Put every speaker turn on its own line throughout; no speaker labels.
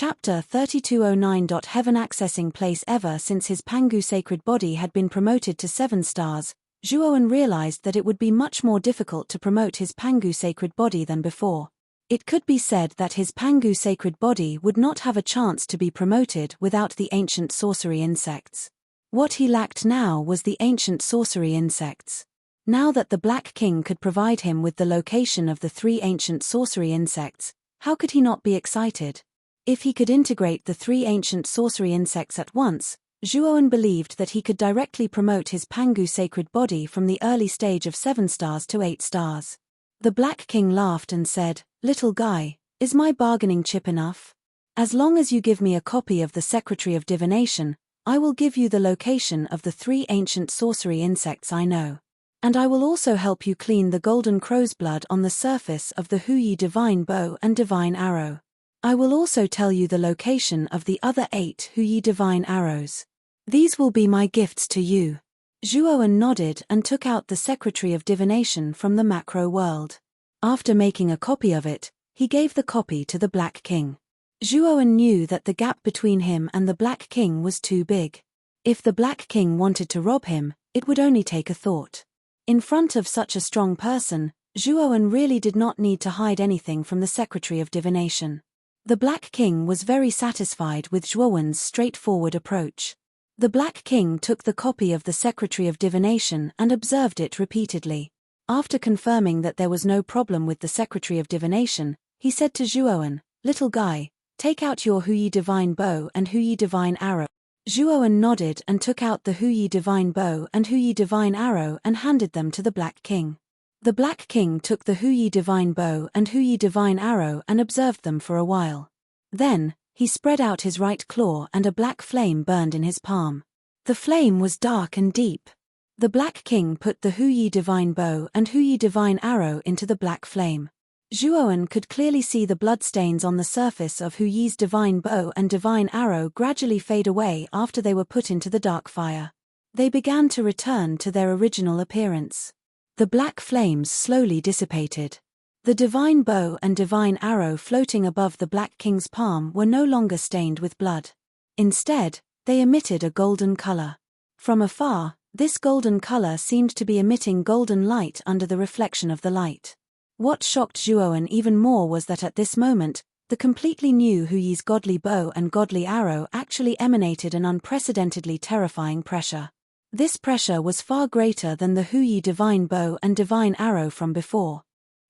Chapter 3209. Heaven accessing place. Ever since his Pangu sacred body had been promoted to 7 stars, Zhuowen realized that it would be much more difficult to promote his Pangu sacred body than before. It could be said that his Pangu sacred body would not have a chance to be promoted without the ancient sorcery insects. What he lacked now was the ancient sorcery insects. Now that the Black King could provide him with the location of the 3 ancient sorcery insects, how could he not be excited? If he could integrate the 3 ancient sorcery insects at once, Zhuowen believed that he could directly promote his Pangu sacred body from the early stage of 7 stars to 8 stars. The Black King laughed and said, "Little guy, is my bargaining chip enough? As long as you give me a copy of the Secretary of Divination, I will give you the location of the 3 ancient sorcery insects I know. And I will also help you clean the golden crow's blood on the surface of the Huyi divine bow and divine arrow. I will also tell you the location of the other 8 Huyi divine arrows. These will be my gifts to you." Zhuowen nodded and took out the Secretary of Divination from the macro world. After making a copy of it, he gave the copy to the Black King. Zhuowen knew that the gap between him and the Black King was too big. If the Black King wanted to rob him, it would only take a thought. In front of such a strong person, Zhuowen really did not need to hide anything from the Secretary of Divination. The Black King was very satisfied with Zhuowen's straightforward approach. The Black King took the copy of the Secretary of Divination and observed it repeatedly. After confirming that there was no problem with the Secretary of Divination, he said to Zhuowen, "Little guy, take out your Huyi divine bow and Huyi divine arrow." Zhuowen nodded and took out the Huyi divine bow and Huyi divine arrow and handed them to the Black King. The Black King took the Huyi divine bow and Huyi divine arrow and observed them for a while. Then, he spread out his right claw and a black flame burned in his palm. The flame was dark and deep. The Black King put the Huyi divine bow and Huyi divine arrow into the black flame. Zhuowen could clearly see the bloodstains on the surface of Huyi's divine bow and divine arrow gradually fade away after they were put into the dark fire. They began to return to their original appearance. The black flames slowly dissipated. The divine bow and divine arrow floating above the Black King's palm were no longer stained with blood. Instead, they emitted a golden color. From afar, this golden color seemed to be emitting golden light under the reflection of the light. What shocked Zhuowen even more was that at this moment, the completely new Huyi's godly bow and godly arrow actually emanated an unprecedentedly terrifying pressure. This pressure was far greater than the Huyi divine bow and divine arrow from before.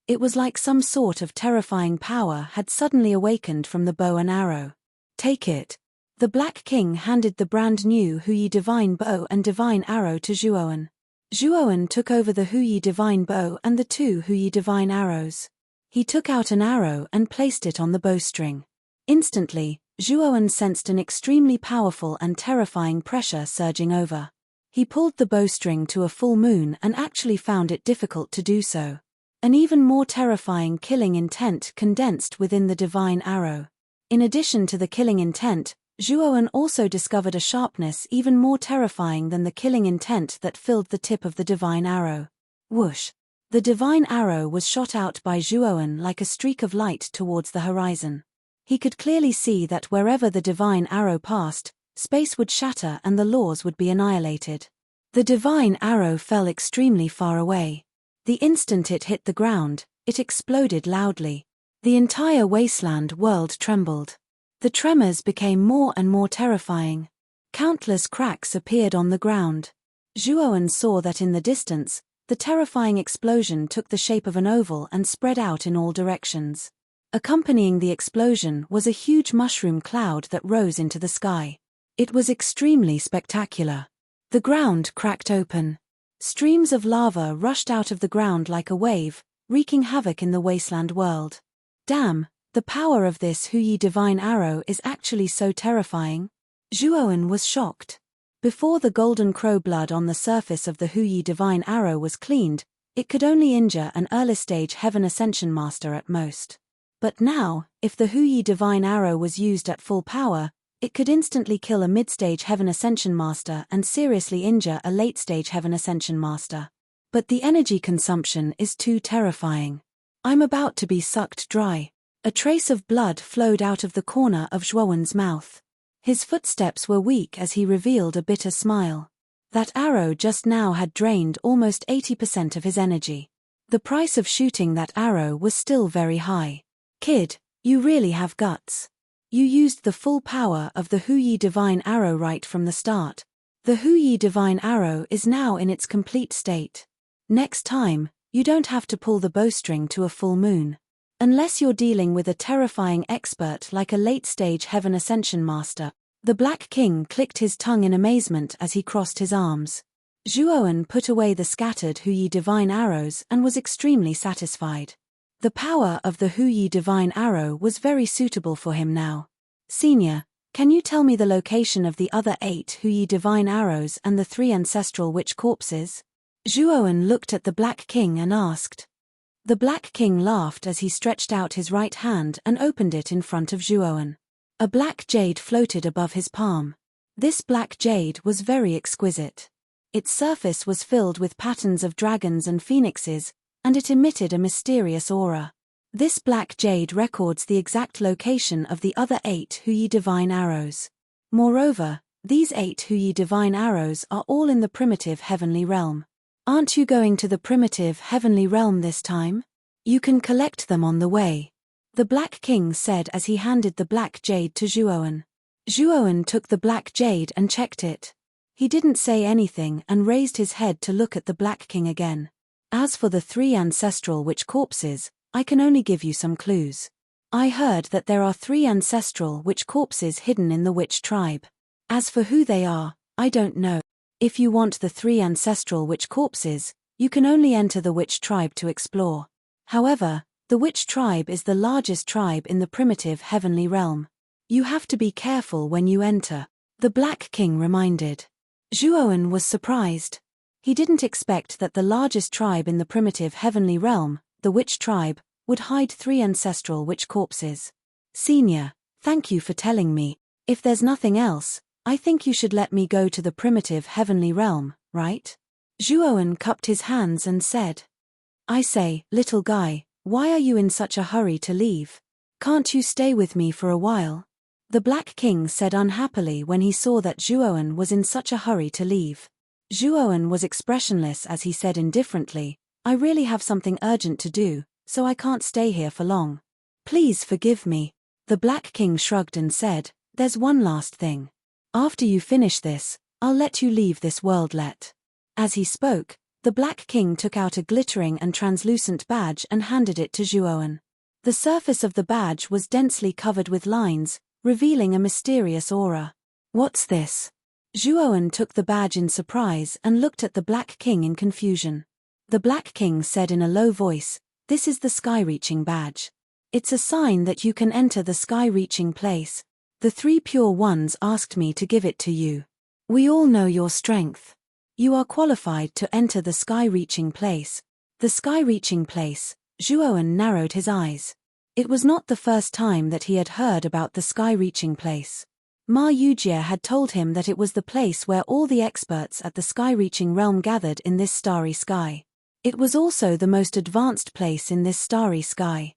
It was like some sort of terrifying power had suddenly awakened from the bow and arrow. "Take it." The Black King handed the brand new Huyi divine bow and divine arrow to Zhuowen. Zhuowen took over the Huyi divine bow and the 2 Huyi divine arrows. He took out an arrow and placed it on the bowstring. Instantly, Zhuowen sensed an extremely powerful and terrifying pressure surging over. He pulled the bowstring to a full moon and actually found it difficult to do so. An even more terrifying killing intent condensed within the divine arrow. In addition to the killing intent, Zhuowen also discovered a sharpness even more terrifying than the killing intent that filled the tip of the divine arrow. Whoosh! The divine arrow was shot out by Zhuowen like a streak of light towards the horizon. He could clearly see that wherever the divine arrow passed, space would shatter and the laws would be annihilated. The divine arrow fell extremely far away. The instant it hit the ground, it exploded loudly. The entire wasteland world trembled. The tremors became more and more terrifying. Countless cracks appeared on the ground. Zhuowen saw that in the distance, the terrifying explosion took the shape of an oval and spread out in all directions. Accompanying the explosion was a huge mushroom cloud that rose into the sky. It was extremely spectacular. The ground cracked open. Streams of lava rushed out of the ground like a wave, wreaking havoc in the wasteland world. Damn, the power of this Huyi divine arrow is actually so terrifying. Zhuowen was shocked. Before the golden crow blood on the surface of the Huyi divine arrow was cleaned, it could only injure an early-stage Heaven Ascension Master at most. But now, if the Huyi divine arrow was used at full power, it could instantly kill a mid-stage Heaven Ascension Master and seriously injure a late-stage Heaven Ascension Master. But the energy consumption is too terrifying. I'm about to be sucked dry. A trace of blood flowed out of the corner of Zhuowen's mouth. His footsteps were weak as he revealed a bitter smile. That arrow just now had drained almost 80% of his energy. The price of shooting that arrow was still very high. Kid, you really have guts. You used the full power of the Huyi Divine Arrow right from the start. The Huyi Divine Arrow is now in its complete state. Next time, you don't have to pull the bowstring to a full moon. Unless you're dealing with a terrifying expert like a late-stage Heaven Ascension Master. The Black King clicked his tongue in amazement as he crossed his arms. Zhuowen put away the scattered Huyi Divine Arrows and was extremely satisfied. The power of the Huyi Divine Arrow was very suitable for him now. Senior, can you tell me the location of the other 8 Huyi Divine Arrows and the 3 ancestral witch corpses? Zhuowen looked at the Black King and asked. The Black King laughed as he stretched out his right hand and opened it in front of Zhuowen. A black jade floated above his palm. This black jade was very exquisite. Its surface was filled with patterns of dragons and phoenixes, and it emitted a mysterious aura. This black jade records the exact location of the other 8 Huyi Divine Arrows. Moreover, these 8 Huyi Divine Arrows are all in the primitive heavenly realm. Aren't you going to the primitive heavenly realm this time? You can collect them on the way. The Black King said as he handed the black jade to Zhuowen. Zhuowen took the black jade and checked it. He didn't say anything and raised his head to look at the Black King again. As for the 3 ancestral witch corpses, I can only give you some clues. I heard that there are 3 ancestral witch corpses hidden in the witch tribe. As for who they are, I don't know. If you want the 3 ancestral witch corpses, you can only enter the witch tribe to explore. However, the witch tribe is the largest tribe in the primitive heavenly realm. You have to be careful when you enter, the Black King reminded. Zhuowen was surprised. He didn't expect that the largest tribe in the primitive heavenly realm, the witch tribe, would hide 3 ancestral witch corpses. Senior, thank you for telling me. If there's nothing else, I think you should let me go to the primitive heavenly realm, right? Zhuowen cupped his hands and said. I say, little guy, why are you in such a hurry to leave? Can't you stay with me for a while? The Black King said unhappily when he saw that Zhuowen was in such a hurry to leave. Zhuowen was expressionless as he said indifferently, I really have something urgent to do, so I can't stay here for long. Please forgive me. The Black King shrugged and said, there's one last thing. After you finish this, I'll let you leave this world. As he spoke, the Black King took out a glittering and translucent badge and handed it to Zhuowen. The surface of the badge was densely covered with lines, revealing a mysterious aura. What's this? Zhuowen took the badge in surprise and looked at the Black King in confusion. The Black King said in a low voice, this is the sky-reaching badge. It's a sign that you can enter the sky-reaching place. The 3 pure ones asked me to give it to you. We all know your strength. You are qualified to enter the sky-reaching place. The sky-reaching place, Zhuowen narrowed his eyes. It was not the first time that he had heard about the sky-reaching place. Ma Yujie had told him that it was the place where all the experts at the sky-reaching realm gathered in this starry sky. It was also the most advanced place in this starry sky.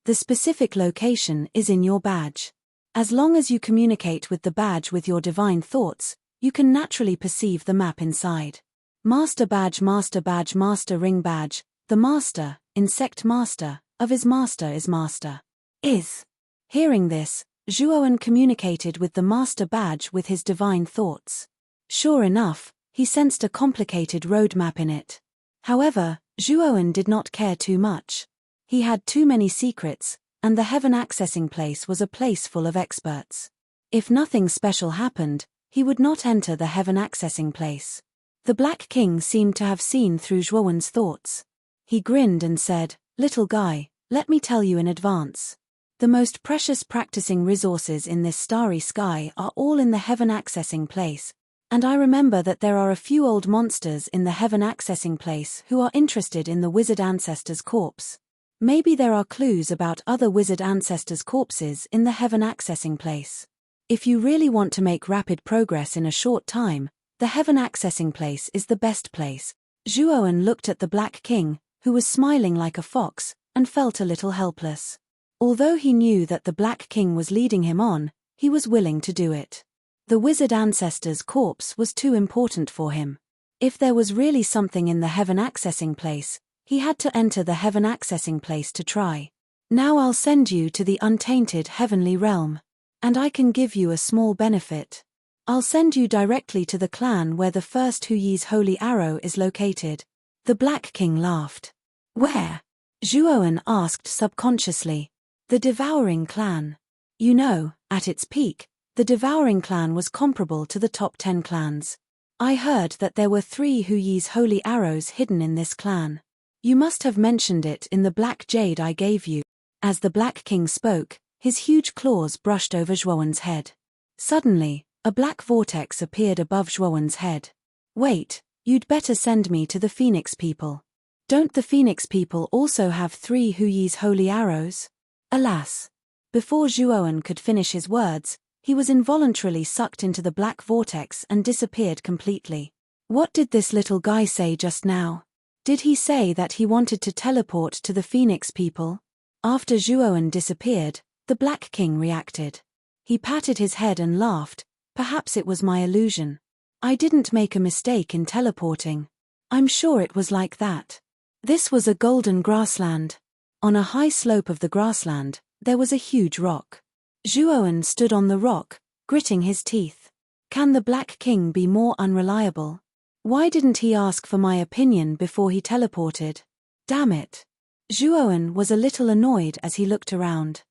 The specific location is in your badge. As long as you communicate with the badge with your divine thoughts, you can naturally perceive the map inside. Master badge, master ring badge, the master, insect master, of his master is master. Is. Hearing this, Zhuowen communicated with the master badge with his divine thoughts. Sure enough, he sensed a complicated roadmap in it. However, Zhuowen did not care too much. He had too many secrets, and the heaven accessing place was a place full of experts. If nothing special happened, he would not enter the heaven accessing place. The Black King seemed to have seen through Zhuowen's thoughts. He grinned and said, little guy, let me tell you in advance. The most precious practicing resources in this starry sky are all in the heaven accessing place, and I remember that there are a few old monsters in the heaven accessing place who are interested in the wizard ancestor's corpse. Maybe there are clues about other wizard ancestors' corpses in the heaven accessing place. If you really want to make rapid progress in a short time, the heaven accessing place is the best place. Zhuowen looked at the Black King, who was smiling like a fox, and felt a little helpless. Although he knew that the Black King was leading him on, he was willing to do it. The wizard ancestor's corpse was too important for him. If there was really something in the heaven accessing place, he had to enter the heaven accessing place to try. Now I'll send you to the untainted heavenly realm. And I can give you a small benefit. I'll send you directly to the clan where the first Huyi's holy arrow is located. The Black King laughed. Where? Zhuoan asked subconsciously. The Devouring Clan. You know, at its peak, the Devouring Clan was comparable to the top 10 clans. I heard that there were 3 Huyi's holy arrows hidden in this clan. You must have mentioned it in the black jade I gave you. As the Black King spoke, his huge claws brushed over Zhuoan's head. Suddenly, a black vortex appeared above Zhuoan's head. Wait, you'd better send me to the Phoenix people. Don't the Phoenix people also have 3 Huyi's holy arrows? Alas! Before Zhuoan could finish his words, he was involuntarily sucked into the black vortex and disappeared completely. What did this little guy say just now? Did he say that he wanted to teleport to the Phoenix people? After Zhuoan disappeared, the Black King reacted. He patted his head and laughed. Perhaps it was my illusion. I didn't make a mistake in teleporting. I'm sure it was like that. This was a golden grassland. On a high slope of the grassland, there was a huge rock. Zhuoan stood on the rock, gritting his teeth. Can the Black King be more unreliable? Why didn't he ask for my opinion before he teleported? Damn it. Zhuoan was a little annoyed as he looked around.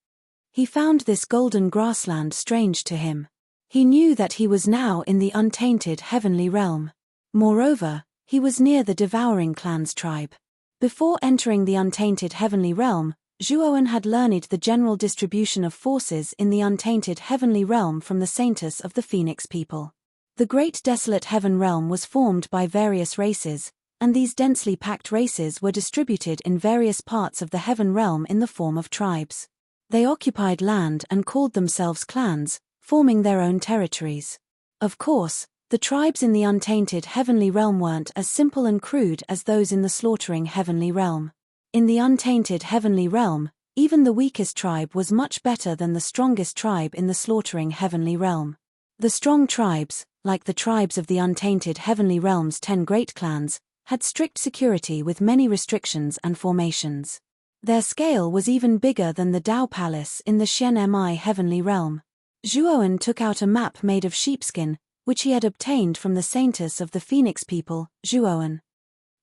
He found this golden grassland strange to him. He knew that he was now in the untainted heavenly realm. Moreover, he was near the Devouring Clan's tribe. Before entering the untainted heavenly realm, Zhuoan had learned the general distribution of forces in the untainted heavenly realm from the saintess of the Phoenix people. The great desolate heaven realm was formed by various races, and these densely packed races were distributed in various parts of the heaven realm in the form of tribes. They occupied land and called themselves clans, forming their own territories. Of course, the tribes in the untainted heavenly realm weren't as simple and crude as those in the slaughtering heavenly realm. In the untainted heavenly realm, even the weakest tribe was much better than the strongest tribe in the slaughtering heavenly realm. The strong tribes, like the tribes of the untainted heavenly realm's 10 great clans, had strict security with many restrictions and formations. Their scale was even bigger than the Dao Palace in the Xian-Mi heavenly realm. Zhuoan took out a map made of sheepskin, which he had obtained from the saintess of the Phoenix people, Zhuoan.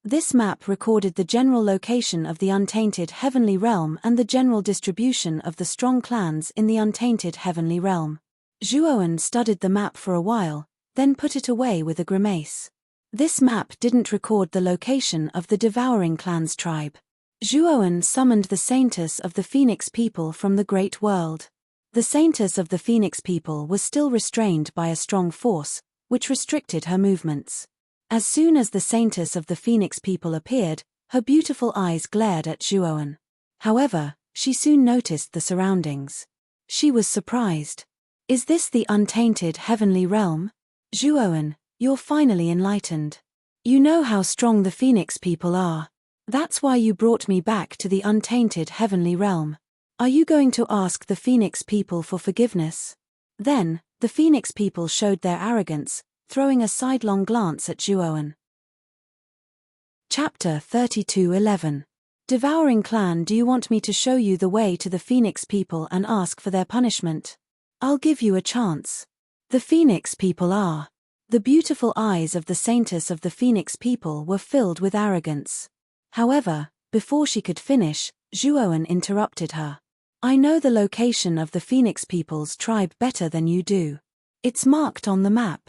This map recorded the general location of the untainted heavenly realm and the general distribution of the strong clans in the untainted heavenly realm. Zhuoan studied the map for a while, then put it away with a grimace. This map didn't record the location of the Devouring Clan's tribe. Zhuoan summoned the saintess of the Phoenix people from the great world. The saintess of the Phoenix people was still restrained by a strong force, which restricted her movements. As soon as the saintess of the Phoenix people appeared, her beautiful eyes glared at Zhuoan. However, she soon noticed the surroundings. She was surprised. Is this the untainted heavenly realm? Zhuoan, you're finally enlightened. You know how strong the Phoenix people are. That's why you brought me back to the untainted heavenly realm. Are you going to ask the Phoenix people for forgiveness? Then, the Phoenix people showed their arrogance, throwing a sidelong glance at Zhuoan. Chapter 32:11. Devouring Clan, do you want me to show you the way to the Phoenix people and ask for their punishment? I'll give you a chance. The Phoenix people are. The beautiful eyes of the saintess of the Phoenix people were filled with arrogance. However, before she could finish, Zhuoan interrupted her. I know the location of the Phoenix people's tribe better than you do. It's marked on the map.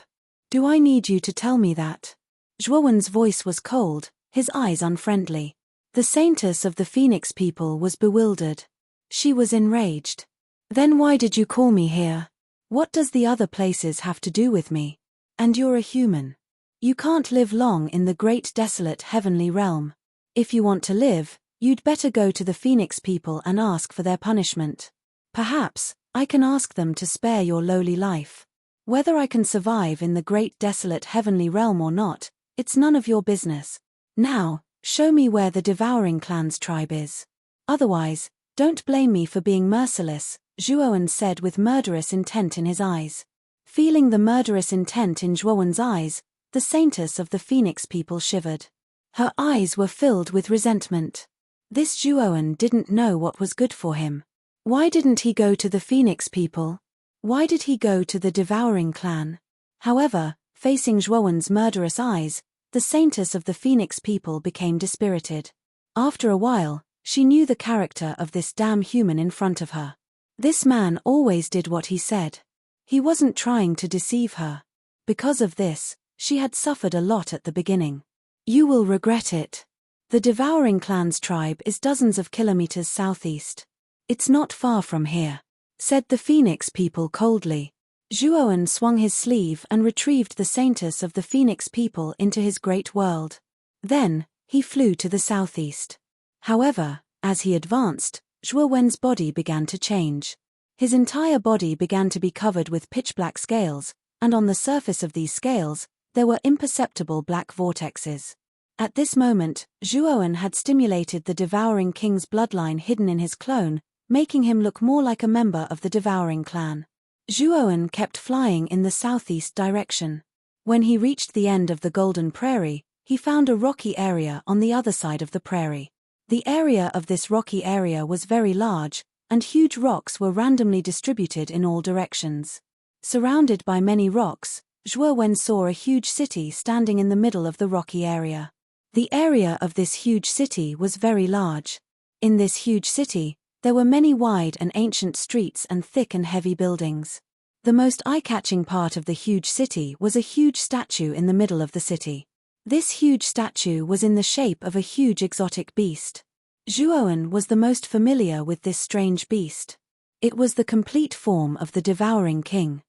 Do I need you to tell me that? Zhuoan's voice was cold, his eyes unfriendly. The saintess of the Phoenix people was bewildered. She was enraged. Then why did you call me here? What does the other places have to do with me? And you're a human. You can't live long in the great desolate heavenly realm. If you want to live, you'd better go to the Phoenix people and ask for their punishment. Perhaps, I can ask them to spare your lowly life. Whether I can survive in the great desolate heavenly realm or not, it's none of your business. Now, show me where the Devouring Clan's tribe is. Otherwise, don't blame me for being merciless, Zhuowen said with murderous intent in his eyes. Feeling the murderous intent in Zhuowen's eyes, the saintess of the Phoenix people shivered. Her eyes were filled with resentment. This Zhuowen didn't know what was good for him. Why didn't he go to the Phoenix people? Why did he go to the devouring clan? However, facing Zhuowen's murderous eyes, the saintess of the Phoenix people became dispirited. After a while, she knew the character of this damn human in front of her. This man always did what he said. He wasn't trying to deceive her. Because of this, she had suffered a lot at the beginning. You will regret it. The devouring clan's tribe is dozens of kilometers southeast. It's not far from here, said the Phoenix people coldly. Zhuowen swung his sleeve and retrieved the saintess of the Phoenix people into his great world. Then, he flew to the southeast. However, as he advanced, Zhuowen's body began to change. His entire body began to be covered with pitch-black scales, and on the surface of these scales, there were imperceptible black vortexes. At this moment, Zhuowen had stimulated the devouring king's bloodline hidden in his clone, making him look more like a member of the devouring clan. Zhuowen kept flying in the southeast direction. When he reached the end of the Golden Prairie, he found a rocky area on the other side of the prairie. The area of this rocky area was very large, and huge rocks were randomly distributed in all directions. Surrounded by many rocks, Zhuowen saw a huge city standing in the middle of the rocky area. The area of this huge city was very large. In this huge city, there were many wide and ancient streets and thick and heavy buildings. The most eye-catching part of the huge city was a huge statue in the middle of the city. This huge statue was in the shape of a huge exotic beast. Zhuowen was the most familiar with this strange beast. It was the complete form of the devouring king.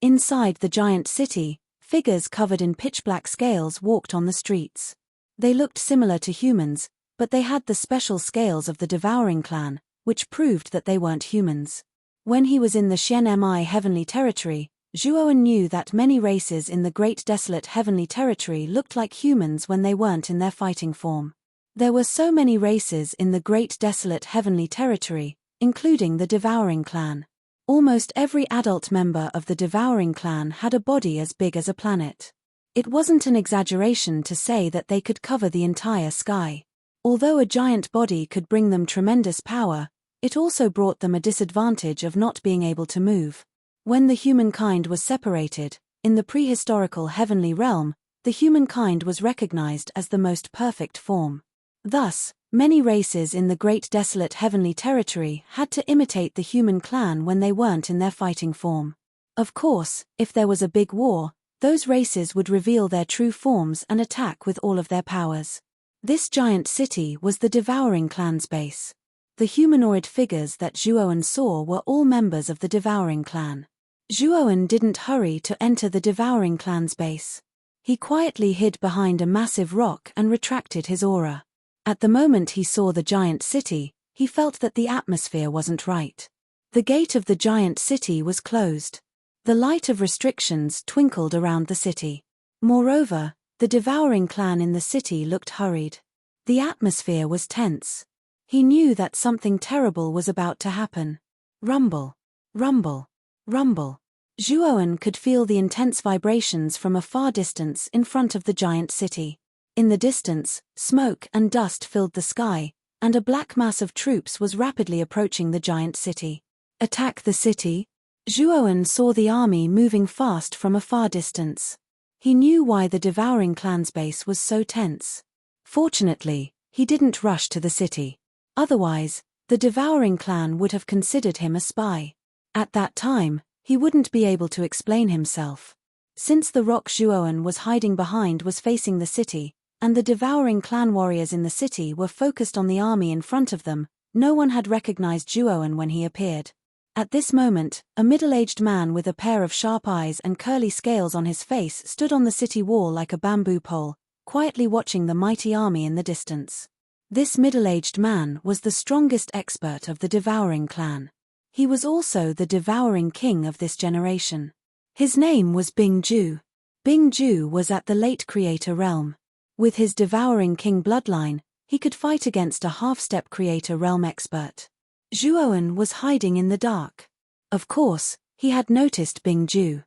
Inside the giant city, figures covered in pitch-black scales walked on the streets. They looked similar to humans, but they had the special scales of the devouring clan, which proved that they weren't humans. When he was in the Xianmi Heavenly Territory, Zhuowen knew that many races in the Great Desolate Heavenly Territory looked like humans when they weren't in their fighting form. There were so many races in the Great Desolate Heavenly Territory, including the devouring clan. Almost every adult member of the devouring clan had a body as big as a planet. It wasn't an exaggeration to say that they could cover the entire sky. Although a giant body could bring them tremendous power, it also brought them a disadvantage of not being able to move. When the humankind was separated, in the prehistorical heavenly realm, the humankind was recognized as the most perfect form. Thus, many races in the Great Desolate Heavenly Territory had to imitate the human clan when they weren't in their fighting form. Of course, if there was a big war, those races would reveal their true forms and attack with all of their powers. This giant city was the devouring clan's base. The humanoid figures that Zhuowen saw were all members of the devouring clan. Zhuowen didn't hurry to enter the devouring clan's base. He quietly hid behind a massive rock and retracted his aura. At the moment he saw the giant city, he felt that the atmosphere wasn't right. The gate of the giant city was closed. The light of restrictions twinkled around the city. Moreover, the devouring clan in the city looked hurried. The atmosphere was tense. He knew that something terrible was about to happen. Rumble. Rumble. Rumble. Zhuowen could feel the intense vibrations from a far distance in front of the giant city. In the distance, smoke and dust filled the sky, and a black mass of troops was rapidly approaching the giant city. Attack the city? Zhuowen saw the army moving fast from a far distance. He knew why the devouring clan's base was so tense. Fortunately, he didn't rush to the city. Otherwise, the devouring clan would have considered him a spy. At that time, he wouldn't be able to explain himself. Since the rock Zhuowen was hiding behind was facing the city, and the devouring clan warriors in the city were focused on the army in front of them, no one had recognized Zhuowen when he appeared. At this moment, a middle-aged man with a pair of sharp eyes and curly scales on his face stood on the city wall like a bamboo pole, quietly watching the mighty army in the distance. This middle-aged man was the strongest expert of the devouring clan. He was also the devouring king of this generation. His name was Bingju. Bingju was at the late creator realm. With his devouring king bloodline, He could fight against a half-step creator realm expert. Zhuoan was hiding in the dark. Of course, he had noticed Bing Ju.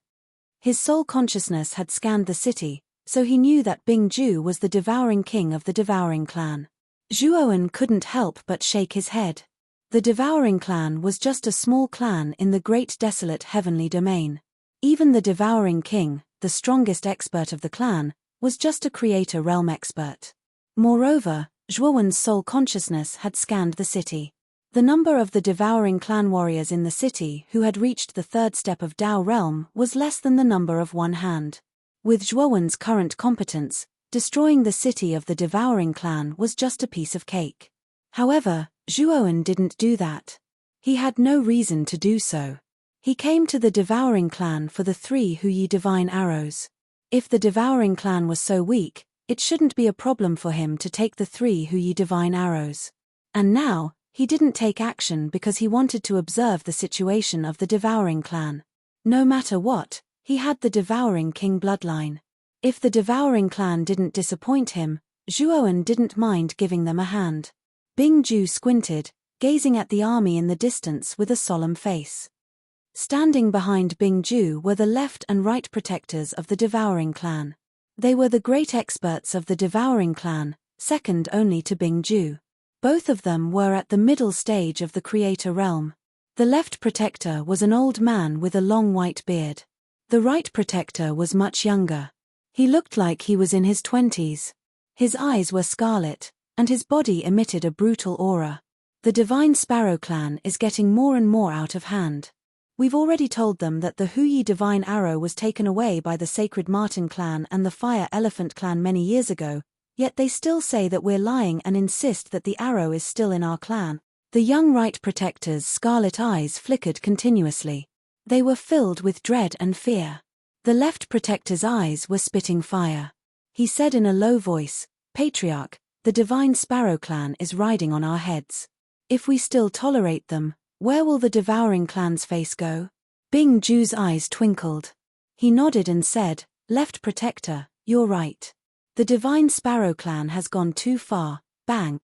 His soul consciousness had scanned the city, so he knew that Bing Ju was the devouring king of the devouring clan. Zhuoan couldn't help but shake his head. The devouring clan was just a small clan in the great desolate heavenly domain. Even the devouring king, the strongest expert of the clan, was just a creator realm expert. Moreover, Zhuoan's soul consciousness had scanned the city. The number of the devouring clan warriors in the city who had reached the third step of Dao realm was less than the number of one hand. With Zhuoan's current competence, destroying the city of the devouring clan was just a piece of cake. However, Zhuoan didn't do that. He had no reason to do so. He came to the devouring clan for the 3 Huyi divine arrows. If the devouring clan was so weak, it shouldn't be a problem for him to take the 3 Huyi divine arrows. And now, he didn't take action because he wanted to observe the situation of the devouring clan. No matter what, he had the devouring king bloodline. If the devouring clan didn't disappoint him, Zhuoan didn't mind giving them a hand. Bing Ju squinted, gazing at the army in the distance with a solemn face. Standing behind Bing Ju were the left and right protectors of the devouring clan. They were the great experts of the devouring clan, second only to Bing Ju. Both of them were at the middle stage of the creator realm. The left protector was an old man with a long white beard. The right protector was much younger. He looked like he was in his 20s. His eyes were scarlet, and his body emitted a brutal aura. The Divine Sparrow clan is getting more and more out of hand. We've already told them that the Huyi Divine Arrow was taken away by the Sacred Marten clan and the Fire Elephant clan many years ago, yet they still say that we're lying and insist that the arrow is still in our clan. The young right protector's scarlet eyes flickered continuously. They were filled with dread and fear. The left protector's eyes were spitting fire. He said in a low voice, "Patriarch, the Divine Sparrow clan is riding on our heads. If we still tolerate them, where will the devouring clan's face go?" Bing Ju's eyes twinkled. He nodded and said, "Left protector, you're right. The Divine Sparrow clan has gone too far." Bang.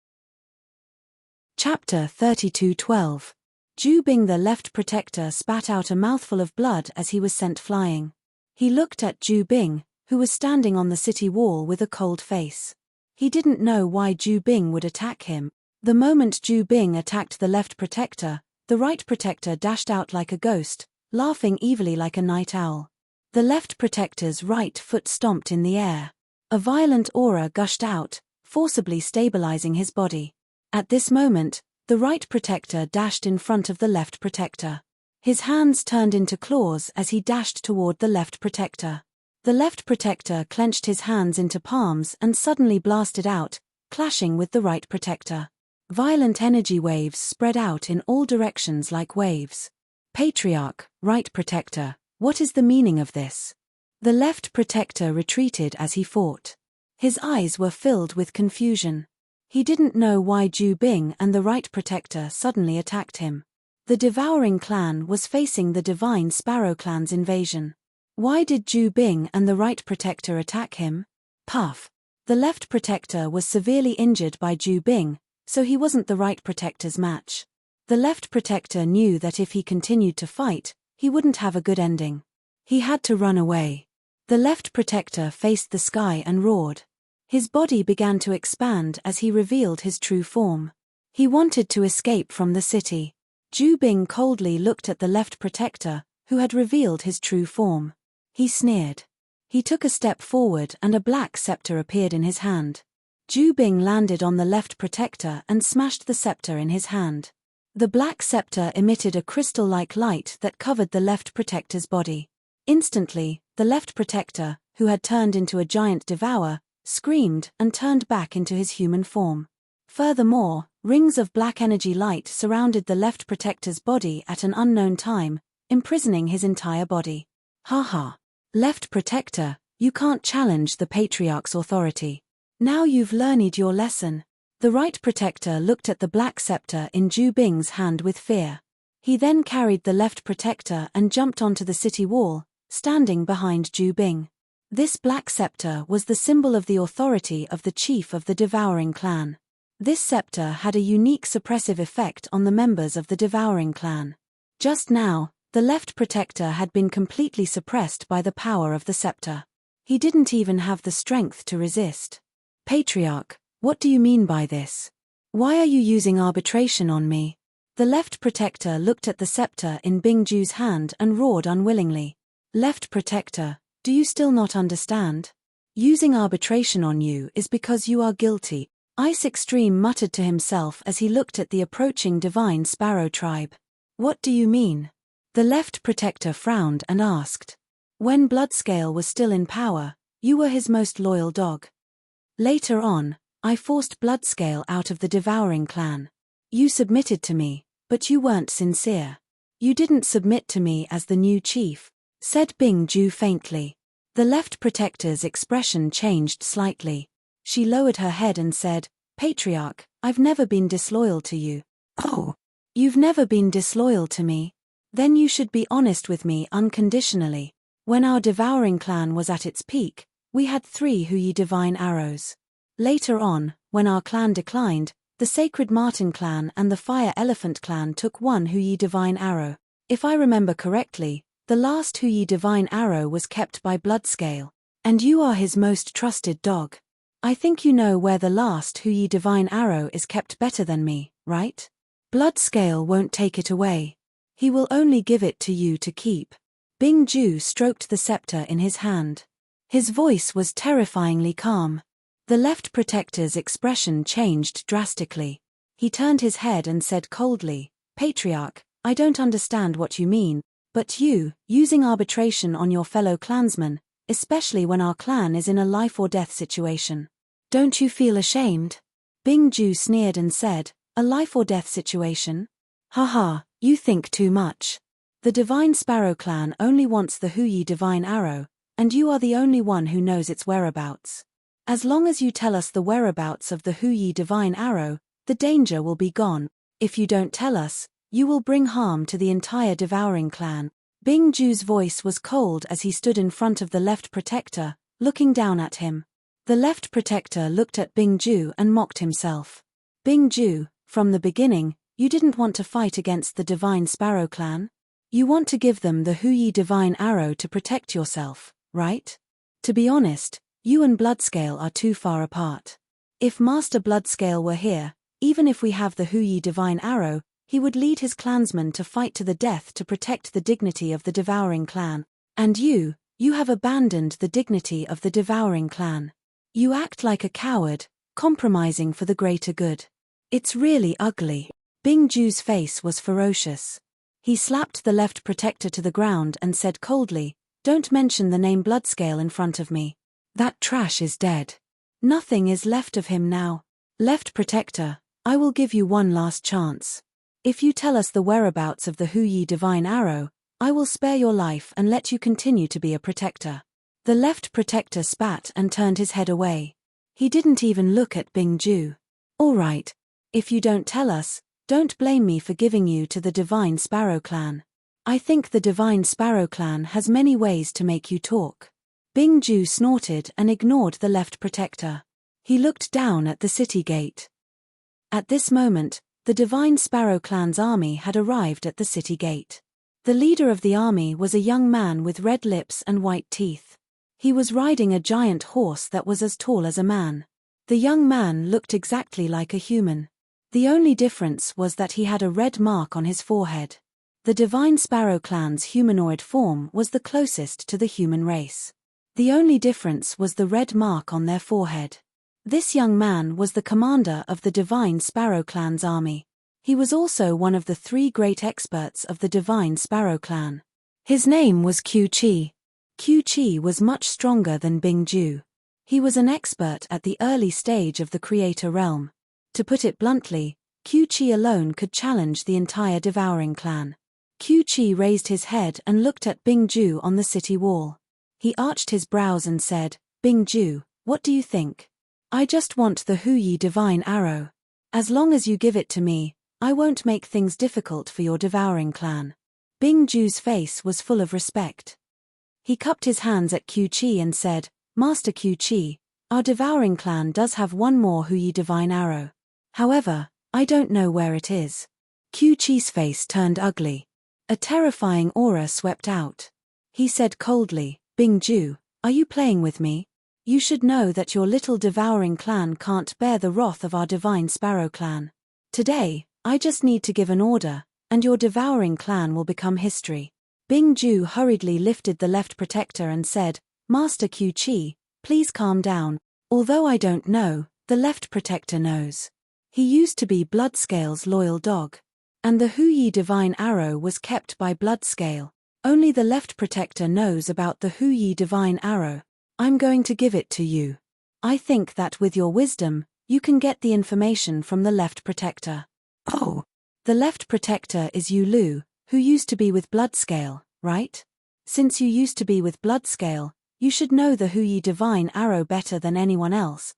Chapter 32:12. Ju Bing the left protector spat out a mouthful of blood as he was sent flying. He looked at Ju Bing, who was standing on the city wall with a cold face. He didn't know why Ju Bing would attack him. The moment Ju Bing attacked the left protector, the right protector dashed out like a ghost, laughing evilly like a night owl. The left protector's right foot stomped in the air. A violent aura gushed out, forcibly stabilizing his body. At this moment, the right protector dashed in front of the left protector. His hands turned into claws as he dashed toward the left protector. The left protector clenched his hands into palms and suddenly blasted out, clashing with the right protector. Violent energy waves spread out in all directions like waves. "Patriarch, right protector, what is the meaning of this?" The left protector retreated as he fought. His eyes were filled with confusion. He didn't know why Ju Bing and the right protector suddenly attacked him. The devouring clan was facing the Divine Sparrow clan's invasion. Why did Ju Bing and the right protector attack him? Puff. The left protector was severely injured by Ju Bing, so he wasn't the right protector's match. The left protector knew that if he continued to fight, he wouldn't have a good ending. He had to run away. The left protector faced the sky and roared. His body began to expand as he revealed his true form. He wanted to escape from the city. Ju Bing coldly looked at the left protector, who had revealed his true form. He sneered. He took a step forward and a black scepter appeared in his hand. Ju Bing landed on the left protector and smashed the scepter in his hand. The black scepter emitted a crystal-like light that covered the left protector's body. Instantly, the left protector, who had turned into a giant devourer, screamed and turned back into his human form. Furthermore, rings of black energy light surrounded the left protector's body at an unknown time, imprisoning his entire body. "Ha. Left protector, you can't challenge the Patriarch's authority. Now you've learned your lesson." The right protector looked at the black scepter in Ju Bing's hand with fear. He then carried the left protector and jumped onto the city wall, standing behind Ju Bing. This black scepter was the symbol of the authority of the chief of the devouring clan. This scepter had a unique suppressive effect on the members of the devouring clan. Just now, the left protector had been completely suppressed by the power of the scepter. He didn't even have the strength to resist. Patriarch, what do you mean by this? Why are you using arbitration on me? The left protector looked at the scepter in Bingju's hand and roared unwillingly. Left protector, do you still not understand? Using arbitration on you is because you are guilty, Ice Extreme muttered to himself as he looked at the approaching divine sparrow tribe. What do you mean? The left protector frowned and asked. When Bloodscale was still in power, you were his most loyal dog. Later on, I forced Bloodscale out of the devouring clan. You submitted to me, but you weren't sincere. You didn't submit to me as the new chief, said Bingju faintly. The left protector's expression changed slightly. She lowered her head and said, Patriarch, I've never been disloyal to you. Oh, you've never been disloyal to me? Then you should be honest with me unconditionally. When our devouring clan was at its peak, we had 3 Huyi divine arrows. Later on, when our clan declined, the Sacred Marten clan and the Fire Elephant clan took 1 Huyi divine arrow. If I remember correctly, the last Huyi divine arrow was kept by Bloodscale. And you are his most trusted dog. I think you know where the last Huyi divine arrow is kept better than me, right? Bloodscale won't take it away. He will only give it to you to keep. Bingju stroked the scepter in his hand. His voice was terrifyingly calm. The left protector's expression changed drastically. He turned his head and said coldly, Patriarch, I don't understand what you mean, but you, using arbitration on your fellow clansmen, especially when our clan is in a life-or-death situation. Don't you feel ashamed? Bingju sneered and said, a life-or-death situation? Haha, you think too much. The Divine Sparrow clan only wants the Huyi divine arrow, and you are the only one who knows its whereabouts. As long as you tell us the whereabouts of the Huyi divine arrow, the danger will be gone. If you don't tell us, you will bring harm to the entire devouring clan. Bingju's voice was cold as he stood in front of the left protector, looking down at him. The left protector looked at Bingju and mocked himself. Bingju, from the beginning, you didn't want to fight against the Divine Sparrow clan? You want to give them the Huyi divine arrow to protect yourself, right? To be honest, you and Bloodscale are too far apart. If Master Bloodscale were here, even if we have the Huyi divine arrow, he would lead his clansmen to fight to the death to protect the dignity of the devouring clan. And you have abandoned the dignity of the devouring clan. You act like a coward, compromising for the greater good. It's really ugly. Bingju's face was ferocious. He slapped the left protector to the ground and said coldly, Don't mention the name Bloodscale in front of me. That trash is dead. Nothing is left of him now. Left protector, I will give you one last chance. If you tell us the whereabouts of the Huyi divine arrow, I will spare your life and let you continue to be a protector. The left protector spat and turned his head away. He didn't even look at Bingju. All right. If you don't tell us, don't blame me for giving you to the Divine Sparrow clan. I think the Divine Sparrow clan has many ways to make you talk. Bingju snorted and ignored the left protector. He looked down at the city gate. At this moment, the Divine Sparrow clan's army had arrived at the city gate. The leader of the army was a young man with red lips and white teeth. He was riding a giant horse that was as tall as a man. The young man looked exactly like a human. The only difference was that he had a red mark on his forehead. The Divine Sparrow clan's humanoid form was the closest to the human race. The only difference was the red mark on their forehead. This young man was the commander of the Divine Sparrow clan's army. He was also one of the 3 great experts of the Divine Sparrow clan. His name was Qiu-Chi. Qiu-Chi was much stronger than Bingju. He was an expert at the early stage of the Creator realm. To put it bluntly, Qiu-Chi alone could challenge the entire devouring clan. Qiu-Chi raised his head and looked at Bingju on the city wall. He arched his brows and said, Bingju, what do you think? I just want the Huyi divine arrow. As long as you give it to me, I won't make things difficult for your devouring clan. Bingju's face was full of respect. He cupped his hands at Qiu-Chi and said, Master Qiu-Chi, our devouring clan does have one more Huyi divine arrow. However, I don't know where it is. Qi's face turned ugly. A terrifying aura swept out. He said coldly, Bingju, are you playing with me? You should know that your little devouring clan can't bear the wrath of our divine sparrow clan. Today, I just need to give an order, and your devouring clan will become history. Bingju hurriedly lifted the left protector and said, Master Qi, please calm down. Although I don't know, the left protector knows. He used to be Bloodscale's loyal dog. And the Huyi divine arrow was kept by Bloodscale. Only the left protector knows about the Huyi divine arrow. I'm going to give it to you. I think that with your wisdom, you can get the information from the left protector. Oh. The left protector is Yu Lu, who used to be with Bloodscale, right? Since you used to be with Bloodscale, you should know the Huyi divine arrow better than anyone else.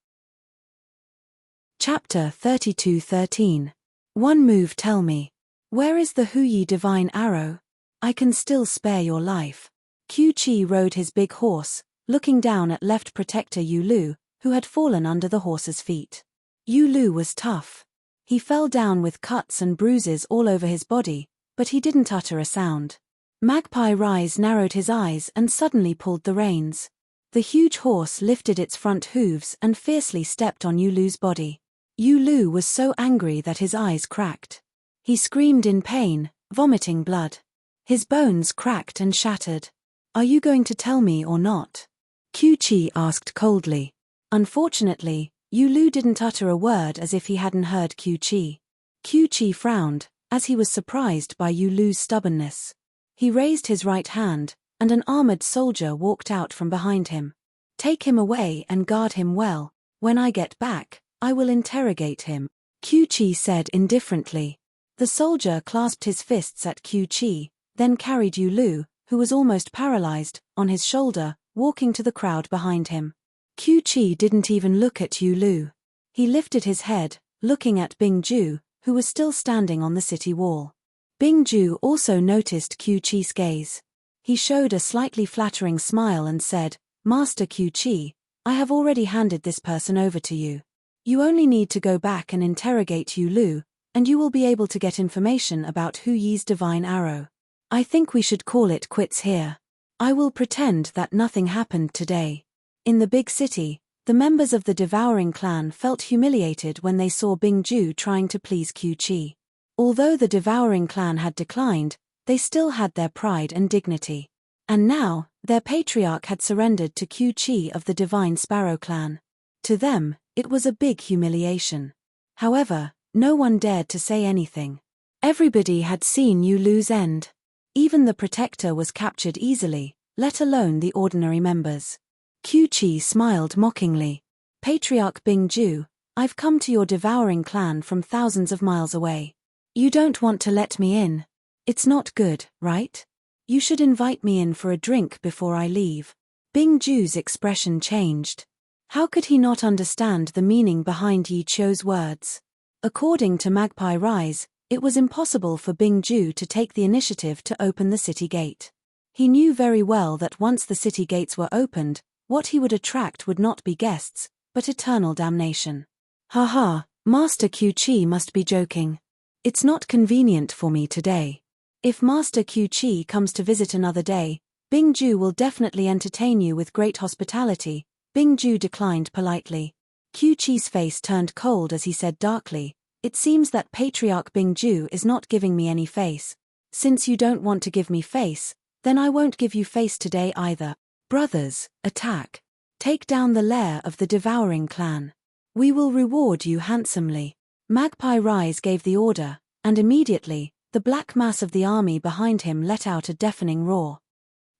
Chapter 32:13. One move, tell me. Where is the Huyi divine arrow? I can still spare your life. Qi rode his big horse, looking down at left protector Yu Lu, who had fallen under the horse's feet. Yu Lu was tough. He fell down with cuts and bruises all over his body, but he didn't utter a sound. Magpie Rise narrowed his eyes and suddenly pulled the reins. The huge horse lifted its front hooves and fiercely stepped on Yu Lu's body. Yu Lu was so angry that his eyes cracked. He screamed in pain, vomiting blood. His bones cracked and shattered. Are you going to tell me or not? Qi asked coldly. Unfortunately, Yu Lu didn't utter a word as if he hadn't heard Qi. Qi frowned, as he was surprised by Yu Lu's stubbornness. He raised his right hand, and an armored soldier walked out from behind him. Take him away and guard him well. When I get back, I will interrogate him, Qi said indifferently. The soldier clasped his fists at Qi, then carried Yu Lu, who was almost paralyzed, on his shoulder, walking to the crowd behind him. Qi didn't even look at Yu Lu. He lifted his head, looking at Bingju, who was still standing on the city wall. Bingju also noticed Qi's gaze. He showed a slightly flattering smile and said, Master Qi, I have already handed this person over to you. You only need to go back and interrogate Yu Lu, and you will be able to get information about Huyi's divine arrow. I think we should call it quits here. I will pretend that nothing happened today. In the big city, the members of the devouring clan felt humiliated when they saw Bingju trying to please Qi. Although the devouring clan had declined, they still had their pride and dignity. And now, their patriarch had surrendered to Qi of the divine sparrow clan. To them, it was a big humiliation. However, no one dared to say anything. Everybody had seen Yu Lu's end. Even the protector was captured easily, let alone the ordinary members. Qi smiled mockingly. Patriarch Bingju, I've come to your devouring clan from thousands of miles away. You don't want to let me in. It's not good, right? You should invite me in for a drink before I leave. Bingju's expression changed. How could he not understand the meaning behind Yi Chou's words? According to Magpie Rise, it was impossible for Bingju to take the initiative to open the city gate. He knew very well that once the city gates were opened, what he would attract would not be guests, but eternal damnation. Haha, Master Qi must be joking. It's not convenient for me today. If Master Qi comes to visit another day, Bingju will definitely entertain you with great hospitality. Bingju declined politely. Qi's face turned cold as he said darkly, It seems that Patriarch Bingju is not giving me any face. Since you don't want to give me face, then I won't give you face today either. Brothers, attack. Take down the lair of the devouring clan. We will reward you handsomely. Magpie Rise gave the order, and immediately, the black mass of the army behind him let out a deafening roar.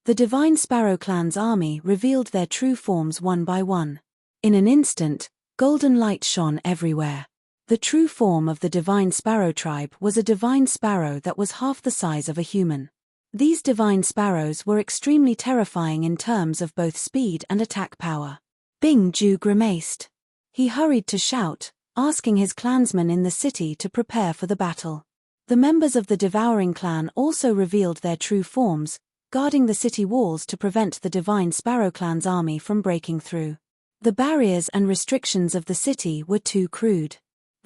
The Divine Sparrow Clan's army revealed their true forms one by one. In an instant, golden light shone everywhere. The true form of the Divine Sparrow tribe was a divine sparrow that was half the size of a human. These divine sparrows were extremely terrifying in terms of both speed and attack power. Bingju grimaced. He hurried to shout, asking his clansmen in the city to prepare for the battle. The members of the Devouring Clan also revealed their true forms, guarding the city walls to prevent the Divine Sparrow Clan's army from breaking through. The barriers and restrictions of the city were too crude.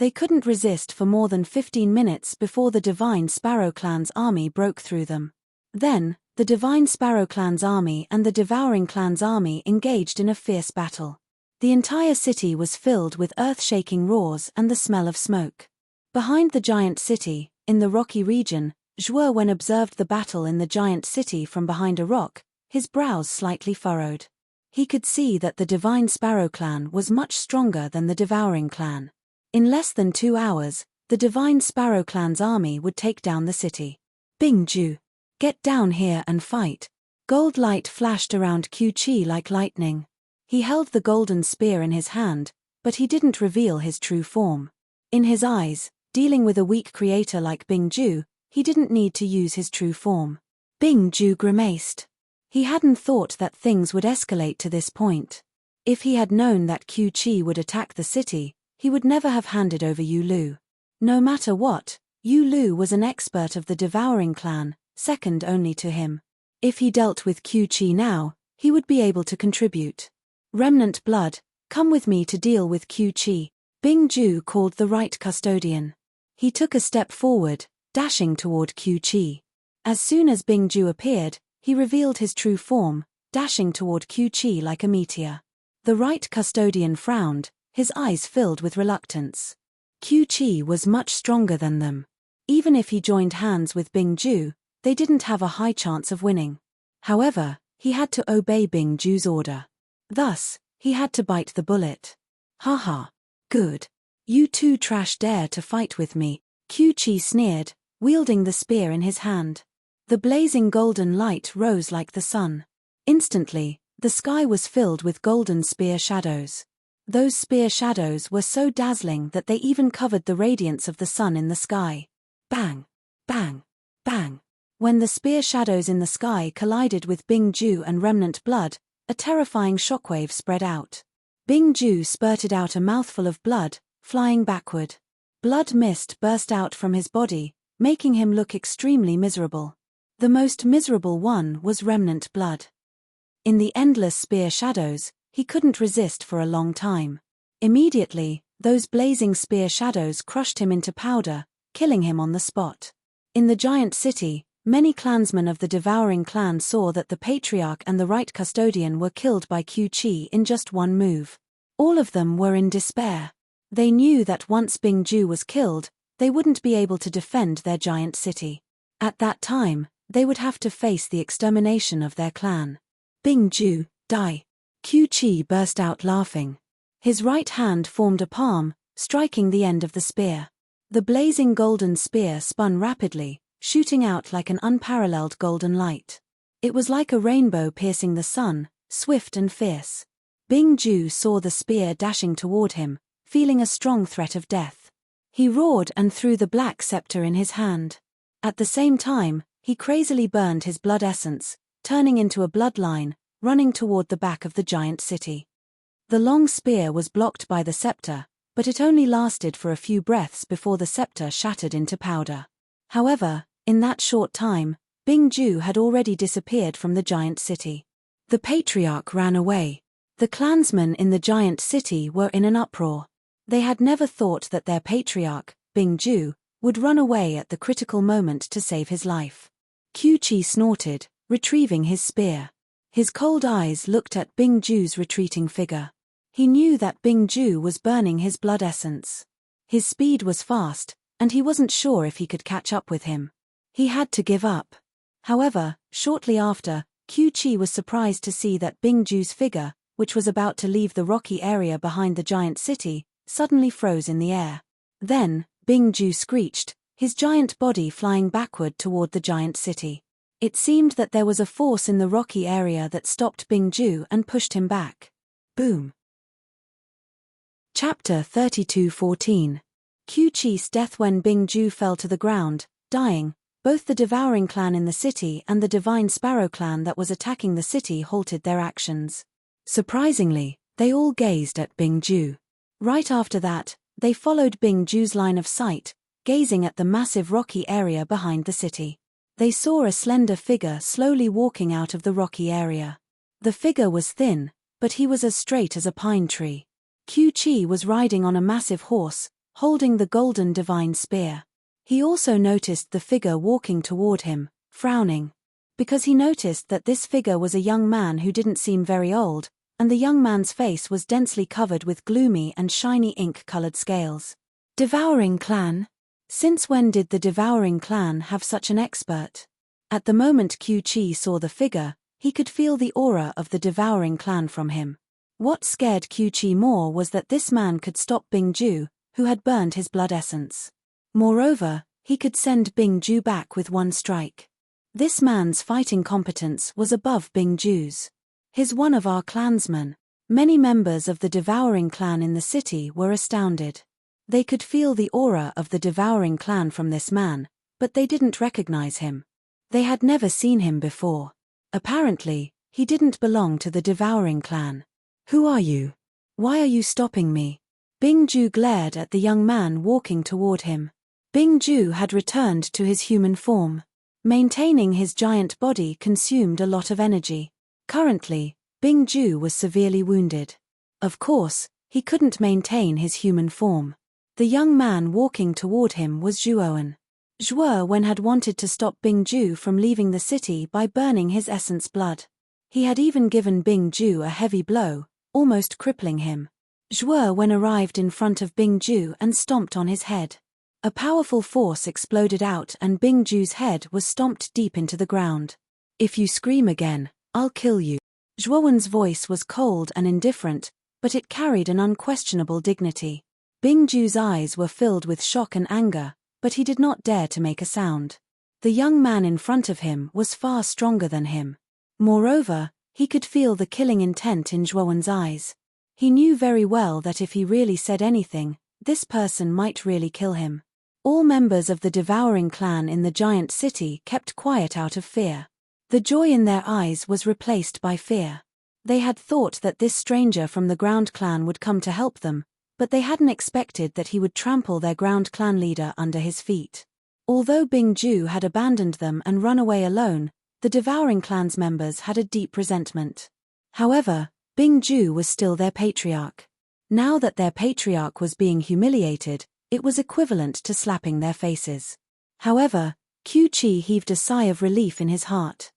They couldn't resist for more than 15 minutes before the Divine Sparrow Clan's army broke through them. Then, the Divine Sparrow Clan's army and the Devouring Clan's army engaged in a fierce battle. The entire city was filled with earth-shaking roars and the smell of smoke. Behind the giant city, in the rocky region, Zhuo observed the battle in the giant city from behind a rock, his brows slightly furrowed. He could see that the Divine Sparrow Clan was much stronger than the Devouring Clan. In less than 2 hours, the Divine Sparrow Clan's army would take down the city. Bingju, get down here and fight. Gold light flashed around Qi like lightning. He held the golden spear in his hand, but he didn't reveal his true form. In his eyes, dealing with a weak creator like Bingju, he didn't need to use his true form. Bingju grimaced. He hadn't thought that things would escalate to this point. If he had known that Qi would attack the city, he would never have handed over Yu Lu. No matter what, Yu Lu was an expert of the Devouring Clan, second only to him. If he dealt with Qi now, he would be able to contribute. Remnant blood, come with me to deal with Qi. Bingju called the right custodian. He took a step forward, dashing toward Qi. As soon as Bingju appeared, he revealed his true form, dashing toward Qi like a meteor. The right custodian frowned, his eyes filled with reluctance. Qi was much stronger than them. Even if he joined hands with Bingju, they didn't have a high chance of winning. However, he had to obey Bingju's order. Thus, he had to bite the bullet. Haha. Good. You two trash dare to fight with me, Qi sneered, wielding the spear in his hand. The blazing golden light rose like the sun. Instantly, the sky was filled with golden spear shadows. Those spear shadows were so dazzling that they even covered the radiance of the sun in the sky. Bang! Bang! Bang! When the spear shadows in the sky collided with Bingju and Remnant blood, a terrifying shockwave spread out. Bingju spurted out a mouthful of blood, flying backward. Blood mist burst out from his body, making him look extremely miserable. The most miserable one was Remnant blood. In the endless spear shadows, he couldn't resist for a long time. Immediately, those blazing spear shadows crushed him into powder, killing him on the spot. In the giant city, many clansmen of the Devouring Clan saw that the Patriarch and the right custodian were killed by Qi in just one move. All of them were in despair. They knew that once Bingju was killed, they wouldn't be able to defend their giant city. At that time, they would have to face the extermination of their clan. Bingju, die! Qi burst out laughing. His right hand formed a palm, striking the end of the spear. The blazing golden spear spun rapidly, shooting out like an unparalleled golden light. It was like a rainbow piercing the sun, swift and fierce. Bingju saw the spear dashing toward him, feeling a strong threat of death. He roared and threw the black scepter in his hand. At the same time, he crazily burned his blood essence, turning into a bloodline, running toward the back of the giant city. The long spear was blocked by the scepter, but it only lasted for a few breaths before the scepter shattered into powder. However, in that short time, Bingju had already disappeared from the giant city. The Patriarch ran away. The clansmen in the giant city were in an uproar. They had never thought that their Patriarch, Bingju, would run away at the critical moment to save his life. Qi snorted, retrieving his spear. His cold eyes looked at Bingju's retreating figure. He knew that Bingju was burning his blood essence. His speed was fast, and he wasn't sure if he could catch up with him. He had to give up. However, shortly after, Qi was surprised to see that Bingju's figure, which was about to leave the rocky area behind the giant city, suddenly froze in the air. Then, Bingju screeched, his giant body flying backward toward the giant city. It seemed that there was a force in the rocky area that stopped Bingju and pushed him back. Boom. Chapter 32:14. Qi's death. When Bingju fell to the ground, dying, both the Devouring Clan in the city and the Divine Sparrow Clan that was attacking the city halted their actions. Surprisingly, they all gazed at Bingju. Right after that, they followed Bingju's line of sight, gazing at the massive rocky area behind the city. They saw a slender figure slowly walking out of the rocky area. The figure was thin, but he was as straight as a pine tree. Qi was riding on a massive horse, holding the golden divine spear. He also noticed the figure walking toward him, frowning. Because he noticed that this figure was a young man who didn't seem very old, and the young man's face was densely covered with gloomy and shiny ink-colored scales. Devouring clan? Since when did the Devouring clan have such an expert? At the moment Qiu-Chi saw the figure, he could feel the aura of the Devouring clan from him. What scared Qiu-Chi more was that this man could stop Bing-Ju, who had burned his blood essence. Moreover, he could send Bing-Ju back with one strike. This man's fighting competence was above Bing-Ju's. He's one of our clansmen. Many members of the Devouring clan in the city were astounded. They could feel the aura of the Devouring clan from this man, but they didn't recognize him. They had never seen him before. Apparently, he didn't belong to the Devouring clan. Who are you? Why are you stopping me? Bing-Ju glared at the young man walking toward him. Bing-Ju had returned to his human form. Maintaining his giant body consumed a lot of energy. Currently, Bing-Ju was severely wounded. Of course, he couldn't maintain his human form. The young man walking toward him was Zhuowen. Zhuowen had wanted to stop Bing-Ju from leaving the city by burning his essence blood. He had even given Bing-Ju a heavy blow, almost crippling him. Zhuowen arrived in front of Bing-Ju and stomped on his head. A powerful force exploded out and Bing-Ju's head was stomped deep into the ground. If you scream again, I'll kill you. Zhuowen's voice was cold and indifferent, but it carried an unquestionable dignity. Bing-Ju's eyes were filled with shock and anger, but he did not dare to make a sound. The young man in front of him was far stronger than him. Moreover, he could feel the killing intent in Zhuowen's eyes. He knew very well that if he really said anything, this person might really kill him. All members of the Devouring clan in the giant city kept quiet out of fear. The joy in their eyes was replaced by fear. They had thought that this stranger from the Ground clan would come to help them, but they hadn't expected that he would trample their Ground clan leader under his feet. Although Bing-Ju had abandoned them and run away alone, the Devouring clan's members had a deep resentment. However, Bing-Ju was still their patriarch. Now that their patriarch was being humiliated, it was equivalent to slapping their faces. However, Qiu-Chi heaved a sigh of relief in his heart.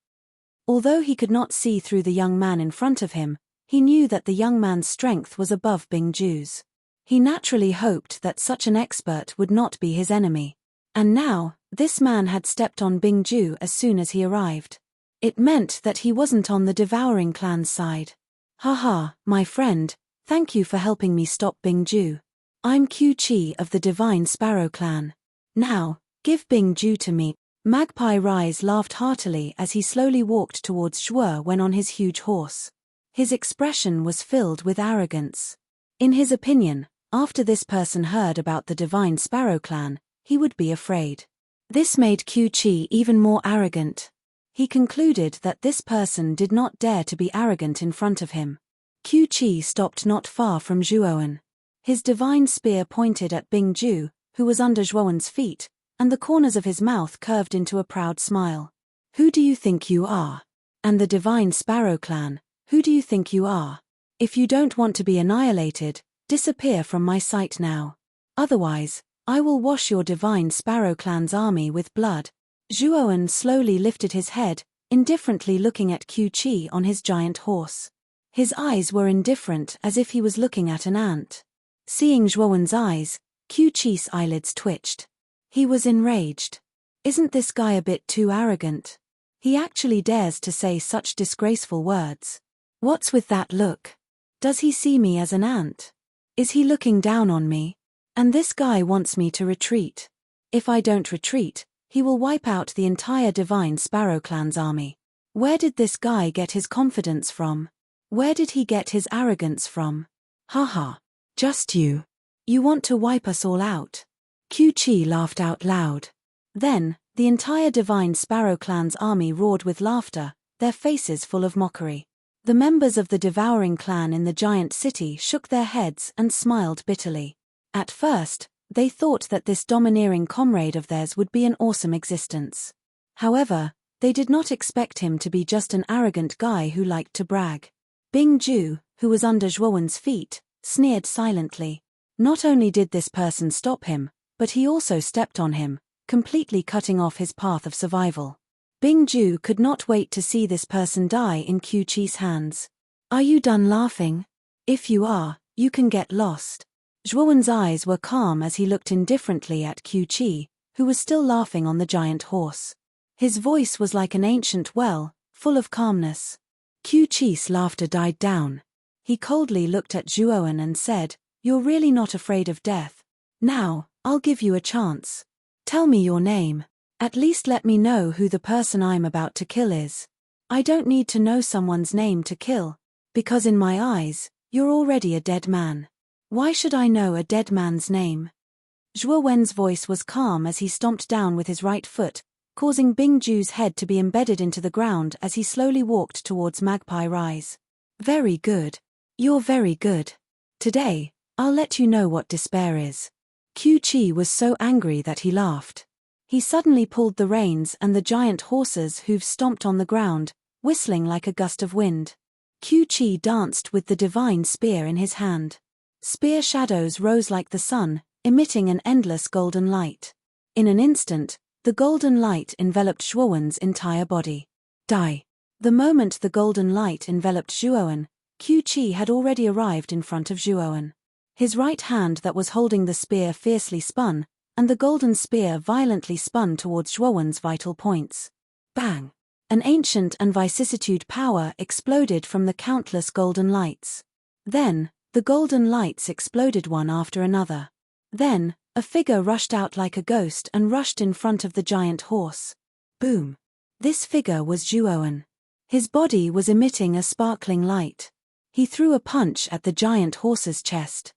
Although he could not see through the young man in front of him, he knew that the young man's strength was above Bing-Ju's. He naturally hoped that such an expert would not be his enemy. And now, this man had stepped on Bing-Ju as soon as he arrived. It meant that he wasn't on the Devouring clan's side. Haha, my friend, thank you for helping me stop Bing-Ju. I'm Qiu-Chi of the Divine Sparrow clan. Now, give Bing-Ju to me. Magpie Rise laughed heartily as he slowly walked towards Zhuowen on his huge horse. His expression was filled with arrogance. In his opinion, after this person heard about the Divine Sparrow clan, he would be afraid. This made Qiu-Chi even more arrogant. He concluded that this person did not dare to be arrogant in front of him. Qiu-Chi stopped not far from Zhuowen. His divine spear pointed at Bing-Ju, who was under Zhuowen's feet, and the corners of his mouth curved into a proud smile. Who do you think you are? And the Divine Sparrow clan, who do you think you are? If you don't want to be annihilated, disappear from my sight now. Otherwise, I will wash your Divine Sparrow clan's army with blood. Zhuowen slowly lifted his head, indifferently looking at Qiu-Chi on his giant horse. His eyes were indifferent as if he was looking at an ant. Seeing Zhuowen's eyes, Qiu-Chi's eyelids twitched. He was enraged. Isn't this guy a bit too arrogant? He actually dares to say such disgraceful words. What's with that look? Does he see me as an ant? Is he looking down on me? And this guy wants me to retreat. If I don't retreat, he will wipe out the entire Divine Sparrow clan's army. Where did this guy get his confidence from? Where did he get his arrogance from? Haha. Just you. You want to wipe us all out? Qiu-Chi laughed out loud. Then, the entire Divine Sparrow clan's army roared with laughter, their faces full of mockery. The members of the Devouring clan in the giant city shook their heads and smiled bitterly. At first, they thought that this domineering comrade of theirs would be an awesome existence. However, they did not expect him to be just an arrogant guy who liked to brag. Bing-Ju, who was under Zhuowen's feet, sneered silently. Not only did this person stop him, but he also stepped on him, completely cutting off his path of survival. Bing Ju could not wait to see this person die in Qiu Qi's hands. Are you done laughing? If you are, you can get lost. Zhuowen's eyes were calm as he looked indifferently at Qiu Qi, who was still laughing on the giant horse. His voice was like an ancient well, full of calmness. Qiu Qi's laughter died down. He coldly looked at Zhuowen and said, "You're really not afraid of death. Now, I'll give you a chance. Tell me your name. At least let me know who the person I'm about to kill is. I don't need to know someone's name to kill, because in my eyes, you're already a dead man. Why should I know a dead man's name?" Zhuo Wen's voice was calm as he stomped down with his right foot, causing Bing Ju's head to be embedded into the ground as he slowly walked towards Magpie Rise. Very good. You're very good. Today, I'll let you know what despair is. Qiu Qi was so angry that he laughed. He suddenly pulled the reins and the giant horse's hooves stomped on the ground, whistling like a gust of wind. Qiu Qi danced with the divine spear in his hand. Spear shadows rose like the sun, emitting an endless golden light. In an instant, the golden light enveloped Zhuowen's entire body. Die. The moment the golden light enveloped Zhuowen, Qiu Qi had already arrived in front of Zhuowen. His right hand that was holding the spear fiercely spun, and the golden spear violently spun towards Zhuowen's vital points. Bang! An ancient and vicissitude power exploded from the countless golden lights. Then, the golden lights exploded one after another. Then, a figure rushed out like a ghost and rushed in front of the giant horse. Boom! This figure was Zhuowen. His body was emitting a sparkling light. He threw a punch at the giant horse's chest.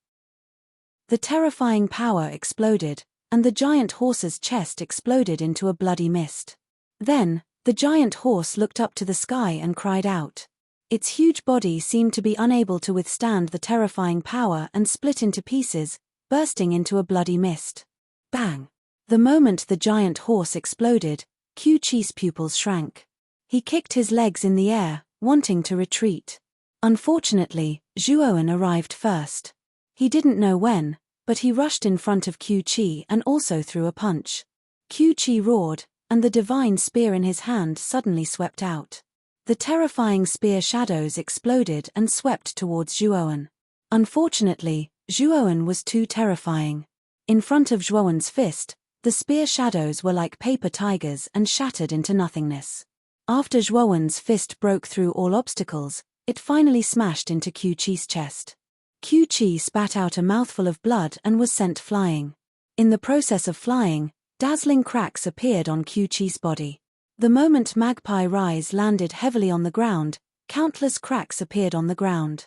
The terrifying power exploded, and the giant horse's chest exploded into a bloody mist. Then, the giant horse looked up to the sky and cried out. Its huge body seemed to be unable to withstand the terrifying power and split into pieces, bursting into a bloody mist. Bang! The moment the giant horse exploded, Qiu Qi's pupils shrank. He kicked his legs in the air, wanting to retreat. Unfortunately, Zhuowen arrived first. He didn't know when, but he rushed in front of Qiu Qi and also threw a punch. Qiu Qi roared, and the divine spear in his hand suddenly swept out. The terrifying spear shadows exploded and swept towards Zhuowen. Unfortunately, Zhuowen was too terrifying. In front of Zhuowen's fist, the spear shadows were like paper tigers and shattered into nothingness. After Zhuowen's fist broke through all obstacles, it finally smashed into Qiu Qi's chest. Qiu Qi spat out a mouthful of blood and was sent flying. In the process of flying, dazzling cracks appeared on Qiu Qi's body. The moment Magpie Rise landed heavily on the ground, countless cracks appeared on the ground.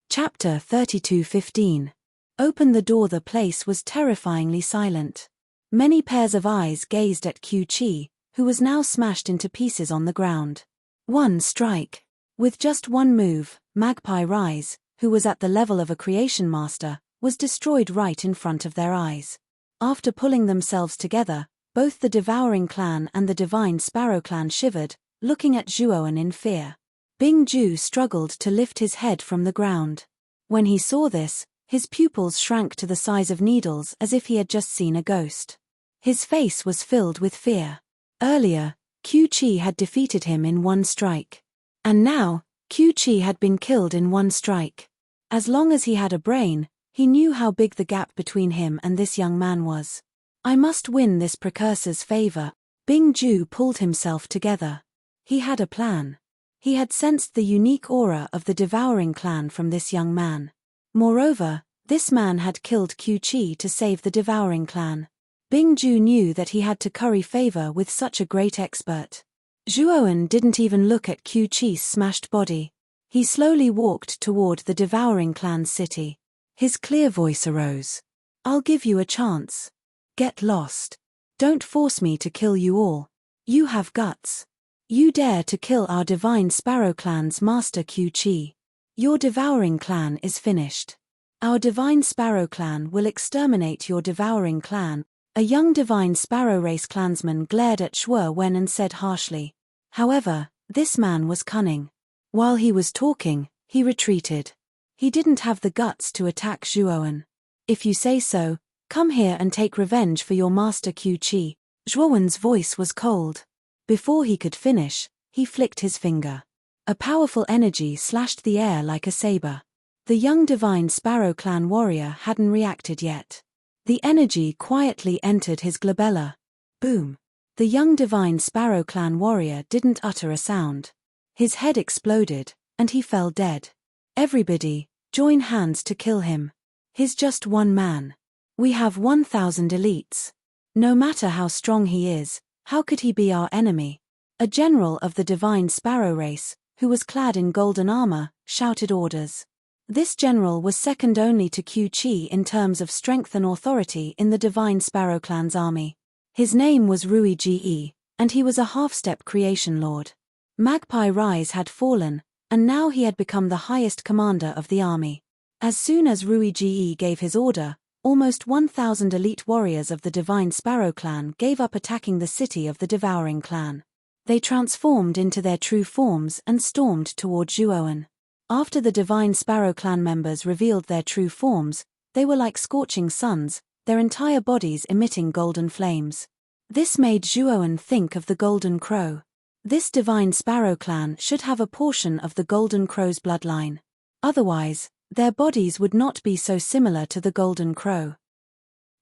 Chapter 32:15. Open the door. The place was terrifyingly silent. Many pairs of eyes gazed at Qiu Qi, who was now smashed into pieces on the ground. One strike. With just one move, Magpie Rise, who was at the level of a creation master, was destroyed right in front of their eyes. After pulling themselves together, both the Devouring Clan and the Divine Sparrow Clan shivered, looking at Zhuowen in fear. Bing Ju struggled to lift his head from the ground. When he saw this, his pupils shrank to the size of needles as if he had just seen a ghost. His face was filled with fear. Earlier, Qiu Qi had defeated him in one strike. And now, Qiu Qi had been killed in one strike. As long as he had a brain, he knew how big the gap between him and this young man was. I must win this precursor's favor. Bing Ju pulled himself together. He had a plan. He had sensed the unique aura of the Devouring Clan from this young man. Moreover, this man had killed Qiu Qi to save the Devouring Clan. Bing Ju knew that he had to curry favor with such a great expert. Zhuowen didn't even look at Qiu Qi's smashed body. He slowly walked toward the Devouring Clan's city. His clear voice arose. I'll give you a chance. Get lost. Don't force me to kill you all. You have guts. You dare to kill our Divine Sparrow Clan's master Qiu Qi. Your Devouring Clan is finished. Our Divine Sparrow Clan will exterminate your Devouring Clan. A young Divine Sparrow race clansman glared at Zhuowen and said harshly. However, this man was cunning. While he was talking, he retreated. He didn't have the guts to attack Zhuowen. If you say so, come here and take revenge for your master Qi. Zhuowen's voice was cold. Before he could finish, he flicked his finger. A powerful energy slashed the air like a saber. The young divine Sparrow Clan warrior hadn't reacted yet. The energy quietly entered his glabella. Boom! The young divine Sparrow Clan warrior didn't utter a sound. His head exploded, and he fell dead. Everybody, join hands to kill him. He's just one man. We have 1,000 elites. No matter how strong he is, how could he be our enemy? A general of the divine Sparrow race, who was clad in golden armor, shouted orders. This general was second only to Qi in terms of strength and authority in the divine Sparrow Clan's army. His name was Rui Ge, and he was a half-step creation lord. Magpie Rise had fallen, and now he had become the highest commander of the army. As soon as Rui Ge gave his order, almost 1,000 elite warriors of the divine Sparrow Clan gave up attacking the city of the Devouring Clan. They transformed into their true forms and stormed toward Zhuowen. After the divine Sparrow Clan members revealed their true forms, they were like scorching suns, their entire bodies emitting golden flames. This made Zhuowen think of the Golden Crow. This divine Sparrow Clan should have a portion of the Golden Crow's bloodline. Otherwise, their bodies would not be so similar to the Golden Crow.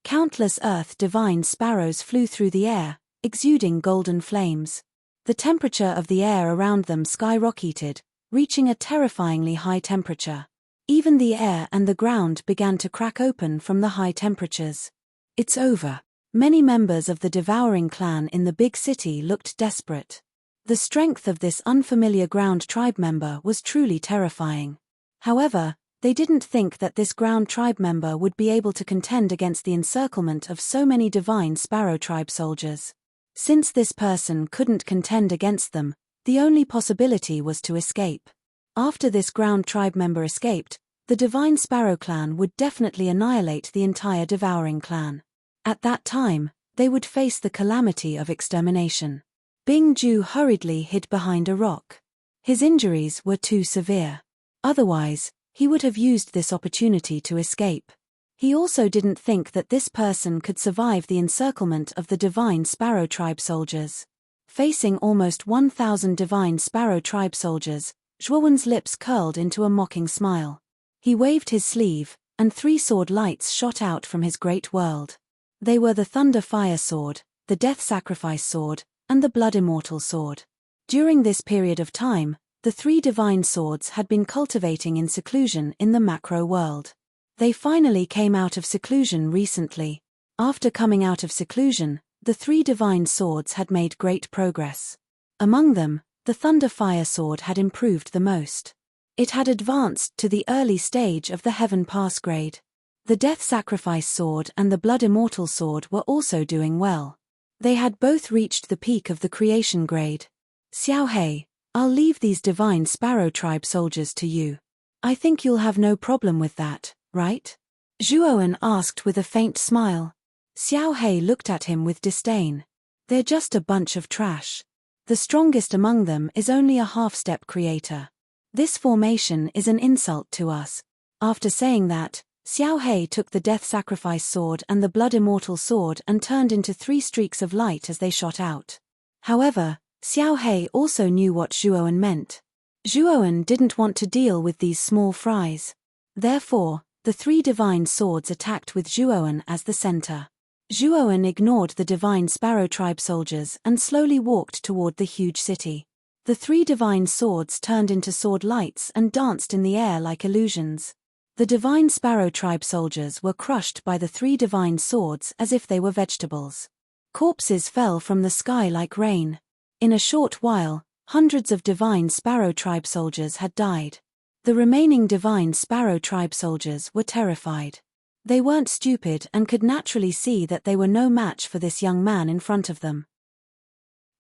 Countless Earth divine sparrows flew through the air, exuding golden flames. The temperature of the air around them skyrocketed, reaching a terrifyingly high temperature. Even the air and the ground began to crack open from the high temperatures. It's over. Many members of the Devouring Clan in the big city looked desperate. The strength of this unfamiliar ground tribe member was truly terrifying. However, they didn't think that this ground tribe member would be able to contend against the encirclement of so many divine Sparrow tribe soldiers. Since this person couldn't contend against them, the only possibility was to escape. After this ground tribe member escaped, the divine Sparrow Clan would definitely annihilate the entire Devouring Clan. At that time, they would face the calamity of extermination. Bing Ju hurriedly hid behind a rock. His injuries were too severe. Otherwise, he would have used this opportunity to escape. He also didn't think that this person could survive the encirclement of the divine Sparrow tribe soldiers. Facing almost 1,000 divine Sparrow tribe soldiers, Zhuowen's lips curled into a mocking smile. He waved his sleeve, and 3 sword lights shot out from his great world. They were the Thunder Fire Sword, the Death Sacrifice Sword, and the Blood Immortal Sword. During this period of time, the 3 divine swords had been cultivating in seclusion in the macro world. They finally came out of seclusion recently. After coming out of seclusion, the 3 divine swords had made great progress. Among them, the Thunder Fire Sword had improved the most. It had advanced to the early stage of the Heaven Pass grade. The Death Sacrifice Sword and the Blood Immortal Sword were also doing well. They had both reached the peak of the Creation grade. Xiao Hei, I'll leave these divine Sparrow tribe soldiers to you. I think you'll have no problem with that, right? Zhuowen asked with a faint smile. Xiao Hei looked at him with disdain. They're just a bunch of trash. The strongest among them is only a half-step creator. This formation is an insult to us. After saying that, Xiao Hei took the Death Sacrifice Sword and the Blood Immortal Sword and turned into 3 streaks of light as they shot out. However, Xiao Hei also knew what Zhuowen meant. Zhuowen didn't want to deal with these small fries. Therefore, the 3 divine swords attacked with Zhuowen as the center. Zhuowen ignored the divine Sparrow tribe soldiers and slowly walked toward the huge city. The 3 divine swords turned into sword lights and danced in the air like illusions. The divine Sparrow tribe soldiers were crushed by the 3 divine swords as if they were vegetables. Corpses fell from the sky like rain. In a short while, hundreds of divine Sparrow tribe soldiers had died. The remaining divine Sparrow tribe soldiers were terrified. They weren't stupid and could naturally see that they were no match for this young man in front of them.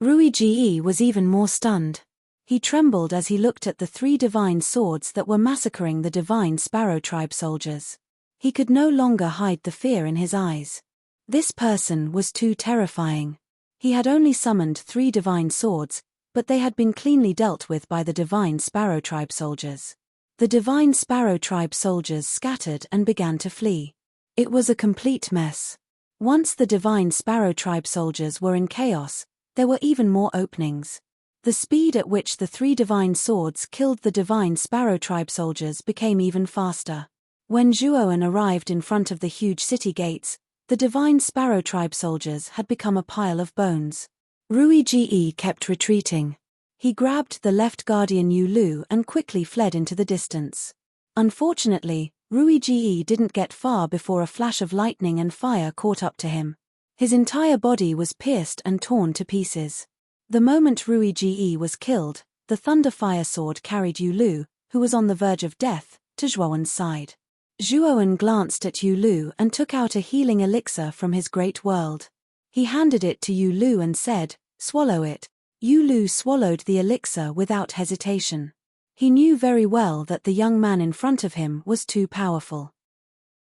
Rui Ge was even more stunned. He trembled as he looked at the 3 divine swords that were massacring the divine Sparrow tribe soldiers. He could no longer hide the fear in his eyes. This person was too terrifying. He had only summoned 3 divine swords, but they had been cleanly dealt with by the divine Sparrow tribe soldiers. The Divine Sparrow Tribe soldiers scattered and began to flee. It was a complete mess. Once the Divine Sparrow Tribe soldiers were in chaos, there were even more openings. The speed at which the 3 divine swords killed the Divine Sparrow Tribe soldiers became even faster. When Zhuoan arrived in front of the huge city gates, the Divine Sparrow Tribe soldiers had become a pile of bones. Rui Ge kept retreating. He grabbed the left guardian Yu Lu and quickly fled into the distance. Unfortunately, Rui Ge didn't get far before a flash of lightning and fire caught up to him. His entire body was pierced and torn to pieces. The moment Rui Ge was killed, the Thunder Fire Sword carried Yu Lu, who was on the verge of death, to Zhuoan's side. Zhuoan glanced at Yu Lu and took out a healing elixir from his great world. He handed it to Yu Lu and said, "Swallow it." Yu Lu swallowed the elixir without hesitation. He knew very well that the young man in front of him was too powerful.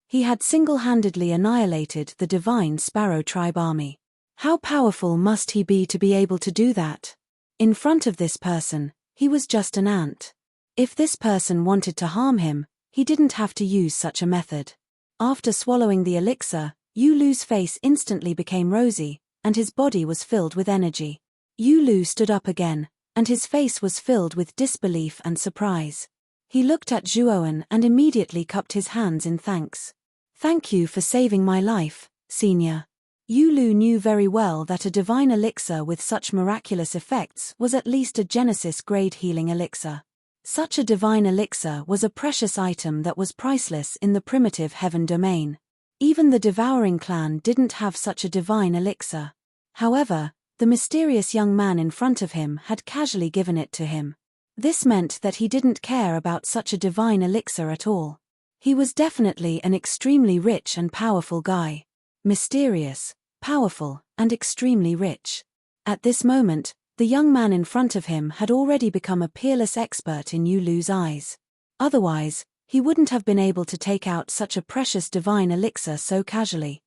He had single-handedly annihilated the Divine Sparrow Tribe army. How powerful must he be to be able to do that? In front of this person, he was just an ant. If this person wanted to harm him, he didn't have to use such a method. After swallowing the elixir, Yu Lu's face instantly became rosy, and his body was filled with energy. Yu Lu stood up again, and his face was filled with disbelief and surprise. He looked at Zhuoan and immediately cupped his hands in thanks. "Thank you for saving my life, Senior." Yu Lu knew very well that a divine elixir with such miraculous effects was at least a Genesis-grade healing elixir. Such a divine elixir was a precious item that was priceless in the primitive heaven domain. Even the Devouring clan didn't have such a divine elixir. However, the mysterious young man in front of him had casually given it to him. This meant that he didn't care about such a divine elixir at all. He was definitely an extremely rich and powerful guy. Mysterious, powerful, and extremely rich. At this moment, the young man in front of him had already become a peerless expert in Yu Lu's eyes. Otherwise, he wouldn't have been able to take out such a precious divine elixir so casually.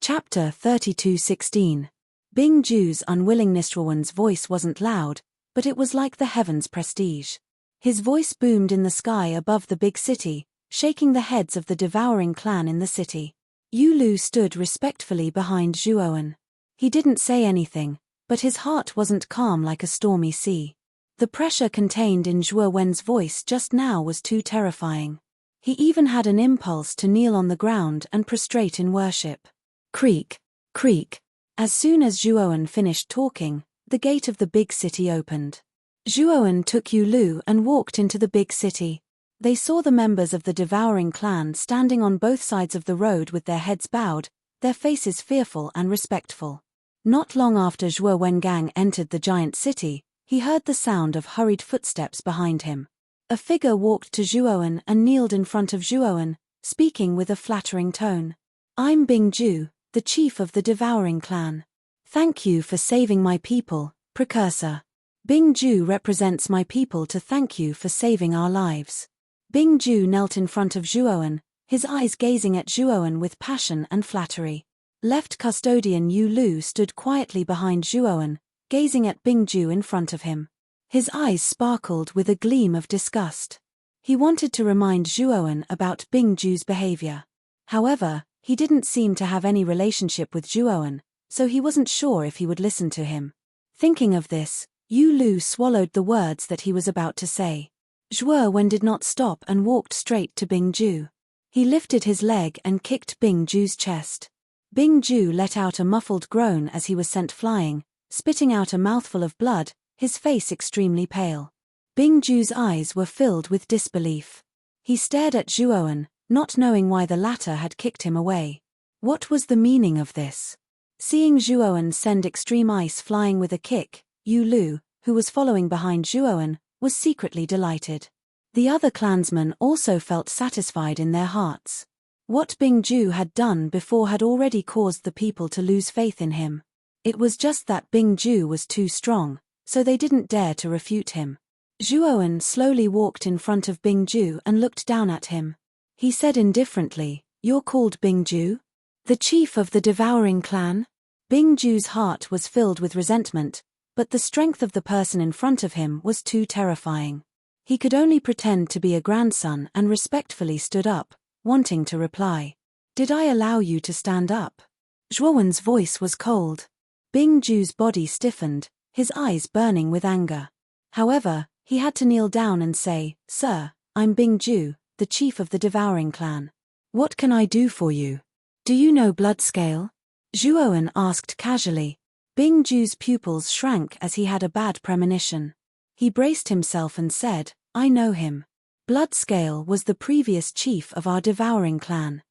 Chapter 32:16. Bing Ju's unwillingness. Zhuoan's voice wasn't loud, but it was like the heavens' prestige. His voice boomed in the sky above the big city, shaking the heads of the Devouring clan in the city. Yu Lu stood respectfully behind Zhuoan. He didn't say anything, but his heart wasn't calm like a stormy sea. The pressure contained in Zhuoan's voice just now was too terrifying. He even had an impulse to kneel on the ground and prostrate in worship. Creak, creak. As soon as Zhuoan finished talking, the gate of the big city opened. Zhuoan took Yu Lu and walked into the big city. They saw the members of the Devouring clan standing on both sides of the road with their heads bowed, their faces fearful and respectful. Not long after Zhuo Wengang entered the giant city, he heard the sound of hurried footsteps behind him. A figure walked to Zhuoan and kneeled in front of Zhuoan, speaking with a flattering tone. "I'm Bing Ju, the chief of the Devouring clan. Thank you for saving my people, precursor. Bing Ju represents my people to thank you for saving our lives." Bing Ju knelt in front of Zhuoan, his eyes gazing at Zhuoan with passion and flattery. Left custodian Yu Lu stood quietly behind Zhuoan, gazing at Bing Ju in front of him. His eyes sparkled with a gleam of disgust. He wanted to remind Zhuoan about Bing Ju's behavior. However, he didn't seem to have any relationship with Zhuoan, so he wasn't sure if he would listen to him. Thinking of this, Yu Lu swallowed the words that he was about to say. Zhuoan did not stop and walked straight to Bing Ju. He lifted his leg and kicked Bing Ju's chest. Bing Ju let out a muffled groan as he was sent flying, spitting out a mouthful of blood, his face extremely pale. Bing Ju's eyes were filled with disbelief. He stared at Zhuoan, not knowing why the latter had kicked him away. What was the meaning of this? Seeing Zhuoan send extreme ice flying with a kick, Yu Lu, who was following behind Zhuoan, was secretly delighted. The other clansmen also felt satisfied in their hearts. What Bing Ju had done before had already caused the people to lose faith in him. It was just that Bing Ju was too strong, so they didn't dare to refute him. Zhuoan slowly walked in front of Bing Ju and looked down at him. He said indifferently, "You're called Bing Ju? The chief of the Devouring clan?" Bing Ju's heart was filled with resentment, but the strength of the person in front of him was too terrifying. He could only pretend to be a grandson and respectfully stood up, wanting to reply. "Did I allow you to stand up?" Zhuowen's voice was cold. Bingju's body stiffened, his eyes burning with anger. However, he had to kneel down and say, "Sir, I'm Bingju, the chief of the devouring clan. What can I do for you? Do you know Bloodscale?" Zhuowen asked casually. Bingju's pupils shrank as he had a bad premonition. He braced himself and said, "I know him. Bloodscale was the previous chief of our devouring clan."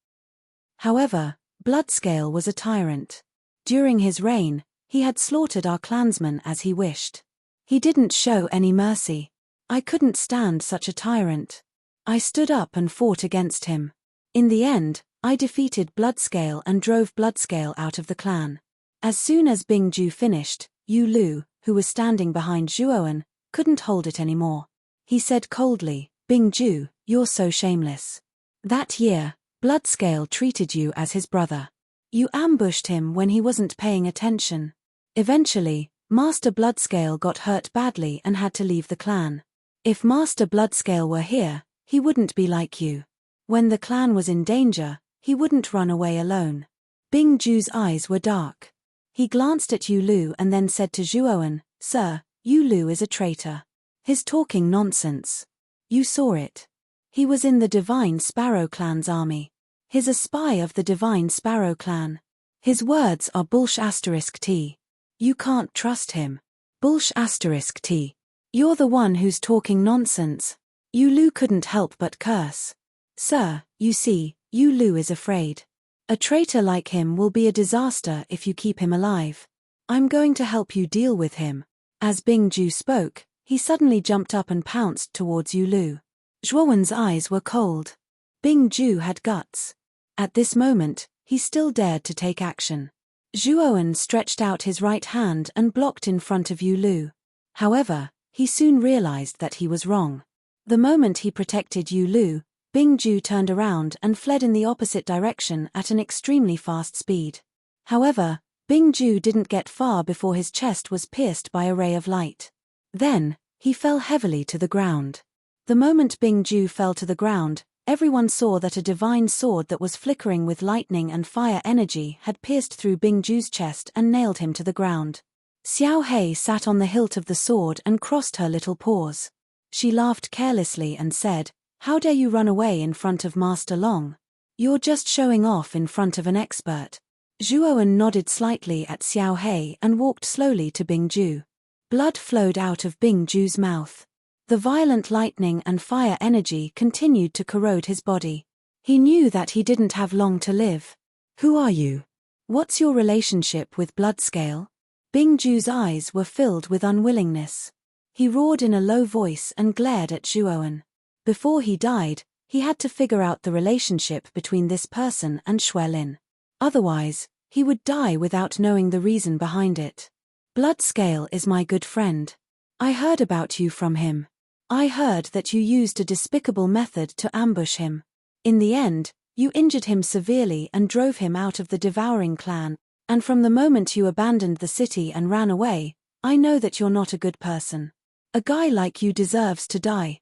However, Bloodscale was a tyrant. During his reign, he had slaughtered our clansmen as he wished. He didn't show any mercy. I couldn't stand such a tyrant. I stood up and fought against him. In the end, I defeated Bloodscale and drove Bloodscale out of the clan. As soon as Bingju finished, Yu Lu, who was standing behind Zhuowen, couldn't hold it anymore. He said coldly, "Bingju, you're so shameless. That year, Bloodscale treated you as his brother. You ambushed him when he wasn't paying attention. Eventually, Master Bloodscale got hurt badly and had to leave the clan. If Master Bloodscale were here, he wouldn't be like you. When the clan was in danger, he wouldn't run away alone." Bingju's eyes were dark. He glanced at Yu Lu and then said to Zhuowen, "Sir, Yu Lu is a traitor. He's talking nonsense. You saw it. He was in the Divine Sparrow clan's army. He's a spy of the Divine Sparrow clan. His words are bullsh*t. You can't trust him. Bullsh*t. You're the one who's talking nonsense." Yu Lu couldn't help but curse. "Sir, you see, Yu Lu is afraid. A traitor like him will be a disaster if you keep him alive. I'm going to help you deal with him." As Bingju spoke, he suddenly jumped up and pounced towards Yu Lu. Zhuowen's eyes were cold. Bingju had guts. At this moment, he still dared to take action. Zhuowen stretched out his right hand and blocked in front of Yu Lu. However, he soon realized that he was wrong. The moment he protected Yu Lu, Bingju turned around and fled in the opposite direction at an extremely fast speed. However, Bingju didn't get far before his chest was pierced by a ray of light. Then, he fell heavily to the ground. The moment Bingju fell to the ground, everyone saw that a divine sword that was flickering with lightning and fire energy had pierced through Bingju's chest and nailed him to the ground. Xiao Hei sat on the hilt of the sword and crossed her little paws. She laughed carelessly and said, "How dare you run away in front of Master Long? You're just showing off in front of an expert." Zhuowen nodded slightly at Xiao Hei and walked slowly to Bingju. Blood flowed out of Bingju's mouth. The violent lightning and fire energy continued to corrode his body. He knew that he didn't have long to live. "Who are you? What's your relationship with Bloodscale?" Bingju's eyes were filled with unwillingness. He roared in a low voice and glared at Zhuowen. Before he died, he had to figure out the relationship between this person and Xuelin. Otherwise, he would die without knowing the reason behind it. "Bloodscale is my good friend. I heard about you from him. I heard that you used a despicable method to ambush him. In the end, you injured him severely and drove him out of the devouring clan, and from the moment you abandoned the city and ran away, I know that you're not a good person. A guy like you deserves to die."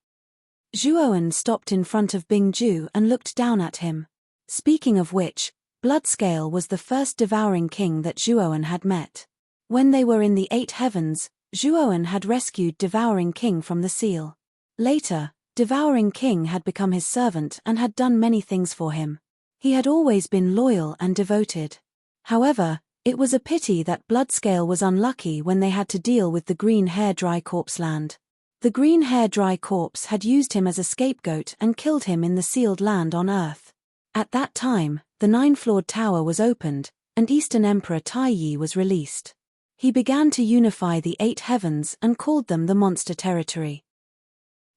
Zhuowen stopped in front of Bingju and looked down at him. Speaking of which, Bloodscale was the first devouring king that Zhuowen had met. When they were in the 8 heavens, Zhuowen had rescued Devouring King from the seal. Later, Devouring King had become his servant and had done many things for him. He had always been loyal and devoted. However, it was a pity that Bloodscale was unlucky when they had to deal with the Green Hair Dry Corpse land. The Green Hair Dry Corpse had used him as a scapegoat and killed him in the sealed land on Earth. At that time, the 9-floored tower was opened, and Eastern Emperor Tai Yi was released. He began to unify the 8 heavens and called them the Monster Territory.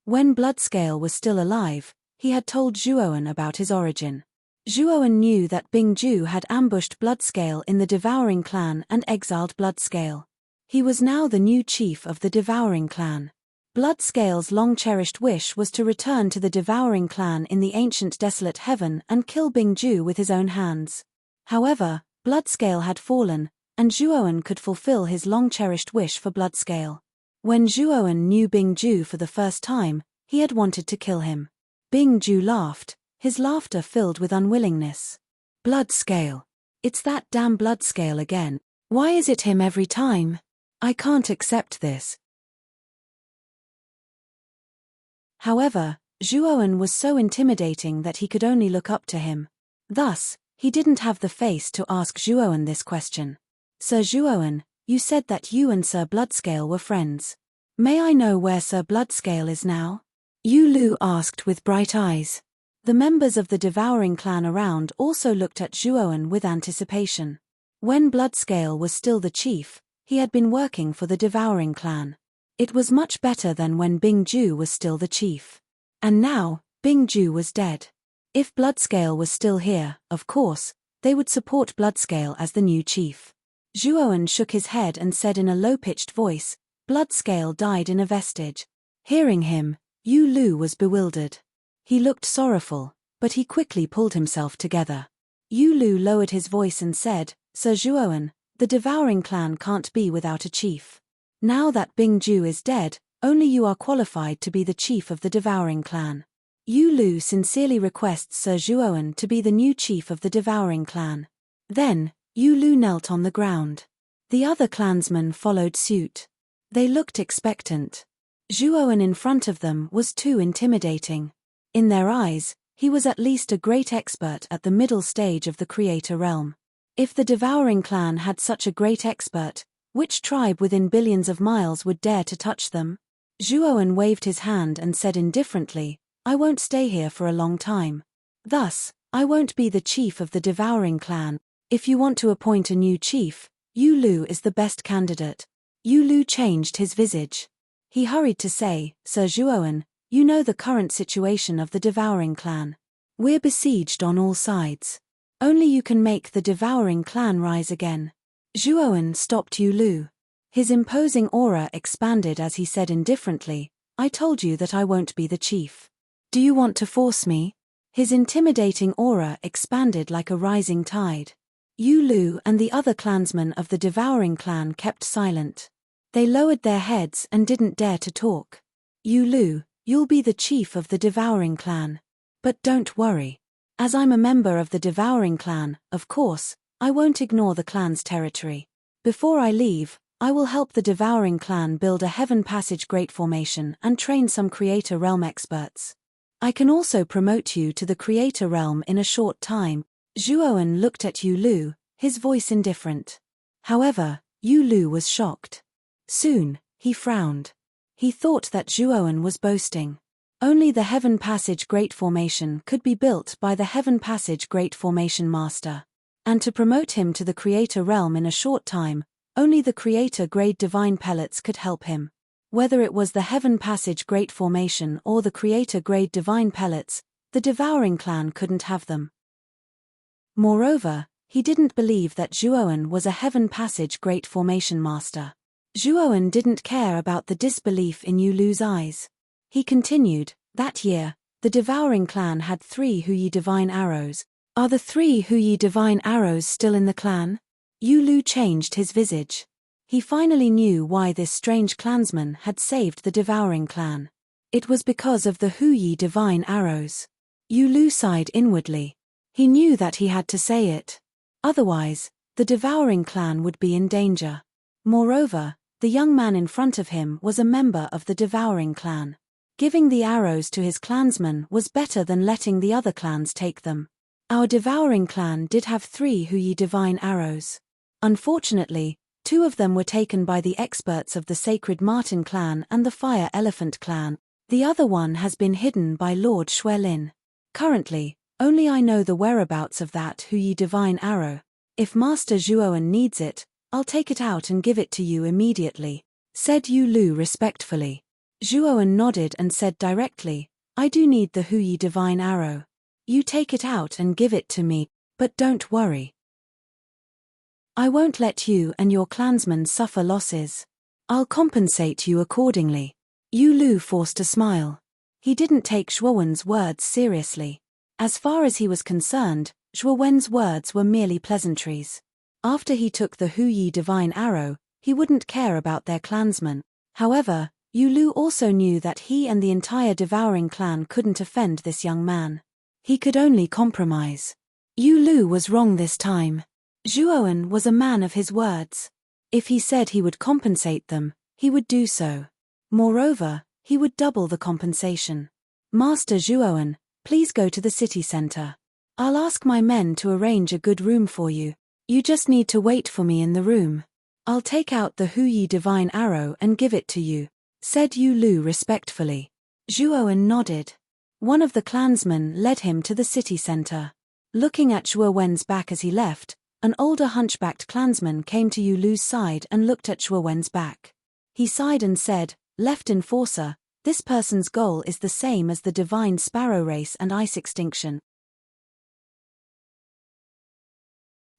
When Bloodscale was still alive, he had told Zhuowen about his origin. Zhuowen knew that Bingju had ambushed Bloodscale in the Devouring Clan and exiled Bloodscale. He was now the new chief of the Devouring Clan. Bloodscale's long-cherished wish was to return to the Devouring Clan in the ancient desolate heaven and kill Bingju with his own hands. However, Bloodscale had fallen, and Zhuowen could fulfill his long-cherished wish for Bloodscale. When Zhuowen knew Bingju for the first time, He had wanted to kill him. Bing Ju laughed, his laughter filled with unwillingness. Blood scale. It's that damn blood scale again. Why is it him every time? I can't accept this. However, Zhuowen was so intimidating that he could only look up to him. Thus, he didn't have the face to ask Zhuowen this question. Sir Zhuowen, you said that you and Sir Bloodscale were friends. May I know where Sir Bloodscale is now? Yu Lu asked with bright eyes. The members of the devouring clan around also looked at Zhuowen with anticipation. When Bloodscale was still the chief, he had been working for the devouring clan. It was much better than when Bing Ju was still the chief. And now, Bing Ju was dead. If Bloodscale was still here, of course, they would support Bloodscale as the new chief. Zhuowen shook his head and said in a low-pitched voice, Bloodscale died in a vestige. Hearing him, Yu Lu was bewildered. He looked sorrowful, but he quickly pulled himself together. Yu Lu lowered his voice and said, Sir Zhuowen, the devouring clan can't be without a chief. Now that Bing Ju is dead, only you are qualified to be the chief of the devouring clan. Yu Lu sincerely requests Sir Zhuowen to be the new chief of the devouring clan. Then, Yu Lu knelt on the ground. The other clansmen followed suit. They looked expectant. Zhuowen in front of them was too intimidating. In their eyes, he was at least a great expert at the middle stage of the creator realm. If the devouring clan had such a great expert, which tribe within billions of miles would dare to touch them? Zhuowen waved his hand and said indifferently, I won't stay here for a long time. Thus, I won't be the chief of the devouring clan. If you want to appoint a new chief, Yu Lu is the best candidate. Yu Lu changed his visage. He hurried to say, Sir Zhuowen, you know the current situation of the devouring clan. We're besieged on all sides. Only you can make the devouring clan rise again. Zhuowen stopped Yu Lu. His imposing aura expanded as he said indifferently, I told you that I won't be the chief. Do you want to force me? His intimidating aura expanded like a rising tide. Yu Lu and the other clansmen of the devouring clan kept silent. They lowered their heads and didn't dare to talk. Yu Lu, you'll be the chief of the devouring clan. But don't worry. As I'm a member of the devouring clan, of course, I won't ignore the clan's territory. Before I leave, I will help the devouring clan build a heaven passage great formation and train some creator realm experts. I can also promote you to the creator realm in a short time. Zhuowen looked at Yu Lu, his voice indifferent. However, Yu Lu was shocked. Soon, he frowned. He thought that Zhuowen was boasting. Only the Heaven Passage Great Formation could be built by the Heaven Passage Great Formation Master. And to promote him to the Creator Realm in a short time, only the Creator-grade Divine Pellets could help him. Whether it was the Heaven Passage Great Formation or the Creator-grade Divine Pellets, the Devouring Clan couldn't have them. Moreover, he didn't believe that Zhuowen was a Heaven Passage Great Formation Master. Zhuowen didn't care about the disbelief in Yu Lu's eyes. He continued, that year, the Devouring Clan had 3 Huyi Divine Arrows. Are the 3 Huyi Divine Arrows still in the clan? Yu Lu changed his visage. He finally knew why this strange clansman had saved the Devouring Clan. It was because of the Huyi Divine Arrows. Yu Lu sighed inwardly. He knew that he had to say it. Otherwise, the Devouring Clan would be in danger. Moreover, the young man in front of him was a member of the Devouring Clan. Giving the arrows to his clansmen was better than letting the other clans take them. Our Devouring Clan did have 3 Huyi Divine Arrows. Unfortunately, 2 of them were taken by the experts of the Sacred Marten Clan and the Fire Elephant Clan. The other one has been hidden by Lord Xuelin. Currently, only I know the whereabouts of that Huyi Divine Arrow. If Master Zhuowen needs it, I'll take it out and give it to you immediately, said Yu Lu respectfully. Zhuowen nodded and said directly, I do need the Huyi Divine Arrow. You take it out and give it to me, but don't worry. I won't let you and your clansmen suffer losses. I'll compensate you accordingly. Yu Lu forced a smile. He didn't take Zhuowen's words seriously. As far as he was concerned, Zhuowen's words were merely pleasantries. After he took the Huyi Divine Arrow, he wouldn't care about their clansmen. However, Yu Lu also knew that he and the entire devouring clan couldn't offend this young man. He could only compromise. Yu Lu was wrong this time. Zhuowen was a man of his words. If he said he would compensate them, he would do so. Moreover, he would double the compensation. Master Zhuowen, please go to the city center. I'll ask my men to arrange a good room for you. You just need to wait for me in the room. I'll take out the Huyi divine arrow and give it to you, said Yu Lu respectfully. Zhuowen nodded. One of the clansmen led him to the city center. Looking at Zhuowen's back as he left, an older hunchbacked clansman came to Yu Lu's side and looked at Zhuowen's back. He sighed and said, "Left enforcer, this person's goal is the same as the divine sparrow race and ice extinction.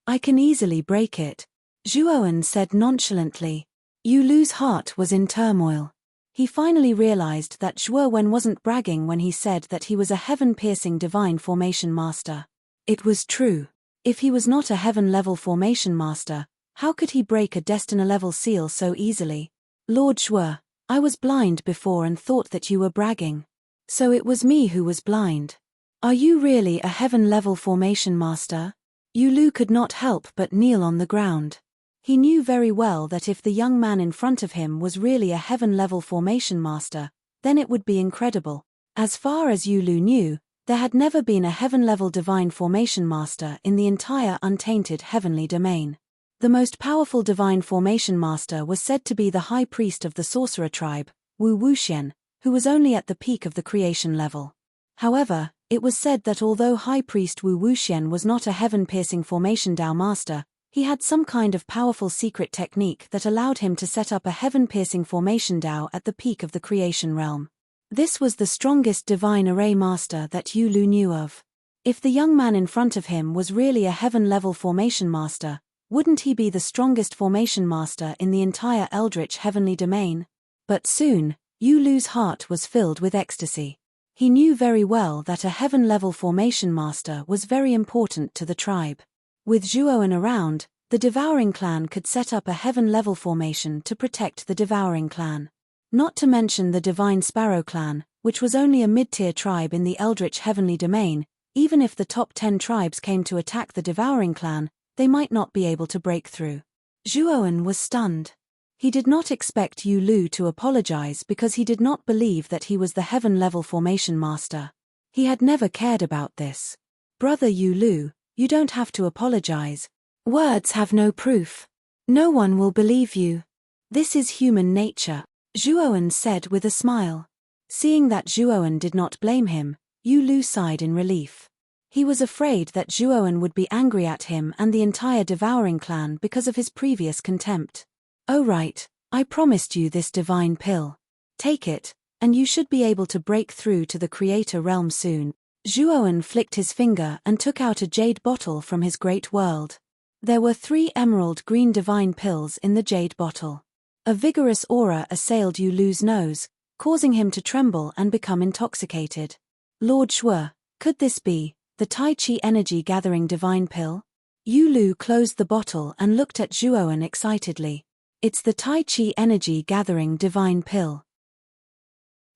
I can easily break it," Zhuowen said nonchalantly. Yu Lu's heart was in turmoil. He finally realized that Zhuowen wasn't bragging when he said that he was a heaven-piercing divine formation master. It was true. If he was not a heaven-level formation master, how could he break a Destina-level seal so easily? Lord Zhuo, I was blind before and thought that you were bragging. So it was me who was blind. Are you really a heaven-level formation master? Yu Lu could not help but kneel on the ground. He knew very well that if the young man in front of him was really a heaven-level formation master, then it would be incredible. As far as Yu Lu knew, there had never been a heaven-level divine formation master in the entire untainted heavenly domain. The most powerful divine formation master was said to be the high priest of the sorcerer tribe, Wu Wuxian, who was only at the peak of the creation level. However, it was said that although High Priest Wu Wuxian was not a heaven-piercing formation Dao master, he had some kind of powerful secret technique that allowed him to set up a heaven-piercing formation Dao at the peak of the creation realm. This was the strongest divine array master that Yu Lu knew of. If the young man in front of him was really a heaven-level formation master, wouldn't he be the strongest formation master in the entire eldritch heavenly domain? But soon, Yu Lu's heart was filled with ecstasy. He knew very well that a heaven-level formation master was very important to the tribe. With Zhuowen around, the Devouring clan could set up a heaven-level formation to protect the Devouring clan. Not to mention the Divine Sparrow clan, which was only a mid-tier tribe in the eldritch heavenly domain. Even if the top 10 tribes came to attack the Devouring clan, they might not be able to break through. Zhuowen was stunned. He did not expect Yu Lu to apologize because he did not believe that he was the heaven-level formation master. He had never cared about this. Brother Yu Lu, you don't have to apologize. Words have no proof. No one will believe you. This is human nature, Zhuowen said with a smile. Seeing that Zhuowen did not blame him, Yu Lu sighed in relief. He was afraid that Zhuowen would be angry at him and the entire Devouring clan because of his previous contempt. Oh right, I promised you this divine pill. Take it, and you should be able to break through to the creator realm soon. Zhuowen flicked his finger and took out a jade bottle from his great world. There were 3 emerald green divine pills in the jade bottle. A vigorous aura assailed Yu Lu's nose, causing him to tremble and become intoxicated. Lord Zhuo, could this be the Tai Chi energy gathering divine pill? Yu Lu closed the bottle and looked at Zhuowen excitedly. It's the Tai Chi energy gathering divine pill.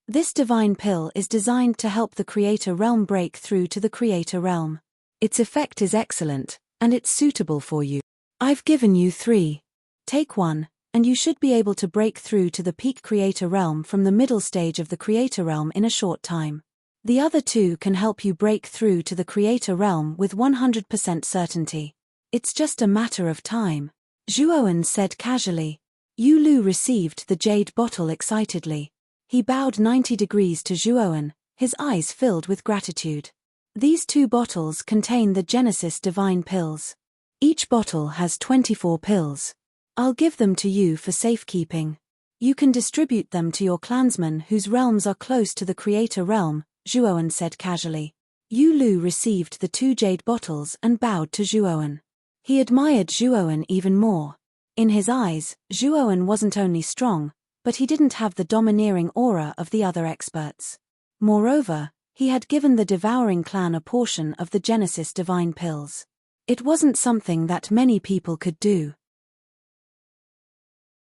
This divine pill is designed to help the creator realm break through to the creator realm. Its effect is excellent, and it's suitable for you. I've given you 3. Take 1, and you should be able to break through to the peak creator realm from the middle stage of the creator realm in a short time. The other 2 can help you break through to the creator realm with 100% certainty. It's just a matter of time, Zhuowen said casually. Yu Lu received the jade bottle excitedly. He bowed 90 degrees to Zhuowen, his eyes filled with gratitude. These 2 bottles contain the Genesis divine pills. Each bottle has 24 pills. I'll give them to you for safekeeping. You can distribute them to your clansmen whose realms are close to the creator realm, Zhuowen said casually. Yu Lu received the 2 jade bottles and bowed to Zhuowen. He admired Zhuowen even more. In his eyes, Zhuowen wasn't only strong, but he didn't have the domineering aura of the other experts. Moreover, he had given the Devouring clan a portion of the Genesis divine pills. It wasn't something that many people could do.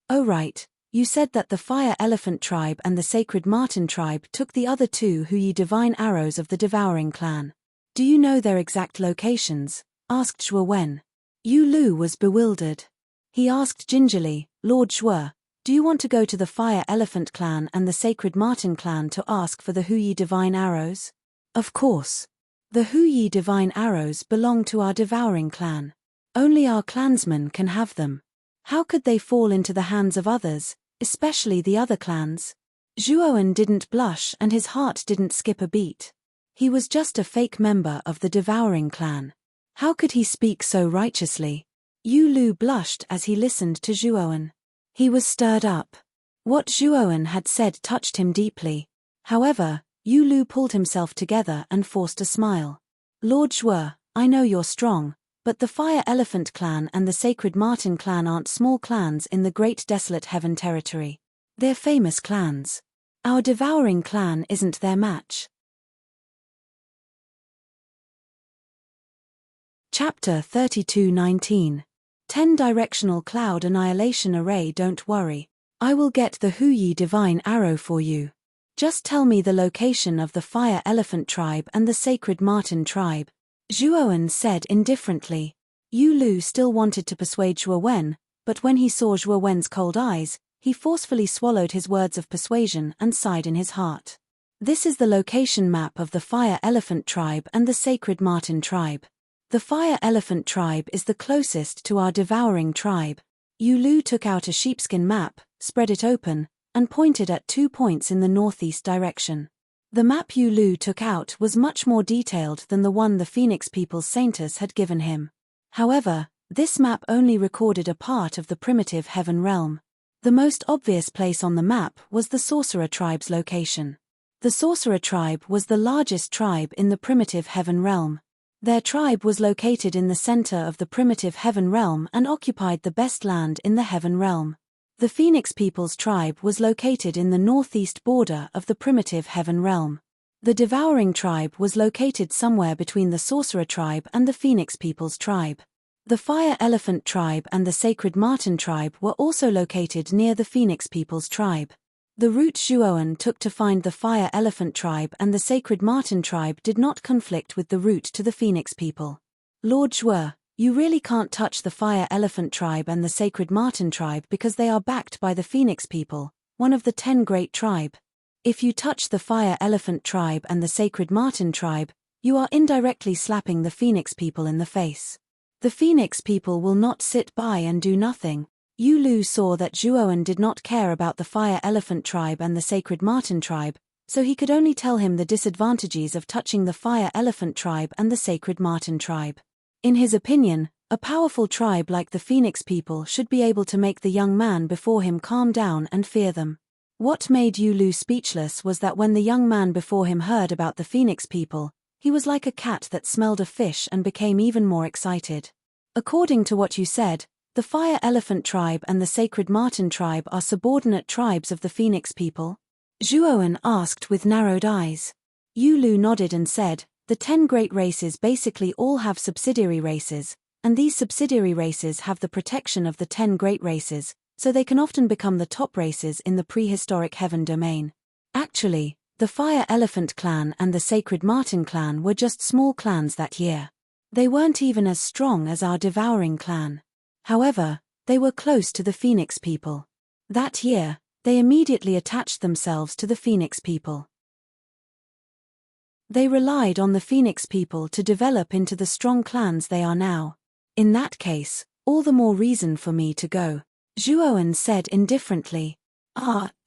Oh right, You said that the Fire Elephant tribe and the Sacred Marten tribe took the other two Hu Yi divine arrows of the Devouring clan. Do you know their exact locations? Asked Zhuo Wen. Yu Lu was bewildered. He asked gingerly, Lord Zhuo, do you want to go to the Fire Elephant clan and the Sacred Marten clan to ask for the Hu Yi divine arrows? Of course. The Hu Yi divine arrows belong to our Devouring clan. Only our clansmen can have them. How could they fall into the hands of others, especially the other clans? Zhuowen didn't blush and his heart didn't skip a beat. He was just a fake member of the Devouring clan. How could he speak so righteously? Yu Lu blushed as he listened to Zhuowen. He was stirred up. What Zhuowen had said touched him deeply. However, Yu Lu pulled himself together and forced a smile. Lord Zhuo, I know you're strong, but the Fire Elephant clan and the Sacred Marten clan aren't small clans in the Great Desolate Heaven territory. They're famous clans. Our Devouring clan isn't their match. Chapter 32:19. 10-directional cloud annihilation array. Don't worry. I will get the Hu Yi divine arrow for you. Just tell me the location of the Fire Elephant tribe and the Sacred Marten tribe. Zhuowen said indifferently. Yu Lu still wanted to persuade Zhuo Wen, but when he saw Zhuo Wen's cold eyes, he forcefully swallowed his words of persuasion and sighed in his heart. This is the location map of the Fire Elephant tribe and the Sacred Marten tribe. The Fire Elephant tribe is the closest to our Devouring tribe. Yu Lu took out a sheepskin map, spread it open, and pointed at 2 points in the northeast direction. The map Yu Lu took out was much more detailed than the one the Phoenix People's Saintess had given him. However, this map only recorded a part of the primitive heaven realm. The most obvious place on the map was the Sorcerer tribe's location. The Sorcerer tribe was the largest tribe in the primitive heaven realm. Their tribe was located in the center of the primitive heaven realm and occupied the best land in the heaven realm. The Phoenix People's tribe was located in the northeast border of the primitive heaven realm. The Devouring tribe was located somewhere between the Sorcerer tribe and the Phoenix People's tribe. The Fire Elephant tribe and the Sacred Marten tribe were also located near the Phoenix People's tribe. The route Zhuowen took to find the Fire Elephant tribe and the Sacred Marten tribe did not conflict with the route to the Phoenix people. Lord Zhuo, you really can't touch the Fire Elephant tribe and the Sacred Marten tribe because they are backed by the Phoenix people, one of the 10 great tribe. If you touch the Fire Elephant tribe and the Sacred Marten tribe, you are indirectly slapping the Phoenix people in the face. The Phoenix people will not sit by and do nothing. Yu Lu saw that Zhuowen did not care about the Fire Elephant tribe and the Sacred Marten tribe, so he could only tell him the disadvantages of touching the Fire Elephant tribe and the Sacred Marten tribe. In his opinion, a powerful tribe like the Phoenix people should be able to make the young man before him calm down and fear them. What made Yu Lu speechless was that when the young man before him heard about the Phoenix people, he was like a cat that smelled a fish and became even more excited. According to what you said, the Fire Elephant tribe and the Sacred Marten tribe are subordinate tribes of the Phoenix people? Zhuowen asked with narrowed eyes. Yu Lu nodded and said, the 10 great races basically all have subsidiary races, and these subsidiary races have the protection of the 10 great races, so they can often become the top races in the prehistoric heaven domain. Actually, the Fire Elephant clan and the Sacred Marten clan were just small clans that year. They weren't even as strong as our Devouring clan. However, they were close to the Phoenix people. That year, they immediately attached themselves to the Phoenix people. They relied on the Phoenix people to develop into the strong clans they are now. In that case, all the more reason for me to go, Zhuowen said indifferently.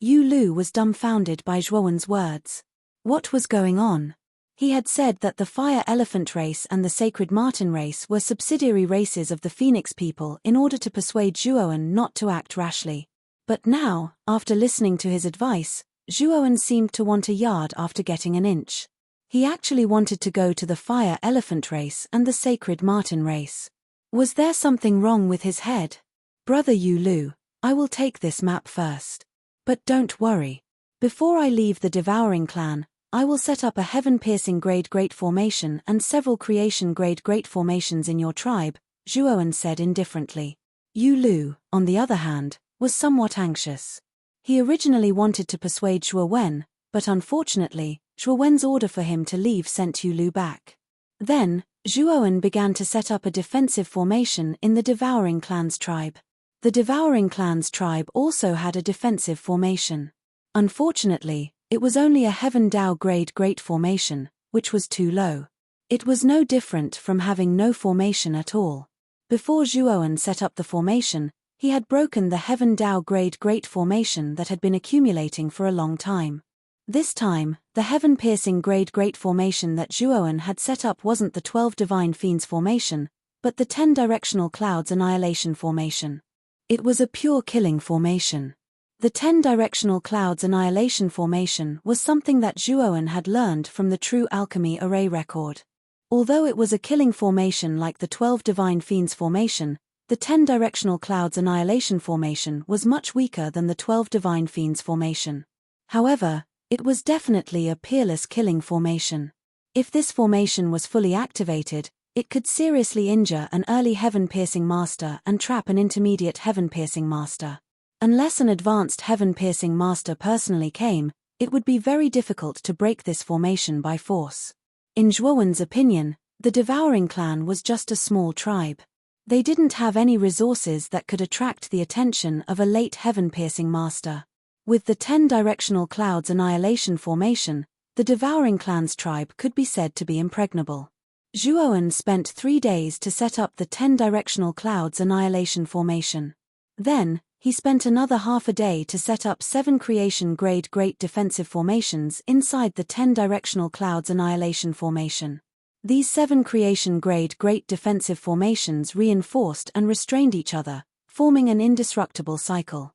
Yu Lu was dumbfounded by Zhuowen's words. What was going on? He had said that the Fire Elephant race and the Sacred Marten race were subsidiary races of the Phoenix people in order to persuade Zhuowen not to act rashly. But now, after listening to his advice, Zhuowen seemed to want a yard after getting an inch. He actually wanted to go to the Fire Elephant race and the Sacred Marten race. Was there something wrong with his head? Brother Yu Lu, I will take this map first. But don't worry. Before I leave the Devouring clan, I will set up a heaven-piercing grade great formation and several creation grade great formations in your tribe, Zhuowen said indifferently. Yu Lu, on the other hand, was somewhat anxious. He originally wanted to persuade Zhuo Wen, but unfortunately, Zhuo Wen's order for him to leave sent Yu Lu back. Then, Zhuo Wen began to set up a defensive formation in the Devouring Clan's tribe. The Devouring Clan's tribe also had a defensive formation. Unfortunately, it was only a Heaven Dao grade Great formation, which was too low. It was no different from having no formation at all. Before Zhuo Wen set up the formation, he had broken the Heaven Dao grade Great formation that had been accumulating for a long time. This time, the heaven-piercing grade Great formation that Zhuo Wen had set up wasn't the 12 Divine Fiends formation, but the 10 Directional Clouds Annihilation formation. It was a pure killing formation. The 10 Directional Clouds Annihilation formation was something that Zhuo Wen had learned from the True Alchemy Array record. Although it was a killing formation like the 12 Divine Fiends formation, the 10 Directional Clouds Annihilation formation was much weaker than the 12 Divine Fiends formation. However, it was definitely a peerless killing formation. If this formation was fully activated, it could seriously injure an early heaven-piercing master and trap an intermediate heaven-piercing master. Unless an advanced heaven-piercing master personally came, it would be very difficult to break this formation by force. In Zhuo Wen's opinion, the Devouring Clan was just a small tribe. They didn't have any resources that could attract the attention of a late heaven-piercing master. With the 10 Directional Clouds Annihilation formation, the Devouring Clan's tribe could be said to be impregnable. Zhuo Wen spent 3 days to set up the 10 Directional Clouds Annihilation formation. Then, he spent another half a day to set up 7 creation grade Great defensive formations inside the 10 Directional Clouds Annihilation formation. These 7 creation grade Great defensive formations reinforced and restrained each other, forming an indestructible cycle.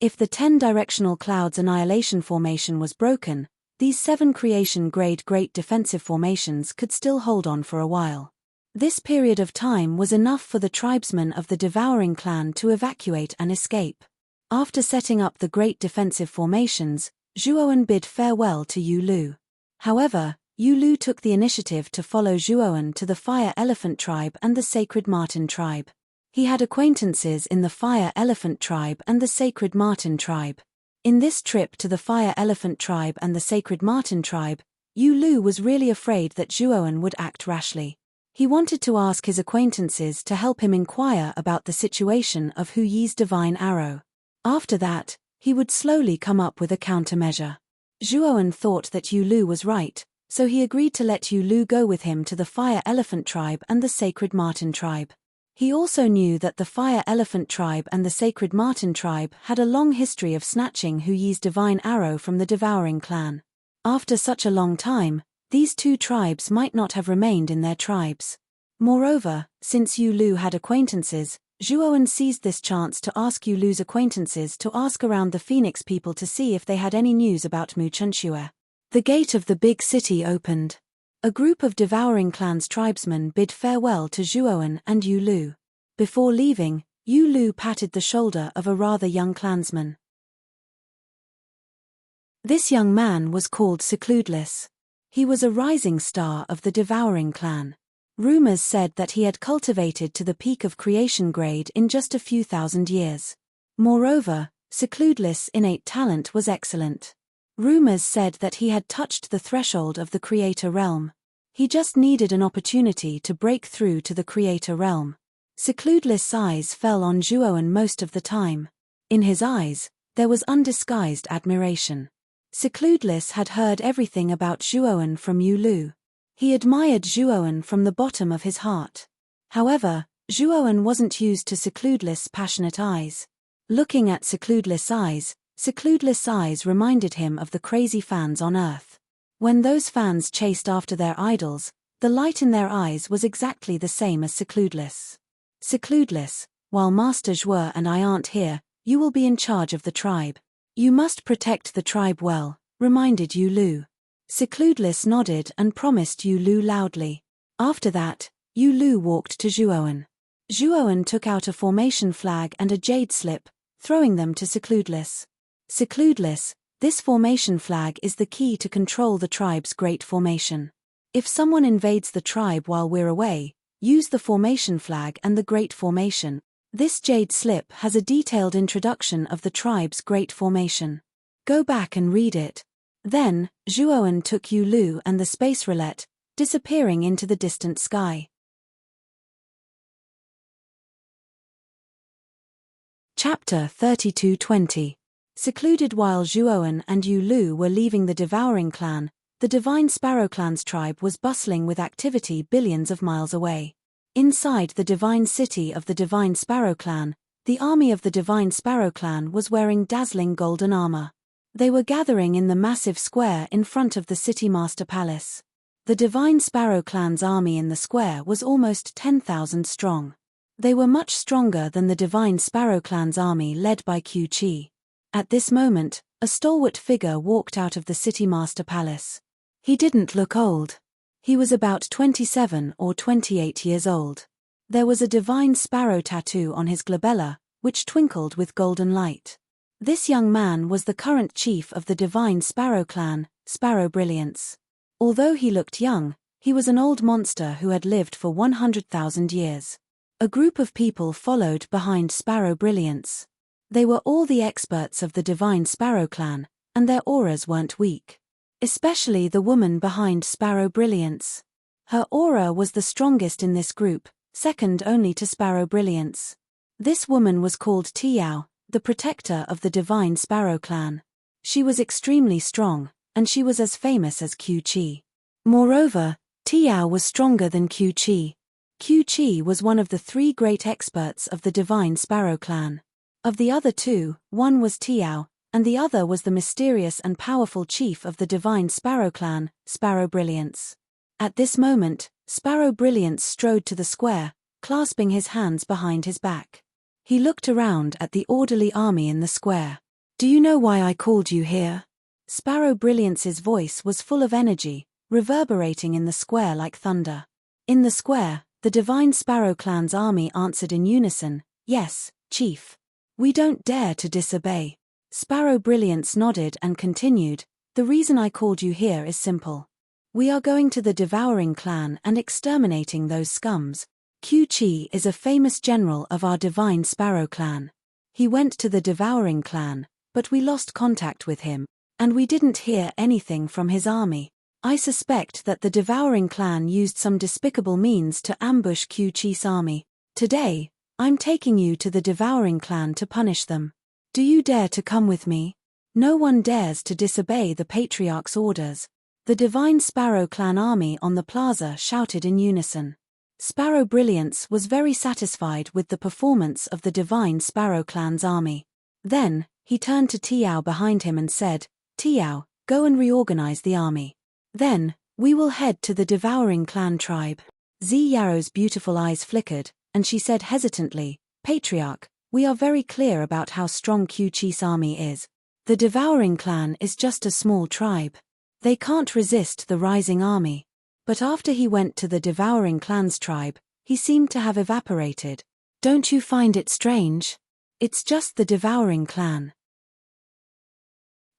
If the 10 Directional Clouds Annihilation formation was broken, these 7 creation grade Great defensive formations could still hold on for a while. This period of time was enough for the tribesmen of the Devouring Clan to evacuate and escape. After setting up the Great defensive formations, Zhuo Wen bid farewell to Yu Lu. However, Yu Lu took the initiative to follow Zhuo Wen to the Fire Elephant tribe and the Sacred Marten tribe. He had acquaintances in the Fire Elephant tribe and the Sacred Marten tribe. In this trip to the Fire Elephant tribe and the Sacred Marten tribe, Yu Lu was really afraid that Zhuo Wen would act rashly. He wanted to ask his acquaintances to help him inquire about the situation of Hu Yi's divine arrow. After that, he would slowly come up with a countermeasure. Zhuo Wen thought that Yu Lu was right, so he agreed to let Yu Lu go with him to the Fire Elephant tribe and the Sacred Marten tribe. He also knew that the Fire Elephant tribe and the Sacred Marten tribe had a long history of snatching Hu Yi's divine arrow from the Devouring Clan. After such a long time, these two tribes might not have remained in their tribes. Moreover, since Yu Lu had acquaintances, Zhuo Wen seized this chance to ask Yu Lu's acquaintances to ask around the Phoenix people to see if they had any news about Mu Chunxue. The gate of the big city opened. A group of Devouring Clan's tribesmen bid farewell to Zhuo Wen and Yu Lu. Before leaving, Yu Lu patted the shoulder of a rather young clansman. This young man was called Secludeless. He was a rising star of the Devouring Clan. Rumors said that he had cultivated to the peak of creation grade in just a few thousand years. Moreover, Secludeless' innate talent was excellent. Rumors said that he had touched the threshold of the Creator realm. He just needed an opportunity to break through to the Creator realm. Secludeless' eyes fell on Zhuo Wen most of the time. In his eyes, there was undisguised admiration. Secludeless had heard everything about Zhuo Wen from Yu Lu. He admired Zhuo Wen from the bottom of his heart. However, Zhuo Wen wasn't used to Secludeless' passionate eyes. Looking at Secludeless' eyes reminded him of the crazy fans on Earth. When those fans chased after their idols, the light in their eyes was exactly the same as Secludeless. Secludeless, while Master Zhuo and I aren't here, you will be in charge of the tribe. You must protect the tribe well, reminded Yu Lu. Secludeless nodded and promised Yu Lu loudly. After that, Yu Lu walked to Zhuo Wen. Zhuo Wen took out a formation flag and a jade slip, throwing them to Secludeless. Secludeless, this formation flag is the key to control the tribe's great formation. If someone invades the tribe while we're away, use the formation flag and the great formation. This jade slip has a detailed introduction of the tribe's great formation. Go back and read it. Then, Zhuoan took Yu Lu and the space roulette, disappearing into the distant sky. Chapter 32:20. Secluded while Zhuoan and Yu Lu were leaving the Devouring Clan, the Divine Sparrow Clan's tribe was bustling with activity billions of miles away. Inside the divine city of the Divine Sparrow Clan, the army of the Divine Sparrow Clan was wearing dazzling golden armor. They were gathering in the massive square in front of the City Master Palace. The Divine Sparrow Clan's army in the square was almost 10,000 strong. They were much stronger than the Divine Sparrow Clan's army led by Qiu Qi. At this moment, a stalwart figure walked out of the City Master Palace. He didn't look old. He was about 27 or 28 years old. There was a divine sparrow tattoo on his glabella, which twinkled with golden light. This young man was the current chief of the Divine Sparrow Clan, Sparrow Brilliance. Although he looked young, he was an old monster who had lived for 100,000 years. A group of people followed behind Sparrow Brilliance. They were all the experts of the Divine Sparrow Clan, and their auras weren't weak. Especially the woman behind Sparrow Brilliance. Her aura was the strongest in this group, second only to Sparrow Brilliance. This woman was called Tiao, the protector of the Divine Sparrow Clan. She was extremely strong, and she was as famous as Qiu Qi. Moreover, Tiao was stronger than Qiu Qi. Qiu Qi was one of the 3 great experts of the Divine Sparrow Clan. Of the other 2, one was Tiao, and the other was the mysterious and powerful chief of the Divine Sparrow Clan, Sparrow Brilliance. At this moment, Sparrow Brilliance strode to the square, clasping his hands behind his back. He looked around at the orderly army in the square. "Do you know why I called you here?" Sparrow Brilliance's voice was full of energy, reverberating in the square like thunder. In the square, the Divine Sparrow Clan's army answered in unison, "Yes, Chief. We don't dare to disobey." Sparrow Brilliance nodded and continued, "The reason I called you here is simple. We are going to the Devouring Clan and exterminating those scums. Qiu Qi is a famous general of our Divine Sparrow Clan. He went to the Devouring Clan, but we lost contact with him, and we didn't hear anything from his army. I suspect that the Devouring Clan used some despicable means to ambush Qiu Qi's army. Today, I'm taking you to the Devouring Clan to punish them. Do you dare to come with me?" No one dares to disobey the Patriarch's orders. The Divine Sparrow Clan army on the plaza shouted in unison. Sparrow Brilliance was very satisfied with the performance of the Divine Sparrow Clan's army. Then, he turned to Tiao behind him and said, "Tiao, go and reorganize the army. Then, we will head to the Devouring Clan tribe." Zi Yaro's beautiful eyes flickered, and she said hesitantly, "Patriarch, we are very clear about how strong Qiu Qi's army is. The Devouring Clan is just a small tribe. They can't resist the rising army." But after he went to the Devouring Clan's tribe, he seemed to have evaporated. "Don't you find it strange? It's just the Devouring Clan.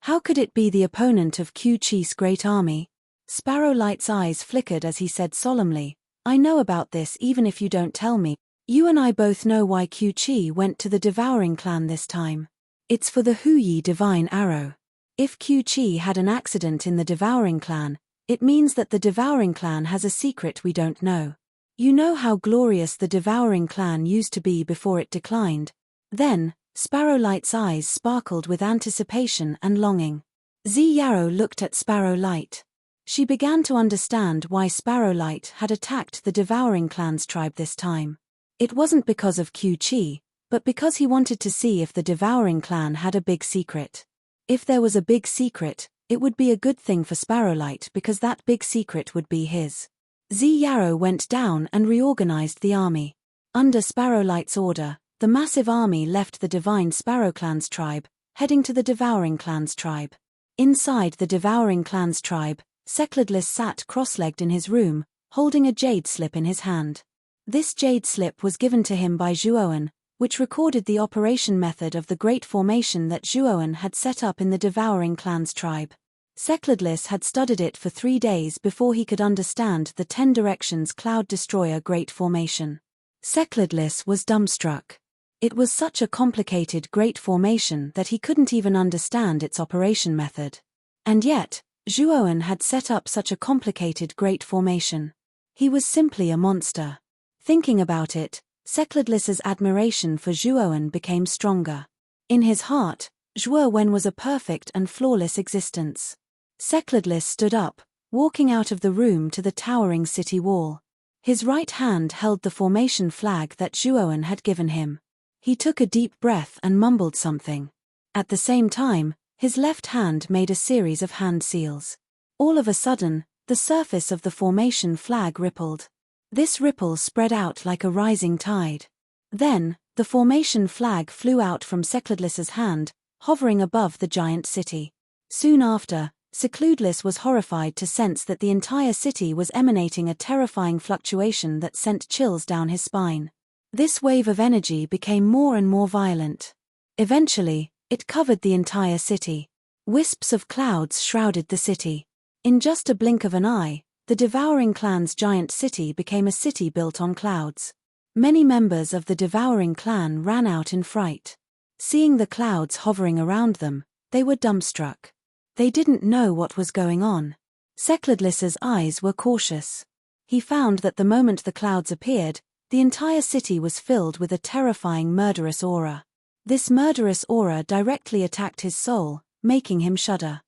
How could it be the opponent of Qiu Qi's great army?" Sparrow Light's eyes flickered as he said solemnly, "I know about this even if you don't tell me. You and I both know why Qiu Qi went to the Devouring Clan this time. It's for the Huyi Divine Arrow. If Qiu Qi had an accident in the Devouring Clan, it means that the Devouring Clan has a secret we don't know. You know how glorious the Devouring Clan used to be before it declined." Then, Sparrow Light's eyes sparkled with anticipation and longing. Zi Yarrow looked at Sparrow Light. She began to understand why Sparrow Light had attacked the Devouring Clan's tribe this time. It wasn't because of Qiu Qi, but because he wanted to see if the Devouring Clan had a big secret. If there was a big secret, it would be a good thing for Sparrow Light because that big secret would be his. Zi Yarrow went down and reorganized the army. Under Sparrow Light's order, the massive army left the Divine Sparrow Clan's tribe, heading to the Devouring Clan's tribe. Inside the Devouring Clan's tribe, Secladlis sat cross-legged in his room, holding a jade slip in his hand. This jade slip was given to him by Zhuoan, which recorded the operation method of the great formation that Zhuoan had set up in the Devouring Clan's tribe. Secladlis had studied it for 3 days before he could understand the 10 directions Cloud Destroyer Great Formation. Secladlis was dumbstruck. It was such a complicated great formation that he couldn't even understand its operation method. And yet, Zhuowen had set up such a complicated great formation. He was simply a monster. Thinking about it, Sekladlis's admiration for Zhuowen became stronger. In his heart, Zhuowen was a perfect and flawless existence. Sekladlis stood up, walking out of the room to the towering city wall. His right hand held the formation flag that Zhuowen had given him. He took a deep breath and mumbled something. At the same time, his left hand made a series of hand seals. All of a sudden, the surface of the formation flag rippled. This ripple spread out like a rising tide. Then, the formation flag flew out from Sekladlis's hand, hovering above the giant city. Soon after, Sekladlis was horrified to sense that the entire city was emanating a terrifying fluctuation that sent chills down his spine. This wave of energy became more and more violent. Eventually, it covered the entire city. Wisps of clouds shrouded the city. In just a blink of an eye, the Devouring Clan's giant city became a city built on clouds. Many members of the Devouring Clan ran out in fright. Seeing the clouds hovering around them, they were dumbstruck. They didn't know what was going on. Sekladlis's eyes were cautious. He found that the moment the clouds appeared, the entire city was filled with a terrifying murderous aura. This murderous aura directly attacked his soul, making him shudder.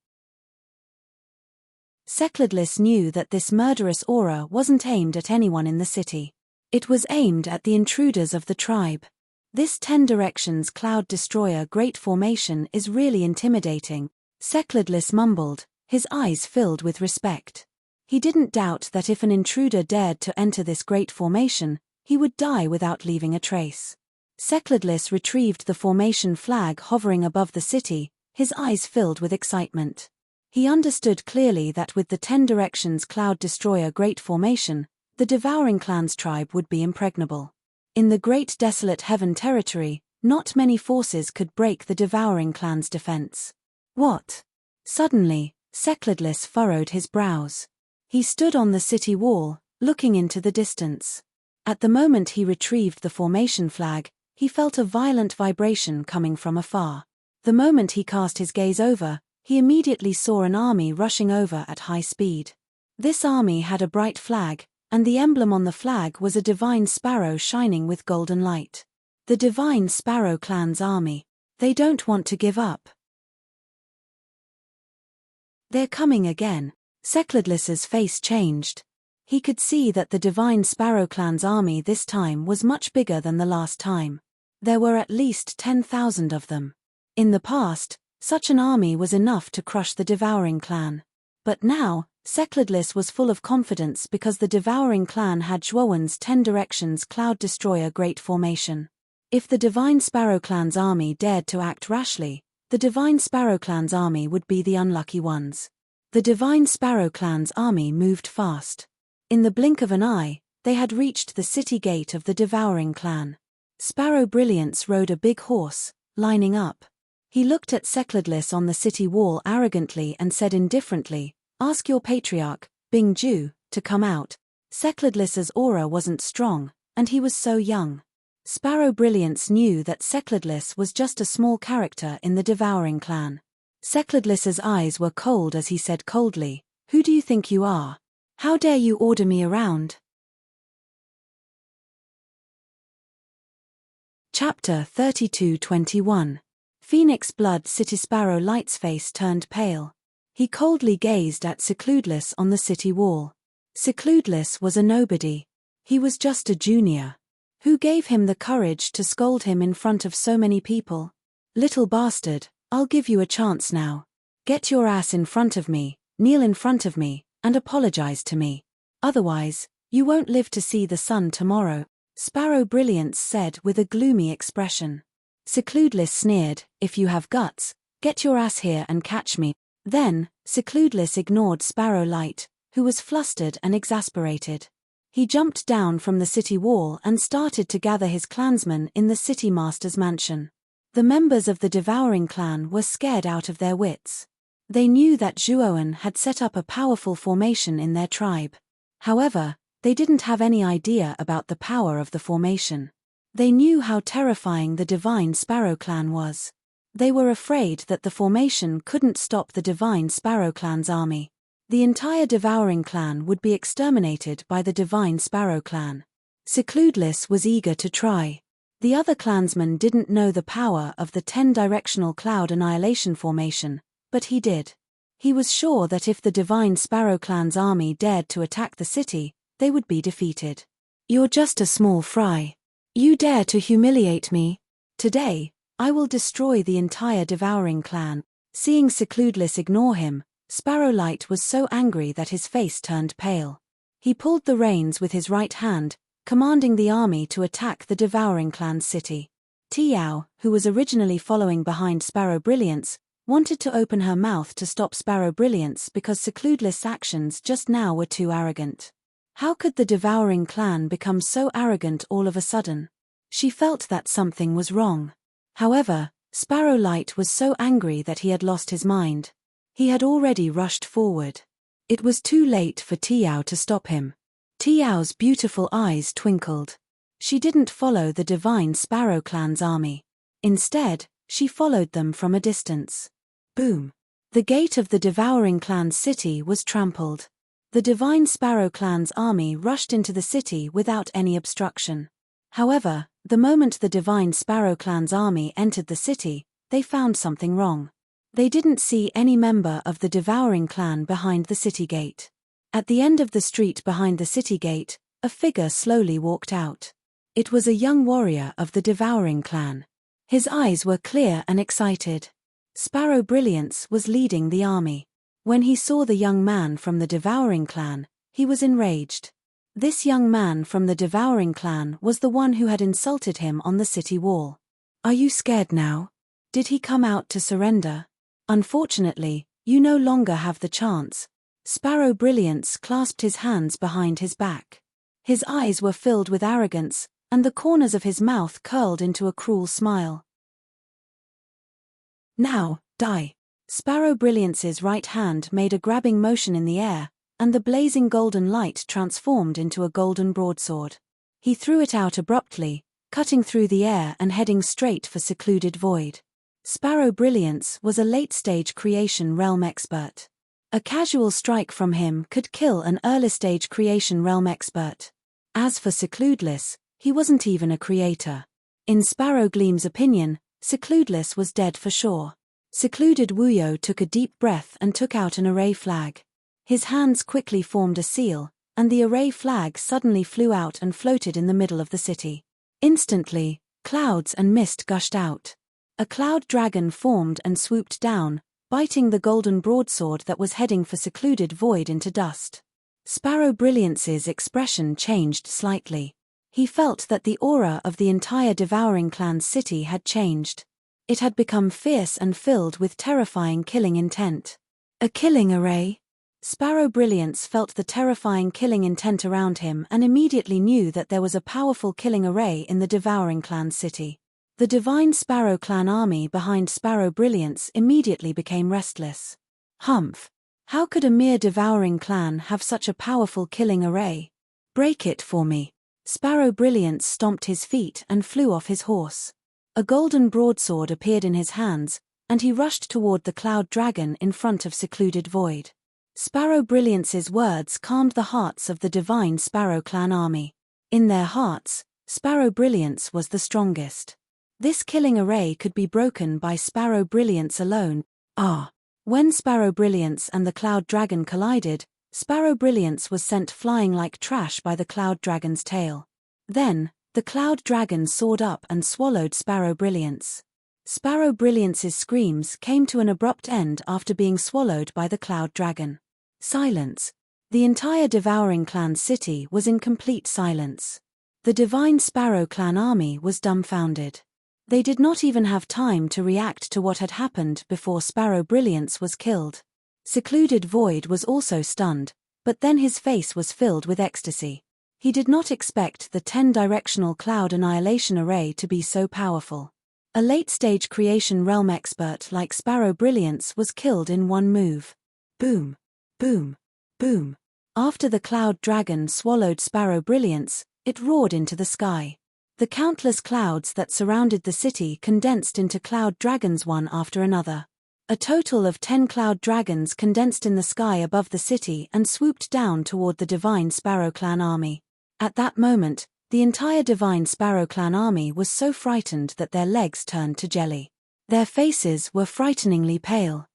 Sekladlis knew that this murderous aura wasn't aimed at anyone in the city. It was aimed at the intruders of the tribe. This 10 Directions Cloud Destroyer Great Formation is really intimidating, Sekladlis mumbled, his eyes filled with respect. He didn't doubt that if an intruder dared to enter this great formation, he would die without leaving a trace. Sekladlis retrieved the formation flag hovering above the city, his eyes filled with excitement. He understood clearly that with the 10 Directions Cloud Destroyer Great Formation, the Devouring Clan's tribe would be impregnable. In the Great Desolate Heaven territory, not many forces could break the Devouring Clan's defense. What? Suddenly, Sekladlis furrowed his brows. He stood on the city wall, looking into the distance. At the moment he retrieved the formation flag, he felt a violent vibration coming from afar. The moment he cast his gaze over, he immediately saw an army rushing over at high speed. This army had a bright flag, and the emblem on the flag was a divine sparrow shining with golden light. The Divine Sparrow Clan's army. They don't want to give up. They're coming again. Sekladlis's face changed. He could see that the Divine Sparrow Clan's army this time was much bigger than the last time. There were at least 10,000 of them. In the past, such an army was enough to crush the Devouring Clan. But now, Sekladlis was full of confidence because the Devouring Clan had Zhuowen's 10 Directions Cloud Destroyer Great Formation. If the Divine Sparrow Clan's army dared to act rashly, the Divine Sparrow Clan's army would be the unlucky ones. The Divine Sparrow Clan's army moved fast. In the blink of an eye, they had reached the city gate of the Devouring Clan. Sparrow Brilliance rode a big horse, lining up. He looked at Sekladlis on the city wall arrogantly and said indifferently, "Ask your patriarch, Bing Ju, to come out." Sekladlis's aura wasn't strong, and he was so young. Sparrow Brilliance knew that Sekladlis was just a small character in the Devouring Clan. Sekladlis's eyes were cold as he said coldly, "Who do you think you are? How dare you order me around?" Chapter 32:21. Phoenix Blood. City Sparrow Light's face turned pale. He coldly gazed at Sekladlis on the city wall. Sekladlis was a nobody. He was just a junior. Who gave him the courage to scold him in front of so many people? "Little bastard, I'll give you a chance now. Get your ass in front of me, kneel in front of me, and apologize to me. Otherwise, you won't live to see the sun tomorrow," Sparrow Brilliance said with a gloomy expression. Sekladlis sneered, "If you have guts, get your ass here and catch me." Then, Sekladlis ignored Sparrow Light, who was flustered and exasperated. He jumped down from the city wall and started to gather his clansmen in the city master's mansion. The members of the Devouring Clan were scared out of their wits. They knew that Zhuowen had set up a powerful formation in their tribe. However, they didn't have any idea about the power of the formation. They knew how terrifying the Divine Sparrow Clan was. They were afraid that the formation couldn't stop the Divine Sparrow Clan's army. The entire Devouring Clan would be exterminated by the Divine Sparrow Clan. Secludeless was eager to try. The other clansmen didn't know the power of the 10-directional cloud annihilation formation, but he did. He was sure that if the Divine Sparrow Clan's army dared to attack the city, they would be defeated. "You're just a small fry. You dare to humiliate me? Today, I will destroy the entire Devouring Clan." Seeing Secludeless ignore him, Sparrowlight was so angry that his face turned pale. He pulled the reins with his right hand, commanding the army to attack the Devouring Clan's city. Tiao, who was originally following behind Sparrow Brilliance, wanted to open her mouth to stop Sparrow Brilliance because Secludeless' actions just now were too arrogant. How could the Devouring Clan become so arrogant all of a sudden? She felt that something was wrong. However, Sparrowlight was so angry that he had lost his mind. He had already rushed forward. It was too late for Tiao to stop him. Tiao's beautiful eyes twinkled. She didn't follow the Divine Sparrow Clan's army. Instead, she followed them from a distance. Boom! The gate of the Devouring Clan's city was trampled. The Divine Sparrow Clan's army rushed into the city without any obstruction. However, the moment the Divine Sparrow Clan's army entered the city, they found something wrong. They didn't see any member of the Devouring Clan behind the city gate. At the end of the street behind the city gate, a figure slowly walked out. It was a young warrior of the Devouring Clan. His eyes were clear and excited. Sparrow Brilliance was leading the army. When he saw the young man from the Devouring Clan, he was enraged. This young man from the Devouring Clan was the one who had insulted him on the city wall. "Are you scared now? Did he come out to surrender? Unfortunately, you no longer have the chance." Sparrow Brilliance clasped his hands behind his back. His eyes were filled with arrogance, and the corners of his mouth curled into a cruel smile. "Now, die." Sparrow Brilliance's right hand made a grabbing motion in the air, and the blazing golden light transformed into a golden broadsword. He threw it out abruptly, cutting through the air and heading straight for Secluded Void. Sparrow Brilliance was a late-stage creation realm expert. A casual strike from him could kill an early-stage creation realm expert. As for Secludeless, he wasn't even a creator. In Sparrow Gleam's opinion, Secludeless was dead for sure. Secluded Wuyo took a deep breath and took out an array flag. His hands quickly formed a seal, and the array flag suddenly flew out and floated in the middle of the city. Instantly, clouds and mist gushed out. A cloud dragon formed and swooped down, biting the golden broadsword that was heading for Secluded Void into dust. Sparrow Brilliance's expression changed slightly. He felt that the aura of the entire Devouring Clan's city had changed. It had become fierce and filled with terrifying killing intent. A killing array? Sparrow Brilliance felt the terrifying killing intent around him and immediately knew that there was a powerful killing array in the Devouring Clan's city. The Divine Sparrow Clan army behind Sparrow Brilliance immediately became restless. Humph! How could a mere Devouring Clan have such a powerful killing array? Break it for me. Sparrow Brilliance stomped his feet and flew off his horse. A golden broadsword appeared in his hands, and he rushed toward the cloud dragon in front of Secluded Void. Sparrow Brilliance's words calmed the hearts of the Divine Sparrow Clan army. In their hearts, Sparrow Brilliance was the strongest. This killing array could be broken by Sparrow Brilliance alone. When Sparrow Brilliance and the cloud dragon collided, Sparrow Brilliance was sent flying like trash by the cloud dragon's tail. Then, the cloud dragon soared up and swallowed Sparrow Brilliance. Sparrow Brilliance's screams came to an abrupt end after being swallowed by the cloud dragon. Silence. The entire Devouring Clan city was in complete silence. The Divine Sparrow Clan army was dumbfounded. They did not even have time to react to what had happened before Sparrow Brilliance was killed. Secluded Void was also stunned, but then his face was filled with ecstasy. He did not expect the 10-directional cloud annihilation array to be so powerful. A late-stage creation realm expert like Sparrow Brilliance was killed in one move. Boom! Boom! Boom! After the cloud dragon swallowed Sparrow Brilliance, it roared into the sky. The countless clouds that surrounded the city condensed into cloud dragons one after another. A total of 10 cloud dragons condensed in the sky above the city and swooped down toward the Divine Sparrow Clan army. At that moment, the entire Divine Sparrow Clan army was so frightened that their legs turned to jelly. Their faces were frighteningly pale.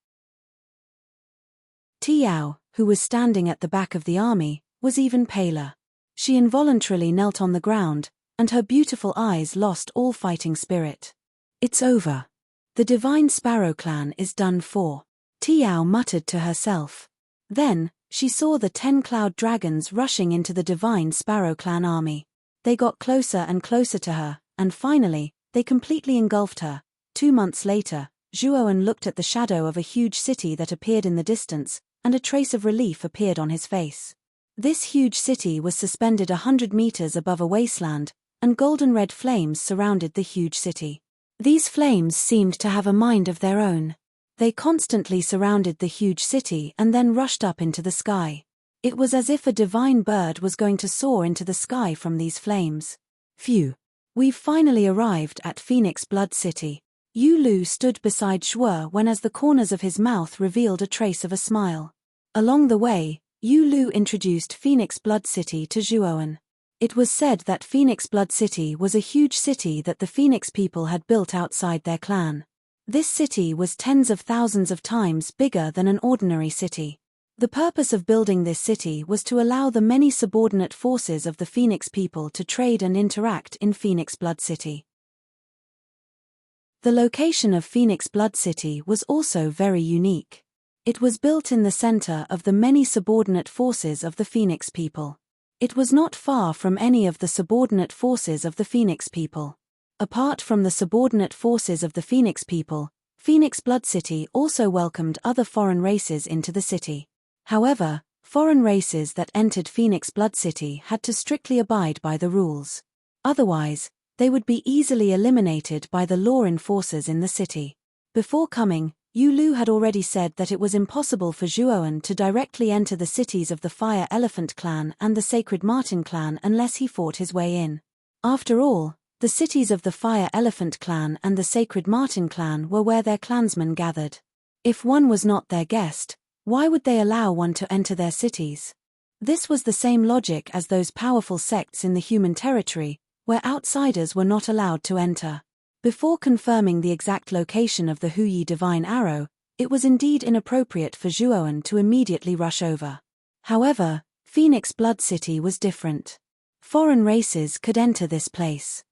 Tiao, who was standing at the back of the army, was even paler. She involuntarily knelt on the ground, and her beautiful eyes lost all fighting spirit. It's over. The Divine Sparrow Clan is done for, Tiao muttered to herself. Then, she saw the 10 cloud dragons rushing into the Divine Sparrow Clan army. They got closer and closer to her, and finally, they completely engulfed her. 2 months later, Zhuowen looked at the shadow of a huge city that appeared in the distance, and a trace of relief appeared on his face. This huge city was suspended 100 meters above a wasteland, and golden red flames surrounded the huge city. These flames seemed to have a mind of their own. They constantly surrounded the huge city and then rushed up into the sky. It was as if a divine bird was going to soar into the sky from these flames. Phew! We've finally arrived at Phoenix Blood City. Yu Lu stood beside Shuo when as the corners of his mouth revealed a trace of a smile. Along the way, Yu Lu introduced Phoenix Blood City to Zhuowen. It was said that Phoenix Blood City was a huge city that the Phoenix people had built outside their clan. This city was tens of thousands of times bigger than an ordinary city. The purpose of building this city was to allow the many subordinate forces of the Phoenix people to trade and interact in Phoenix Blood City. The location of Phoenix Blood City was also very unique. It was built in the center of the many subordinate forces of the Phoenix people. It was not far from any of the subordinate forces of the Phoenix people. Apart from the subordinate forces of the Phoenix people, Phoenix Blood City also welcomed other foreign races into the city. However, foreign races that entered Phoenix Blood City had to strictly abide by the rules. Otherwise, they would be easily eliminated by the law enforcers in the city. Before coming, Yu Lu had already said that it was impossible for Zhuowen to directly enter the cities of the Fire Elephant Clan and the Sacred Marten Clan unless he fought his way in. After all, the cities of the Fire Elephant Clan and the Sacred Marten Clan were where their clansmen gathered. If one was not their guest, why would they allow one to enter their cities? This was the same logic as those powerful sects in the human territory, where outsiders were not allowed to enter. Before confirming the exact location of the Huyi Divine Arrow, it was indeed inappropriate for Zhuowen to immediately rush over. However, Phoenix Blood City was different. Foreign races could enter this place.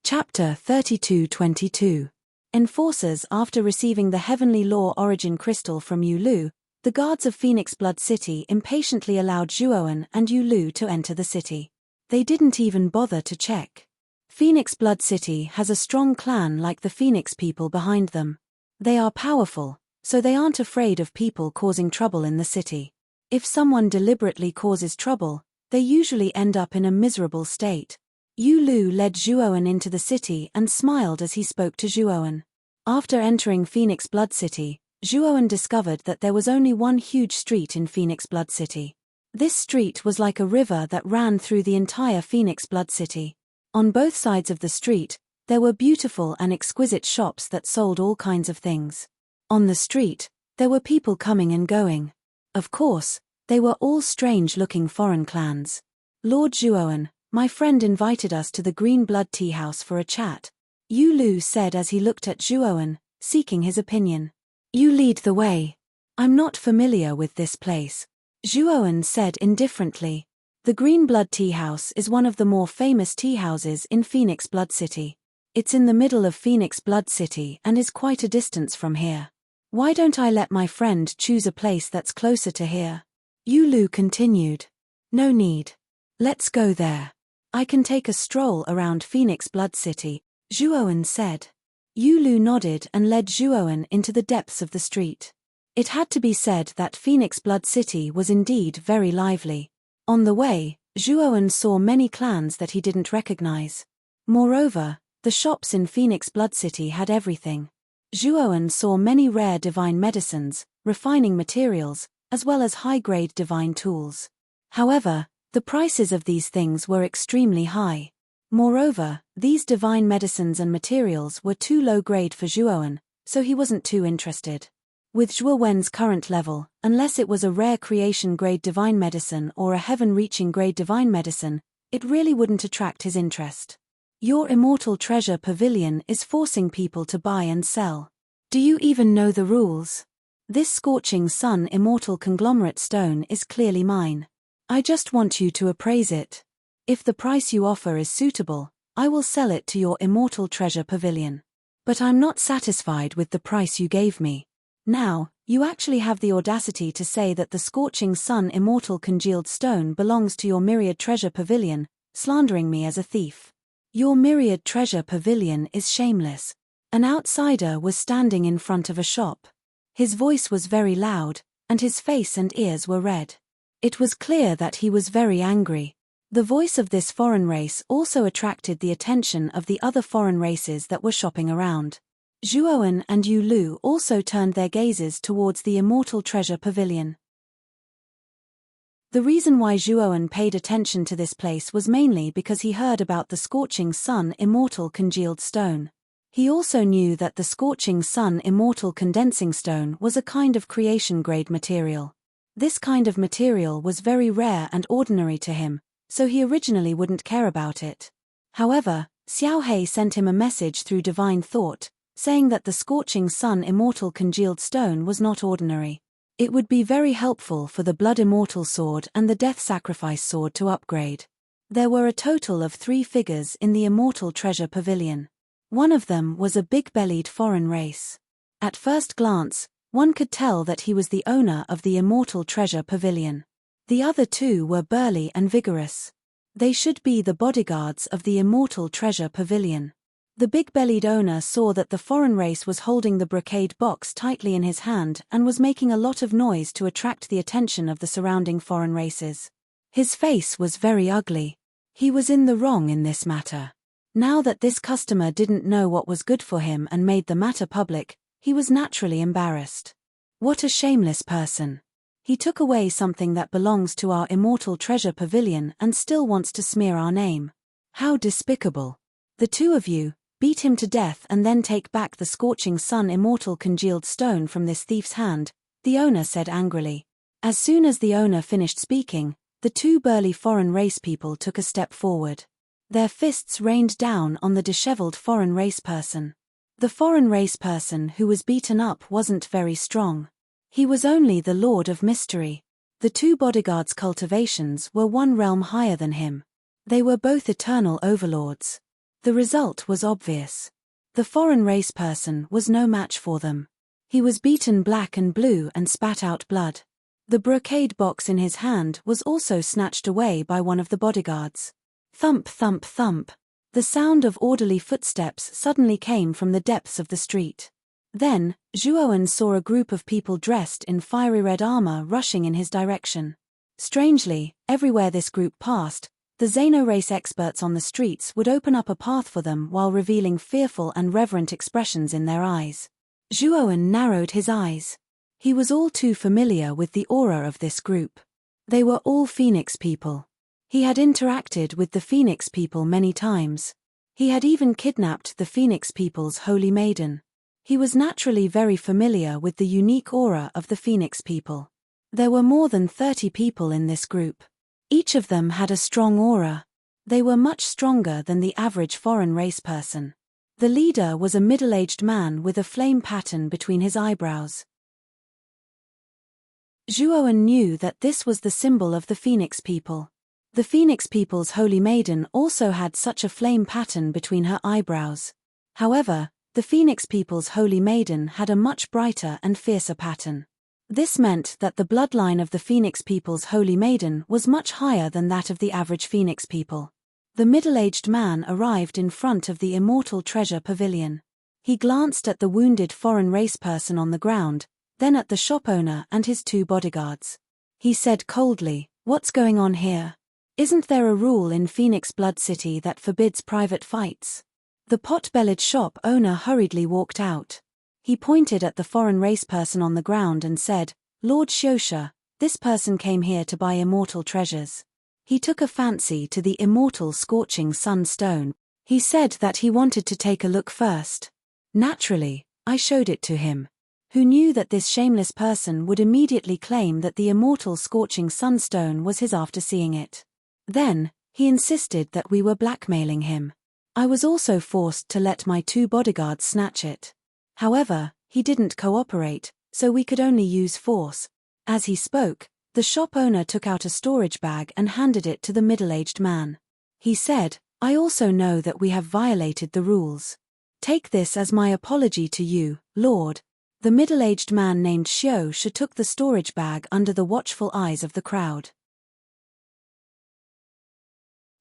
Chapter 32-22. Enforcers. After receiving the Heavenly Law Origin Crystal from Yu Lu, the guards of Phoenix Blood City impatiently allowed Zhuowen and Yu Lu to enter the city. They didn't even bother to check. Phoenix Blood City has a strong clan like the Phoenix people behind them. They are powerful, so they aren't afraid of people causing trouble in the city. If someone deliberately causes trouble, they usually end up in a miserable state. Yu Lu led Zhuowen into the city and smiled as he spoke to Zhuowen. After entering Phoenix Blood City, Zhuowen discovered that there was only one huge street in Phoenix Blood City. This street was like a river that ran through the entire Phoenix Blood City. On both sides of the street, there were beautiful and exquisite shops that sold all kinds of things. On the street, there were people coming and going. Of course, they were all strange-looking foreign clans. Lord Zhuowen, my friend invited us to the Green Blood Tea House for a chat, Yu Lu said as he looked at Zhuowen, seeking his opinion. You lead the way. I'm not familiar with this place, Zhuowen said indifferently. The Green Blood Tea House is one of the more famous tea houses in Phoenix Blood City. It's in the middle of Phoenix Blood City and is quite a distance from here. Why don't I let my friend choose a place that's closer to here? Yu Lu continued. No need. Let's go there. I can take a stroll around Phoenix Blood City, Zhuowen said. Yu Lu nodded and led Zhuowen into the depths of the street. It had to be said that Phoenix Blood City was indeed very lively. On the way, Zhuowen saw many clans that he didn't recognize. Moreover, the shops in Phoenix Blood City had everything. Zhuowen saw many rare divine medicines, refining materials, as well as high-grade divine tools. However, the prices of these things were extremely high. Moreover, these divine medicines and materials were too low grade for Zhuowen, so he wasn't too interested. With Zhuowen's current level, unless it was a rare creation-grade divine medicine or a heaven-reaching grade divine medicine, it really wouldn't attract his interest. Your immortal treasure pavilion is forcing people to buy and sell. Do you even know the rules? This scorching sun immortal conglomerate stone is clearly mine. I just want you to appraise it. If the price you offer is suitable, I will sell it to your immortal treasure pavilion. But I'm not satisfied with the price you gave me. Now, you actually have the audacity to say that the scorching sun immortal congealed stone belongs to your myriad treasure pavilion, slandering me as a thief. Your myriad treasure pavilion is shameless. An outsider was standing in front of a shop. His voice was very loud, and his face and ears were red. It was clear that he was very angry. The voice of this foreign race also attracted the attention of the other foreign races that were shopping around. Zhuowen and Yu Lu also turned their gazes towards the immortal treasure pavilion. The reason why Zhuowen paid attention to this place was mainly because he heard about the scorching sun immortal congealed stone. He also knew that the scorching sun immortal condensing stone was a kind of creation-grade material. This kind of material was very rare and ordinary to him, so he originally wouldn't care about it. However, Xiao He sent him a message through divine thought, saying that the scorching sun immortal congealed stone was not ordinary. It would be very helpful for the blood immortal sword and the death sacrifice sword to upgrade. There were a total of 3 figures in the immortal treasure pavilion. One of them was a big-bellied foreign race. At first glance, one could tell that he was the owner of the immortal treasure pavilion. The other 2 were burly and vigorous. They should be the bodyguards of the immortal treasure pavilion. The big-bellied owner saw that the foreign race was holding the brocade box tightly in his hand and was making a lot of noise to attract the attention of the surrounding foreign races. His face was very ugly. He was in the wrong in this matter. Now that this customer didn't know what was good for him and made the matter public, he was naturally embarrassed. What a shameless person. He took away something that belongs to our immortal treasure pavilion and still wants to smear our name. How despicable. The 2 of you, beat him to death and then take back the scorching sun immortal congealed stone from this thief's hand, the owner said angrily. As soon as the owner finished speaking, the 2 burly foreign race people took a step forward. Their fists rained down on the disheveled foreign race person. The foreign race person who was beaten up wasn't very strong. He was only the Lord of Mystery. The 2 bodyguards' cultivations were 1 realm higher than him. They were both eternal overlords. The result was obvious. The foreign race person was no match for them. He was beaten black and blue and spat out blood. The brocade box in his hand was also snatched away by one of the bodyguards. Thump, thump, thump. The sound of orderly footsteps suddenly came from the depths of the street. Then, Zhuowen saw a group of people dressed in fiery red armor rushing in his direction. Strangely, everywhere this group passed, the Xeno-race experts on the streets would open up a path for them while revealing fearful and reverent expressions in their eyes. Zhuowen narrowed his eyes. He was all too familiar with the aura of this group. They were all Phoenix people. He had interacted with the Phoenix people many times. He had even kidnapped the Phoenix people's holy maiden. He was naturally very familiar with the unique aura of the Phoenix people. There were more than 30 people in this group. Each of them had a strong aura. They were much stronger than the average foreign race person. The leader was a middle-aged man with a flame pattern between his eyebrows. Zhuowen knew that this was the symbol of the Phoenix people. The Phoenix people's holy maiden also had such a flame pattern between her eyebrows. However, the Phoenix people's holy maiden had a much brighter and fiercer pattern. This meant that the bloodline of the Phoenix people's holy maiden was much higher than that of the average Phoenix people. The middle-aged man arrived in front of the immortal treasure pavilion. He glanced at the wounded foreign race person on the ground, then at the shop owner and his 2 bodyguards. He said coldly, "What's going on here? Isn't there a rule in Phoenix Blood City that forbids private fights?" The pot-bellied shop owner hurriedly walked out. He pointed at the foreign race person on the ground and said, "Lord Xiosha, This person came here to buy immortal treasures. He took a fancy to the immortal scorching sun stone. He said that he wanted to take a look first. Naturally, I showed it to him. Who knew that this shameless person would immediately claim that the immortal scorching sunstone was his after seeing it. Then, he insisted that we were blackmailing him. I was also forced to let my 2 bodyguards snatch it. However, he didn't cooperate, so we could only use force. As he spoke, the shop owner took out a storage bag and handed it to the middle-aged man. He said, "I also know that we have violated the rules. Take this as my apology to you, Lord." The middle-aged man named Xiu took the storage bag under the watchful eyes of the crowd.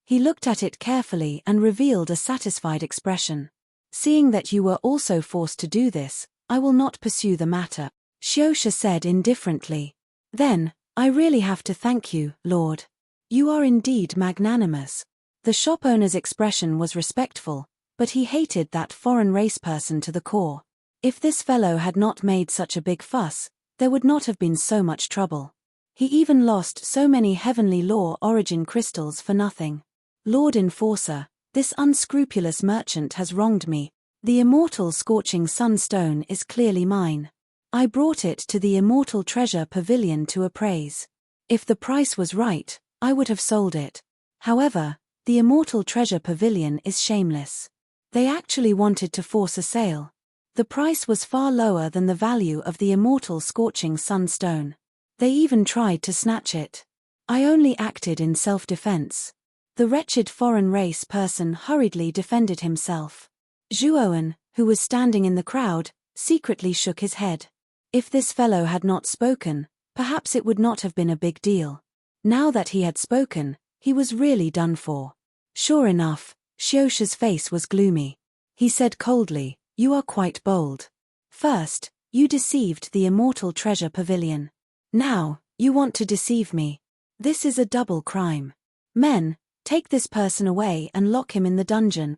He looked at it carefully and revealed a satisfied expression. "Seeing that you were also forced to do this, I will not pursue the matter," Xiu said indifferently. "Then, I really have to thank you, Lord. You are indeed magnanimous." The shop owner's expression was respectful, but he hated that foreign race person to the core. If this fellow had not made such a big fuss, there would not have been so much trouble. He even lost so many heavenly law origin crystals for nothing. "Lord Enforcer, this unscrupulous merchant has wronged me. The immortal scorching sunstone is clearly mine. I brought it to the immortal treasure pavilion to appraise. If the price was right, I would have sold it. However, the immortal treasure pavilion is shameless. They actually wanted to force a sale. The price was far lower than the value of the immortal scorching sunstone. They even tried to snatch it. I only acted in self-defense." The wretched foreign race person hurriedly defended himself. Zhuowen, who was standing in the crowd, secretly shook his head. If this fellow had not spoken, perhaps it would not have been a big deal. Now that he had spoken, he was really done for. Sure enough, Xiu's face was gloomy. He said coldly, "You are quite bold. First, you deceived the immortal treasure pavilion. Now, you want to deceive me. This is a double crime. Men, take this person away and lock him in the dungeon."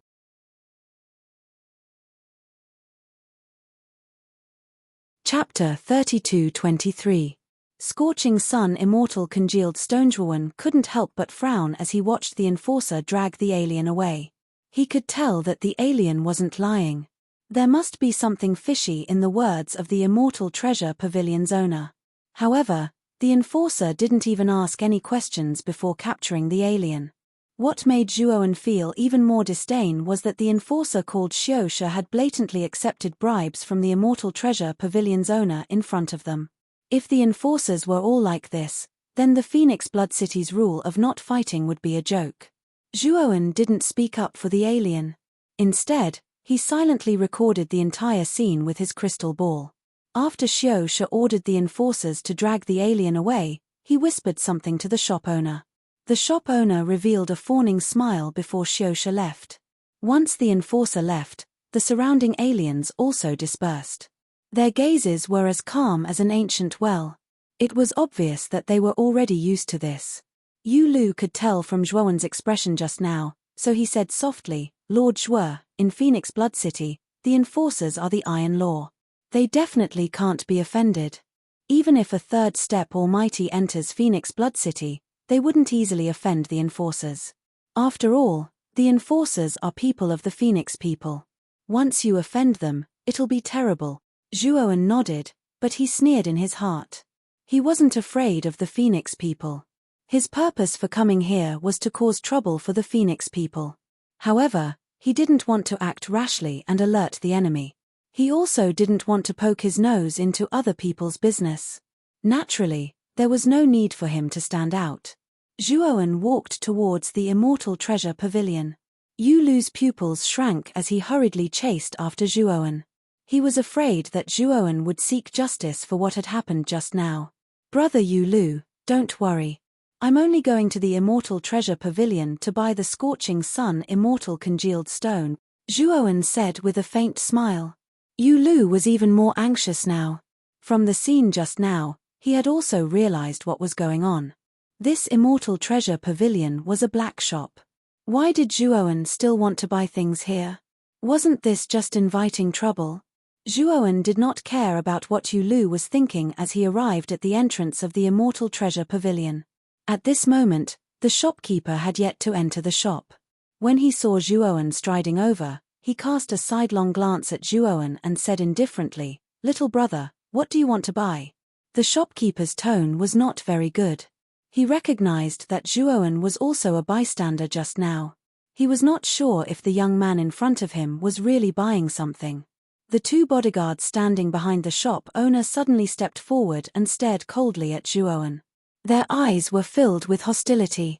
Chapter 32-23. Scorching Sun Immortal Congealed Stonejuan couldn't help but frown as he watched the enforcer drag the alien away. He could tell that the alien wasn't lying. There must be something fishy in the words of the Immortal Treasure Pavilion's owner. However, the enforcer didn't even ask any questions before capturing the alien. What made Zhuowen feel even more disdain was that the enforcer called Xiu had blatantly accepted bribes from the Immortal Treasure Pavilion's owner in front of them. If the enforcers were all like this, then the Phoenix Blood City's rule of not fighting would be a joke. Zhuowen didn't speak up for the alien. Instead, he silently recorded the entire scene with his crystal ball. After Xiu ordered the enforcers to drag the alien away, he whispered something to the shop owner. The shop owner revealed a fawning smile before Xiu left. Once the enforcer left, the surrounding aliens also dispersed. Their gazes were as calm as an ancient well. It was obvious that they were already used to this. Yu Lu could tell from Zhuowen's expression just now, so he said softly, "Lord Zhuo, in Phoenix Blood City, the enforcers are the Iron Law. They definitely can't be offended. Even if a third step almighty enters Phoenix Blood City, they wouldn't easily offend the enforcers. After all, the enforcers are people of the Phoenix people. Once you offend them, it'll be terrible." Zhuowen nodded, but he sneered in his heart. He wasn't afraid of the Phoenix people. His purpose for coming here was to cause trouble for the Phoenix people. However, he didn't want to act rashly and alert the enemy. He also didn't want to poke his nose into other people's business. Naturally, there was no need for him to stand out. Zhuowen walked towards the Immortal Treasure Pavilion. Yu Lu's pupils shrank as he hurriedly chased after Zhuowen. He was afraid that Zhuowen would seek justice for what had happened just now. "Brother Yu Lu, don't worry. I'm only going to the Immortal Treasure Pavilion to buy the Scorching Sun Immortal Congealed Stone," Zhuowen said with a faint smile. Yu Lu was even more anxious now. From the scene just now, he had also realized what was going on. This Immortal Treasure Pavilion was a black shop. Why did Zhuowen still want to buy things here? Wasn't this just inviting trouble? Zhuoan did not care about what Yu Lu was thinking as he arrived at the entrance of the Immortal Treasure Pavilion. At this moment, the shopkeeper had yet to enter the shop. When he saw Zhuoan striding over, he cast a sidelong glance at Zhuoan and said indifferently, "Little brother, what do you want to buy?" The shopkeeper's tone was not very good. He recognized that Zhuoan was also a bystander just now. He was not sure if the young man in front of him was really buying something. The two bodyguards standing behind the shop owner suddenly stepped forward and stared coldly at Zhuoan. Their eyes were filled with hostility.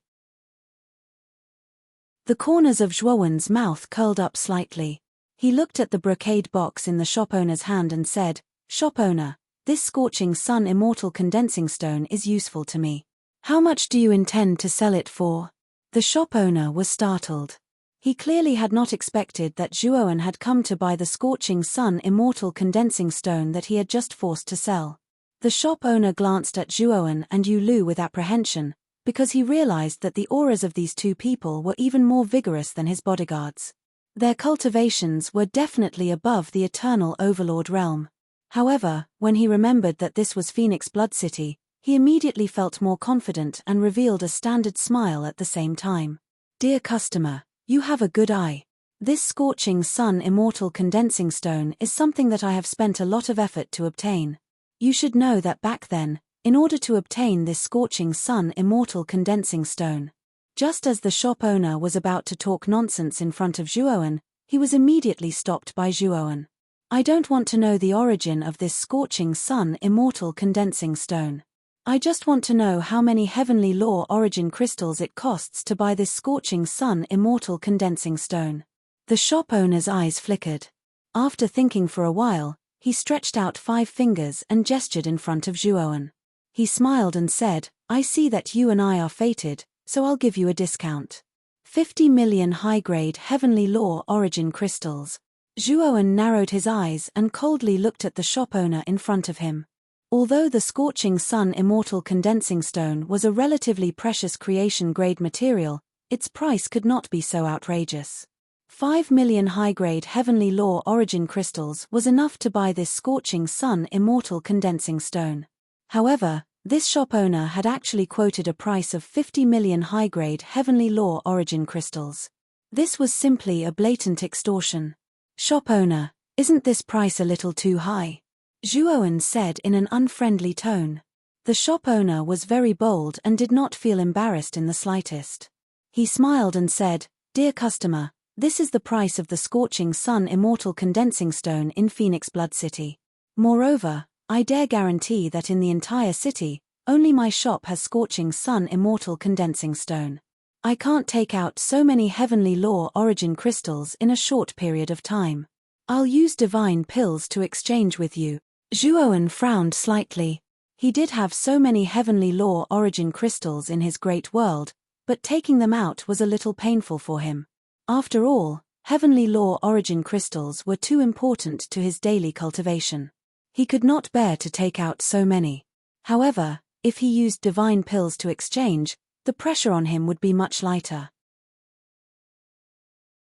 The corners of Zhuoan's mouth curled up slightly. He looked at the brocade box in the shop owner's hand and said, "Shop owner, this scorching sun immortal condensing stone is useful to me. How much do you intend to sell it for?" The shop owner was startled. He clearly had not expected that Zhuoan had come to buy the scorching sun immortal condensing stone that he had just forced to sell. The shop owner glanced at Zhuoan and Yu Lu with apprehension, because he realized that the auras of these two people were even more vigorous than his bodyguards. Their cultivations were definitely above the eternal overlord realm. However, when he remembered that this was Phoenix Blood City, he immediately felt more confident and revealed a standard smile at the same time. "Dear customer, you have a good eye. This scorching sun immortal condensing stone is something that I have spent a lot of effort to obtain. You should know that back then, in order to obtain this scorching sun immortal condensing stone." Just as the shop owner was about to talk nonsense in front of Zhuoan, he was immediately stopped by Zhuoan. "I don't want to know the origin of this scorching sun immortal condensing stone. I just want to know how many heavenly law origin crystals it costs to buy this scorching sun immortal condensing stone." The shop owner's eyes flickered. After thinking for a while, he stretched out 5 fingers and gestured in front of Zhuoan. He smiled and said, "I see that you and I are fated, so I'll give you a discount. 50 million high-grade heavenly law origin crystals." Zhuoan narrowed his eyes and coldly looked at the shop owner in front of him. Although the scorching sun immortal condensing stone was a relatively precious creation-grade material, its price could not be so outrageous. 5 million high-grade heavenly law origin crystals was enough to buy this scorching sun immortal condensing stone. However, this shop owner had actually quoted a price of 50 million high-grade heavenly law origin crystals. This was simply a blatant extortion. "Shop owner, isn't this price a little too high?" Zhuoan said in an unfriendly tone. The shop owner was very bold and did not feel embarrassed in the slightest. He smiled and said, "Dear customer, this is the price of the scorching sun immortal condensing stone in Phoenix Blood City. Moreover, I dare guarantee that in the entire city, only my shop has scorching sun immortal condensing stone. I can't take out so many heavenly law origin crystals in a short period of time. I'll use divine pills to exchange with you." Zhuoan frowned slightly. He did have so many heavenly law origin crystals in his great world, but taking them out was a little painful for him. After all, heavenly law origin crystals were too important to his daily cultivation. He could not bear to take out so many. However, if he used divine pills to exchange, the pressure on him would be much lighter.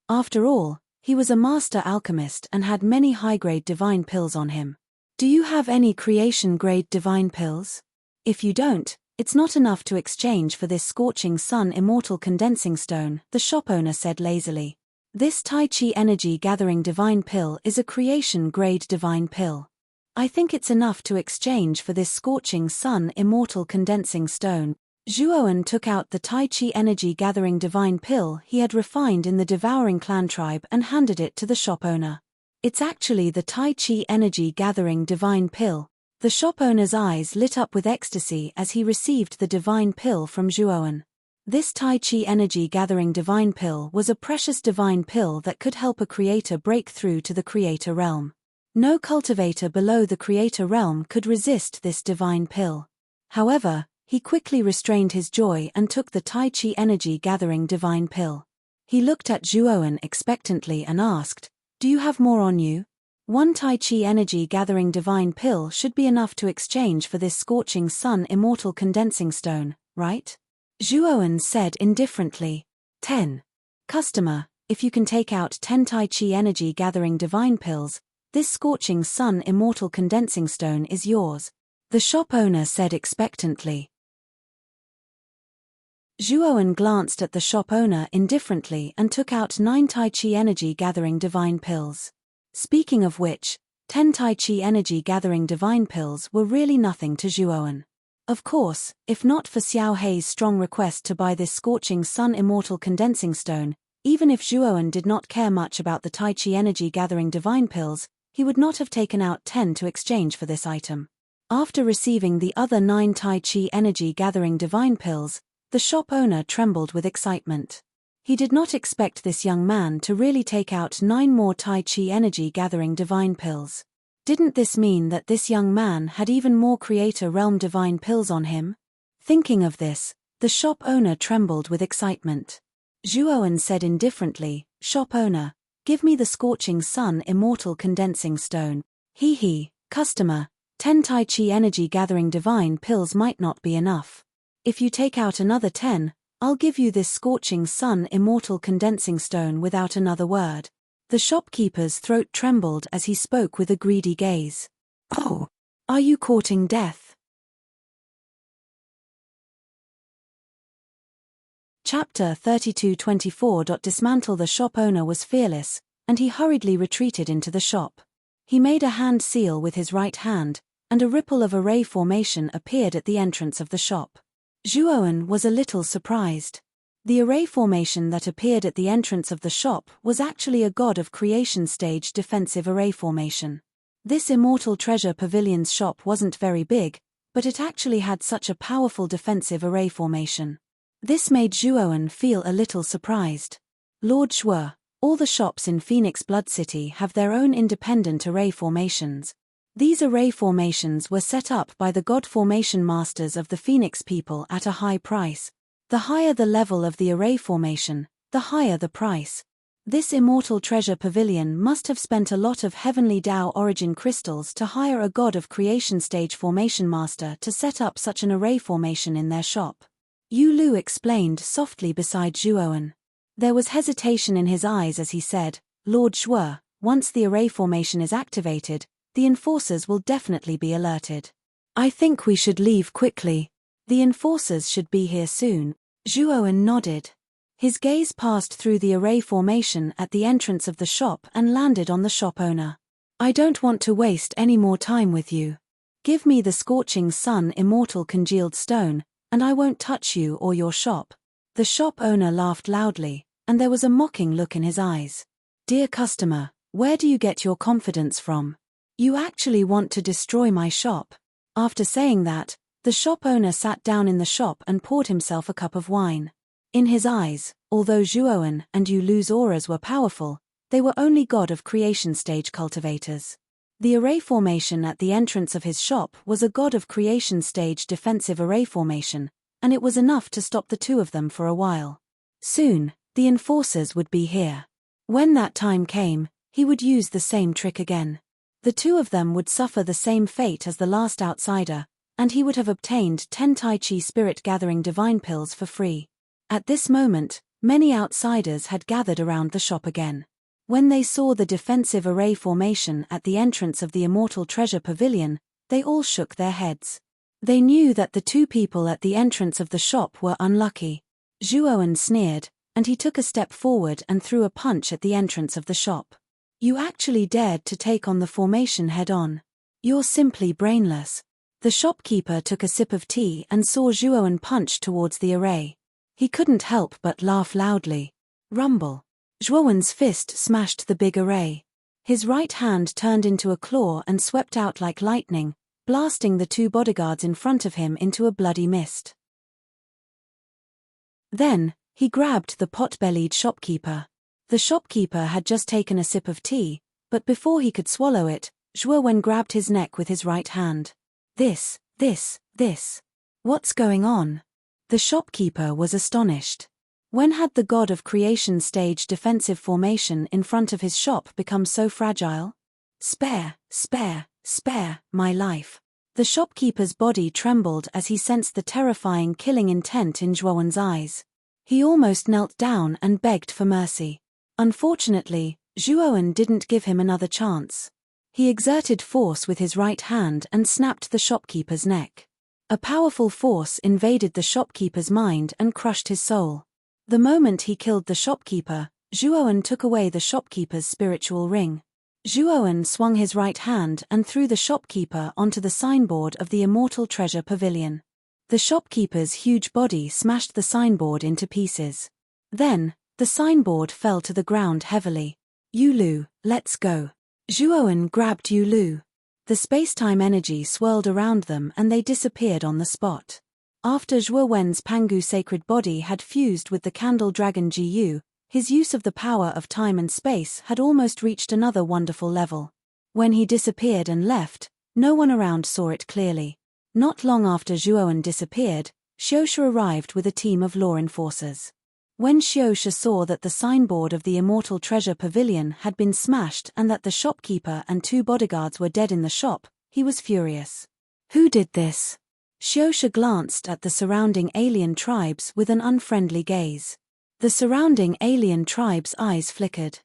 After all, he was a master alchemist and had many high-grade divine pills on him. "Do you have any creation-grade divine pills? If you don't, it's not enough to exchange for this scorching sun immortal condensing stone," the shop owner said lazily. "This Tai Chi energy gathering divine pill is a creation-grade divine pill. I think it's enough to exchange for this scorching sun immortal condensing stone." Zhuoan took out the Tai Chi energy gathering divine pill he had refined in the devouring clan tribe and handed it to the shop owner. "It's actually the Tai Chi energy gathering divine pill." The shop owner's eyes lit up with ecstasy as he received the divine pill from Zhuoan. This Tai Chi energy gathering divine pill was a precious divine pill that could help a creator break through to the creator realm. No cultivator below the creator realm could resist this divine pill. However, he quickly restrained his joy and took the Tai Chi energy gathering divine pill. He looked at Zhuoan expectantly and asked, "Do you have more on you? 1 Tai Chi energy gathering divine pill should be enough to exchange for this scorching sun immortal condensing stone, right?" Zhuoan said indifferently. 10. "Customer, if you can take out 10 Tai Chi energy gathering divine pills, This scorching sun immortal condensing stone is yours, the shop owner said expectantly. Zhuowen glanced at the shop owner indifferently and took out 9 Tai Chi energy gathering divine pills. Speaking of which, 10 Tai Chi energy gathering divine pills were really nothing to Zhuowen. Of course, if not for Xiao Hei's strong request to buy this scorching sun immortal condensing stone, even if Zhuowen did not care much about the Tai Chi energy gathering divine pills, he would not have taken out 10 to exchange for this item. After receiving the other 9 Tai Chi energy gathering divine pills, the shop owner trembled with excitement. He did not expect this young man to really take out 9 more Tai Chi energy gathering divine pills. Didn't this mean that this young man had even more Creator Realm divine pills on him? Thinking of this, the shop owner trembled with excitement. Zhuowen said indifferently, "Shop owner, give me the scorching sun immortal condensing stone." He, customer, 10 Tai Chi energy gathering divine pills might not be enough. If you take out another 10, I'll give you this scorching sun immortal condensing stone without another word. The shopkeeper's throat trembled as he spoke with a greedy gaze. Oh, are you courting death? Chapter 32:24. Dismantle. The shop owner was fearless, and he hurriedly retreated into the shop. He made a hand seal with his right hand, and a ripple of array formation appeared at the entrance of the shop. Zhuowen was a little surprised. The array formation that appeared at the entrance of the shop was actually a God of Creation stage defensive array formation. This Immortal Treasure Pavilion's shop wasn't very big, but it actually had such a powerful defensive array formation. This made Zhuowen feel a little surprised. Lord Shuo, all the shops in Phoenix Blood City have their own independent array formations. These array formations were set up by the God Formation Masters of the Phoenix people at a high price. The higher the level of the array formation, the higher the price. This Immortal Treasure Pavilion must have spent a lot of Heavenly Tao origin crystals to hire a God of Creation stage formation master to set up such an array formation in their shop. Yu Lu explained softly beside Zhuowen. There was hesitation in his eyes as he said, "Lord Shuo, once the array formation is activated, the enforcers will definitely be alerted. I think we should leave quickly. The enforcers should be here soon." Zhuowen nodded. His gaze passed through the array formation at the entrance of the shop and landed on the shop owner. "I don't want to waste any more time with you. Give me the scorching sun immortal congealed stone, and I won't touch you or your shop." The shop owner laughed loudly, and there was a mocking look in his eyes. "Dear customer, where do you get your confidence from? You actually want to destroy my shop?" After saying that, the shop owner sat down in the shop and poured himself a cup of wine. In his eyes, although Zhuowen and Yu Lu's auras were powerful, they were only God of Creation stage cultivators. The array formation at the entrance of his shop was a God of Creation stage defensive array formation, and it was enough to stop the two of them for a while. Soon, the enforcers would be here. When that time came, he would use the same trick again. The two of them would suffer the same fate as the last outsider, and he would have obtained 10 Tai Chi spirit gathering divine pills for free. At this moment, many outsiders had gathered around the shop again. When they saw the defensive array formation at the entrance of the Immortal Treasure Pavilion, they all shook their heads. They knew that the two people at the entrance of the shop were unlucky. Zhuowen sneered, and he took a step forward and threw a punch at the entrance of the shop. "You actually dared to take on the formation head-on. You're simply brainless." The shopkeeper took a sip of tea and saw Zhuowen punch towards the array. He couldn't help but laugh loudly. Rumble. Zhuowen's fist smashed the big array. His right hand turned into a claw and swept out like lightning, blasting the two bodyguards in front of him into a bloody mist. Then, he grabbed the pot-bellied shopkeeper. The shopkeeper had just taken a sip of tea, but before he could swallow it, Zhuowen grabbed his neck with his right hand. This. What's going on?" The shopkeeper was astonished. When had the God of Creation stage defensive formation in front of his shop become so fragile? Spare, my life." The shopkeeper's body trembled as he sensed the terrifying killing intent in Zhuowen's eyes. He almost knelt down and begged for mercy. Unfortunately, Zhuowen didn't give him another chance. He exerted force with his right hand and snapped the shopkeeper's neck. A powerful force invaded the shopkeeper's mind and crushed his soul. The moment he killed the shopkeeper, Zhuowen took away the shopkeeper's spiritual ring. Zhuowen swung his right hand and threw the shopkeeper onto the signboard of the Immortal Treasure Pavilion. The shopkeeper's huge body smashed the signboard into pieces. Then, the signboard fell to the ground heavily. "Yulu, let's go." Zhuowen grabbed Yulu. The space-time energy swirled around them and they disappeared on the spot. After Zhuowen's Pangu sacred body had fused with the candle dragon Jiyu, his use of the power of time and space had almost reached another wonderful level. When he disappeared and left, no one around saw it clearly. Not long after Zhuowen disappeared, Xiosha arrived with a team of law enforcers. When Xiosha saw that the signboard of the Immortal Treasure Pavilion had been smashed and that the shopkeeper and 2 bodyguards were dead in the shop, he was furious. Who did this? Xiosha glanced at the surrounding alien tribes with an unfriendly gaze. The surrounding alien tribes' eyes flickered.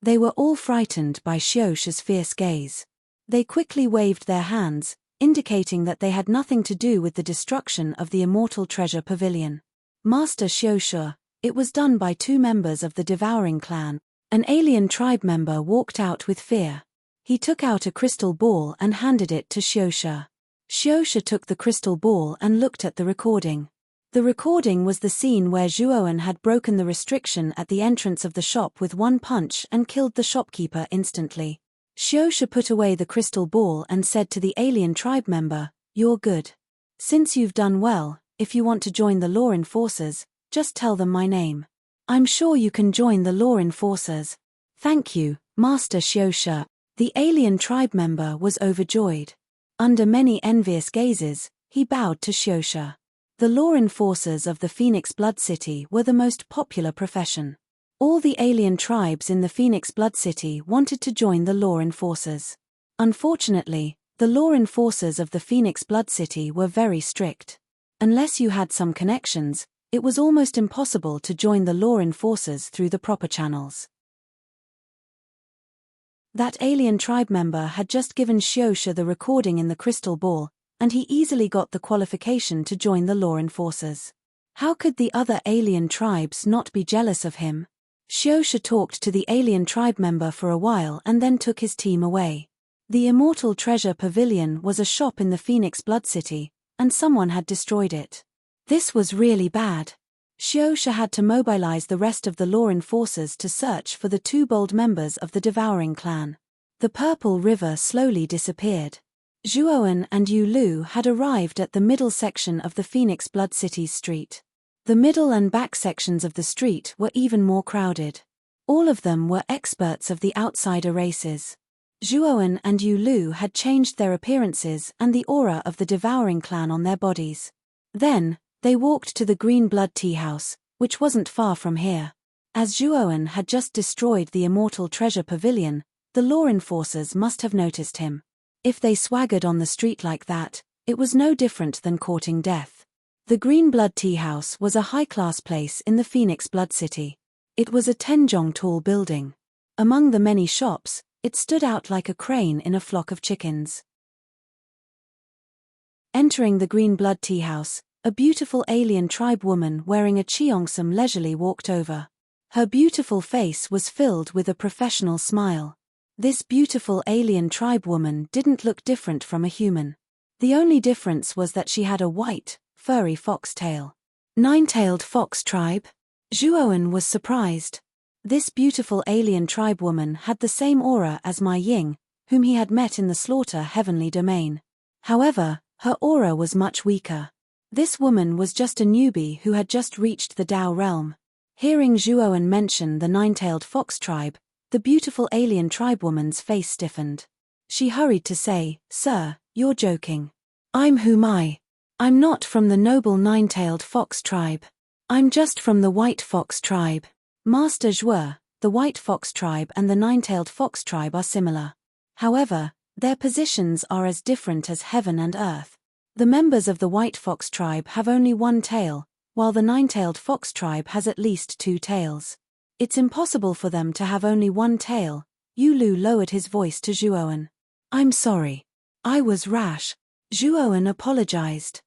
They were all frightened by Xiosha's fierce gaze. They quickly waved their hands, indicating that they had nothing to do with the destruction of the Immortal Treasure Pavilion. Master Xiosha, it was done by 2 members of the Devouring clan. An alien tribe member walked out with fear. He took out a crystal ball and handed it to Xiosha. Xiosha took the crystal ball and looked at the recording. The recording was the scene where Zhuowen had broken the restriction at the entrance of the shop with 1 punch and killed the shopkeeper instantly. Xiosha put away the crystal ball and said to the alien tribe member, "You're good. Since you've done well, if you want to join the law enforcers, just tell them my name. I'm sure you can join the law enforcers." "Thank you, Master Xiosha." The alien tribe member was overjoyed. Under many envious gazes, he bowed to Xiosha. The law enforcers of the Phoenix Blood City were the most popular profession. All the alien tribes in the Phoenix Blood City wanted to join the law enforcers. Unfortunately, the law enforcers of the Phoenix Blood City were very strict. Unless you had some connections, it was almost impossible to join the law enforcers through the proper channels. That alien tribe member had just given Xiosha the recording in the crystal ball, and he easily got the qualification to join the law enforcers. How could the other alien tribes not be jealous of him? Xiosha talked to the alien tribe member for a while and then took his team away. The Immortal Treasure Pavilion was a shop in the Phoenix Blood City, and someone had destroyed it. This was really bad. Xiosha had to mobilize the rest of the law enforcers to search for the 2 bold members of the Devouring clan. The Purple River slowly disappeared. Zhuowen and Yulu had arrived at the middle section of the Phoenix Blood City's street. The middle and back sections of the street were even more crowded. All of them were experts of the outsider races. Zhuowen and Yulu had changed their appearances and the aura of the Devouring clan on their bodies. Then, they walked to the Green Blood Tea House, which wasn't far from here. As Zhuowen had just destroyed the Immortal Treasure Pavilion, the law enforcers must have noticed him. If they swaggered on the street like that, it was no different than courting death. The Green Blood Tea House was a high-class place in the Phoenix Blood City. It was a 10-jong-tall building. Among the many shops, it stood out like a crane in a flock of chickens. Entering the Green Blood Tea House, a beautiful alien tribe woman wearing a cheongsam leisurely walked over. Her beautiful face was filled with a professional smile. This beautiful alien tribe woman didn't look different from a human. The only difference was that she had a white, furry fox tail. 9-tailed fox tribe? Zhuowen was surprised. This beautiful alien tribe woman had the same aura as Mai Ying, whom he had met in the Slaughter Heavenly Domain. However, her aura was much weaker. This woman was just a newbie who had just reached the Dao realm. Hearing Zhuowen mention the 9-tailed fox tribe, the beautiful alien tribewoman's face stiffened. She hurried to say, "Sir, you're joking. I'm Hu Mai. I'm not from the noble 9-tailed fox tribe. I'm just from the white fox tribe." Master Zhuo, the white fox tribe and the 9-tailed fox tribe are similar. However, their positions are as different as heaven and earth. The members of the white fox tribe have only 1 tail, while the 9-tailed fox tribe has at least 2 tails. It's impossible for them to have only 1 tail. Yulu lowered his voice to Zhuowen. I'm sorry. I was rash. Zhuowen apologized.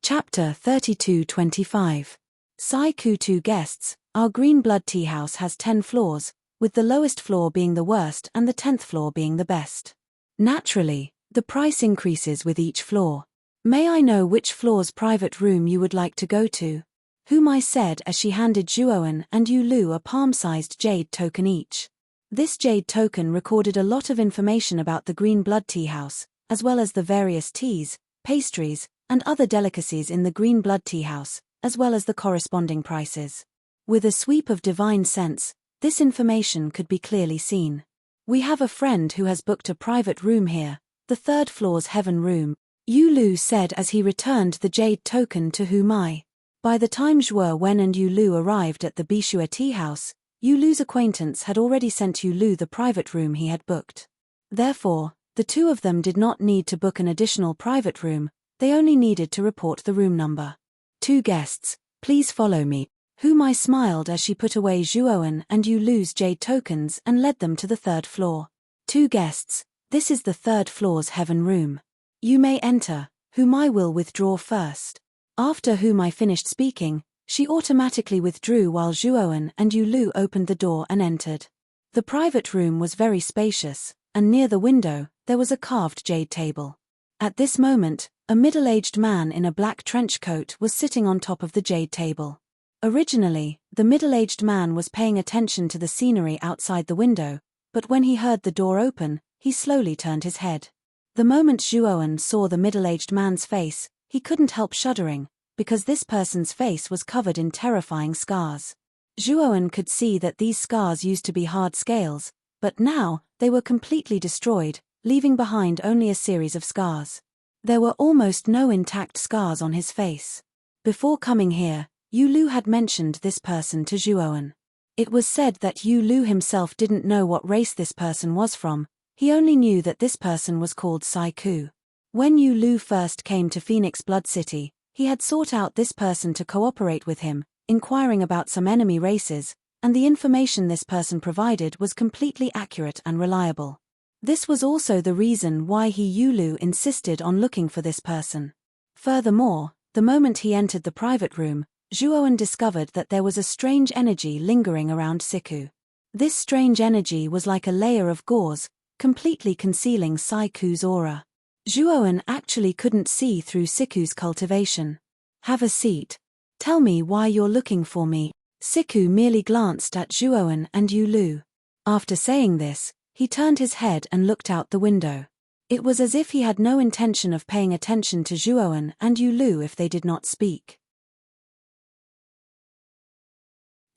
Chapter 32-25. Sai-ku 2 guests. Our green blood tea house has 10 floors, with the lowest floor being the worst and the 10th floor being the best. Naturally, the price increases with each floor. May I know which floor's private room you would like to go to? Humai said as she handed Zhuowen and Yulu a palm-sized jade token each. This jade token recorded a lot of information about the green blood tea house, as well as the various teas, pastries, and other delicacies in the green blood tea house, as well as the corresponding prices. With a sweep of divine sense, this information could be clearly seen. We have a friend who has booked a private room here, the 3rd floor's heaven room, Yulu said as he returned the jade token to Humai. By the time Zhuowen and Yulu arrived at the Bishua tea house, Yulu's acquaintance had already sent Yulu the private room he had booked. Therefore, the two of them did not need to book an additional private room, they only needed to report the room number. 2 guests, please follow me. Humai smiled as she put away Zhuowen and Yulu's jade tokens and led them to the 3rd floor. 2 guests, this is the 3rd floor's heaven room. You may enter. Humai will withdraw first. After Humai finished speaking, she automatically withdrew while Zhuowen and Yulu opened the door and entered. The private room was very spacious, and near the window, there was a carved jade table. At this moment, a middle-aged man in a black trench coat was sitting on top of the jade table. Originally, the middle-aged man was paying attention to the scenery outside the window, but when he heard the door open, he slowly turned his head. The moment Zhuowen saw the middle-aged man's face, he couldn't help shuddering, because this person's face was covered in terrifying scars. Zhuowen could see that these scars used to be hard scales, but now, they were completely destroyed, leaving behind only a series of scars. There were almost no intact scars on his face. Before coming here, Yulu had mentioned this person to Zhuowen. It was said that Yulu himself didn't know what race this person was from, he only knew that this person was called Sai-ku. When Yulu first came to Phoenix Blood City, he had sought out this person to cooperate with him, inquiring about some enemy races, and the information this person provided was completely accurate and reliable. This was also the reason why Yulu insisted on looking for this person. Furthermore, the moment he entered the private room, Zhuowen discovered that there was a strange energy lingering around Siku. This strange energy was like a layer of gauze, completely concealing Sai-ku's aura. Zhuowen actually couldn't see through Siku's cultivation. Have a seat. Tell me why you're looking for me. Siku merely glanced at Zhuowen and Yulu. After saying this, he turned his head and looked out the window. It was as if he had no intention of paying attention to Zhuowen and Yulu if they did not speak.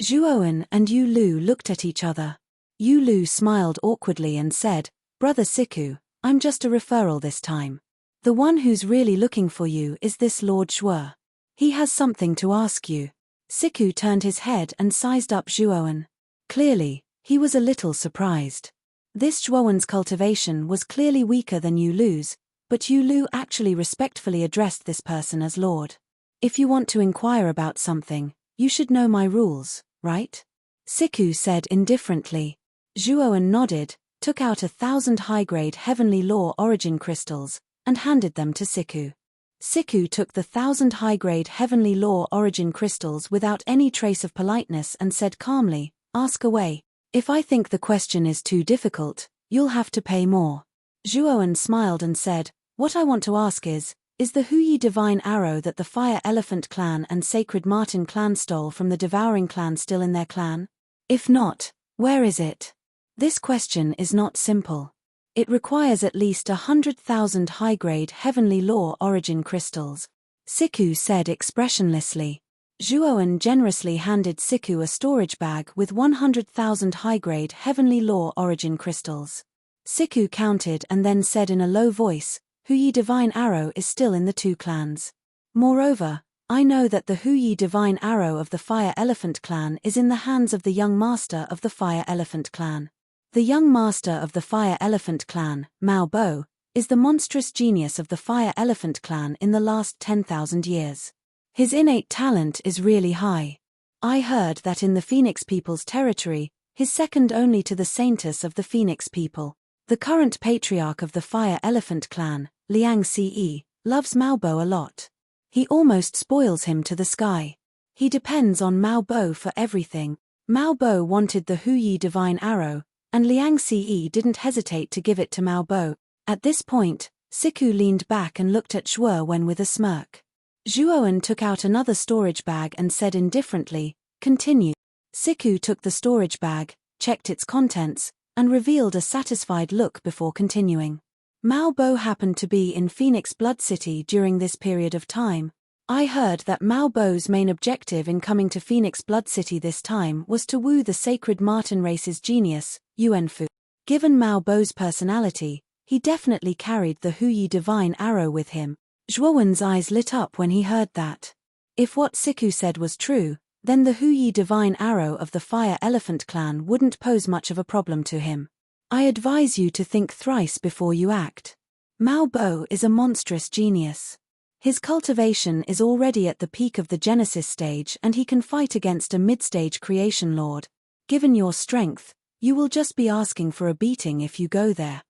Zhuowen and Yulu looked at each other. Yulu smiled awkwardly and said, "Brother Siku, I'm just a referral this time. The one who's really looking for you is this Lord Zhuo. He has something to ask you." Siku turned his head and sized up Zhuowen. Clearly, he was a little surprised. This Zhuowen's cultivation was clearly weaker than Yulu's, but Yulu actually respectfully addressed this person as Lord. "If you want to inquire about something, you should know my rules, right?" Siku said indifferently. Zhuowen nodded, took out 1,000 high-grade heavenly law origin crystals, and handed them to Siku. Siku took the 1,000 high-grade heavenly law origin crystals without any trace of politeness and said calmly, "Ask away. If I think the question is too difficult, you'll have to pay more." Zhuowen smiled and said, "What I want to ask is the Huyi divine arrow that the Fire Elephant clan and Sacred Martin clan stole from the Devouring clan still in their clan? If not, where is it?" This question is not simple. It requires at least 100,000 high-grade heavenly law origin crystals. Siku said expressionlessly. Zhuowen generously handed Siku a storage bag with 100,000 high-grade heavenly law origin crystals. Siku counted and then said in a low voice, "Huyi divine arrow is still in the 2 clans. Moreover, I know that the Huyi divine arrow of the Fire Elephant clan is in the hands of the young master of the Fire Elephant clan. The young master of the Fire Elephant clan, Mao Bo, is the monstrous genius of the Fire Elephant clan in the last 10,000 years. His innate talent is really high. I heard that in the Phoenix people's territory, he's second only to the saintess of the Phoenix people. The current patriarch of the Fire Elephant clan, Liang Ce, loves Mao Bo a lot. He almost spoils him to the sky. He depends on Mao Bo for everything. Mao Bo wanted the Huyi divine arrow, and Liang Ce didn't hesitate to give it to Mao Bo. At this point, Siku leaned back and looked at Zhuowen with a smirk. Zhuowen took out another storage bag and said indifferently, "Continue." Siku took the storage bag, checked its contents, and revealed a satisfied look before continuing. Mao Bo happened to be in Phoenix Blood City during this period of time. I heard that Mao Bo's main objective in coming to Phoenix Blood City this time was to woo the sacred Marten race's genius, Yuanfu. Given Mao Bo's personality, he definitely carried the Huyi divine arrow with him. Zhuowen's eyes lit up when he heard that. If what Siku said was true, then the Huyi divine arrow of the Fire Elephant clan wouldn't pose much of a problem to him. I advise you to think thrice before you act. Mao Bo is a monstrous genius. His cultivation is already at the peak of the Genesis stage and he can fight against a mid-stage creation lord. Given your strength, you will just be asking for a beating if you go there.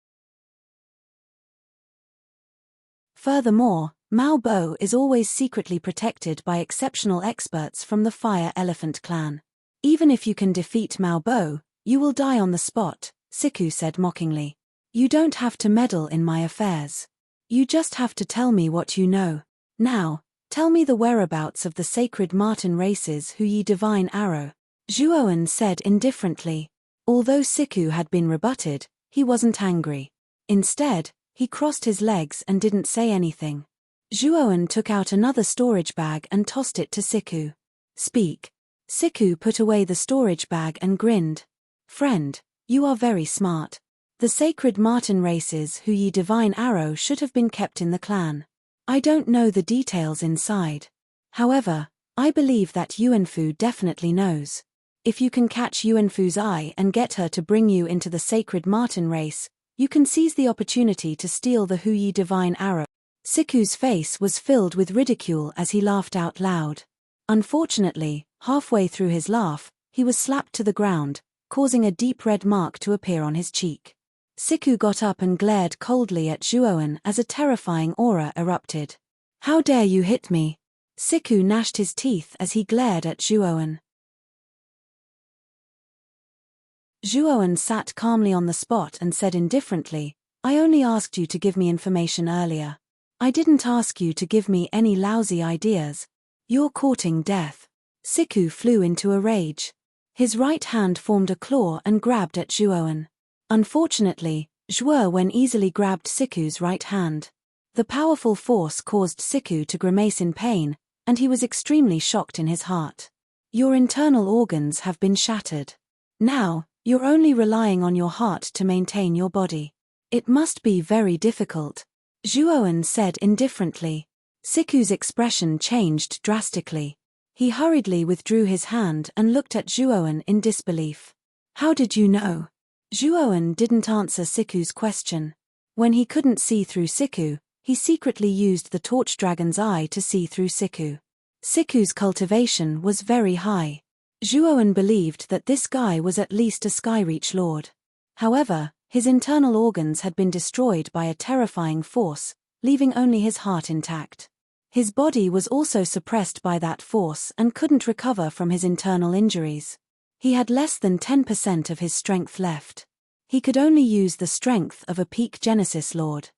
Furthermore, Mao Bo is always secretly protected by exceptional experts from the Fire Elephant clan. Even if you can defeat Mao Bo, you will die on the spot, Siku said mockingly. You don't have to meddle in my affairs. You just have to tell me what you know. Now, tell me the whereabouts of the sacred Marten races Huyi divine arrow. Zhuowen said indifferently. Although Siku had been rebutted, he wasn't angry. Instead, he crossed his legs and didn't say anything. Zhuowen took out another storage bag and tossed it to Siku. Speak. Siku put away the storage bag and grinned. Friend, you are very smart. The sacred Marten races Huyi divine arrow should have been kept in the clan. I don't know the details inside. However, I believe that Yuanfu definitely knows. If you can catch Yuanfu's eye and get her to bring you into the sacred Marten race, you can seize the opportunity to steal the Huyi divine arrow. Siku's face was filled with ridicule as he laughed out loud. Unfortunately, halfway through his laugh, he was slapped to the ground, causing a deep red mark to appear on his cheek. Siku got up and glared coldly at Zhuowen as a terrifying aura erupted. How dare you hit me? Siku gnashed his teeth as he glared at Zhuowen. Zhuowen sat calmly on the spot and said indifferently, I only asked you to give me information earlier. I didn't ask you to give me any lousy ideas. You're courting death. Siku flew into a rage. His right hand formed a claw and grabbed at Zhuowen. Unfortunately, Zhuowen easily grabbed Siku's right hand. The powerful force caused Siku to grimace in pain, and he was extremely shocked in his heart. Your internal organs have been shattered. Now, you're only relying on your heart to maintain your body. It must be very difficult. Zhuowen said indifferently. Siku's expression changed drastically. He hurriedly withdrew his hand and looked at Zhuowen in disbelief. How did you know? Zhuowen didn't answer Siku's question. When he couldn't see through Siku, he secretly used the torch dragon's eye to see through Siku. Siku's cultivation was very high. Zhuowen believed that this guy was at least a Skyreach lord. However, his internal organs had been destroyed by a terrifying force, leaving only his heart intact. His body was also suppressed by that force and couldn't recover from his internal injuries. He had less than 10% of his strength left. He could only use the strength of a peak Genesis lord.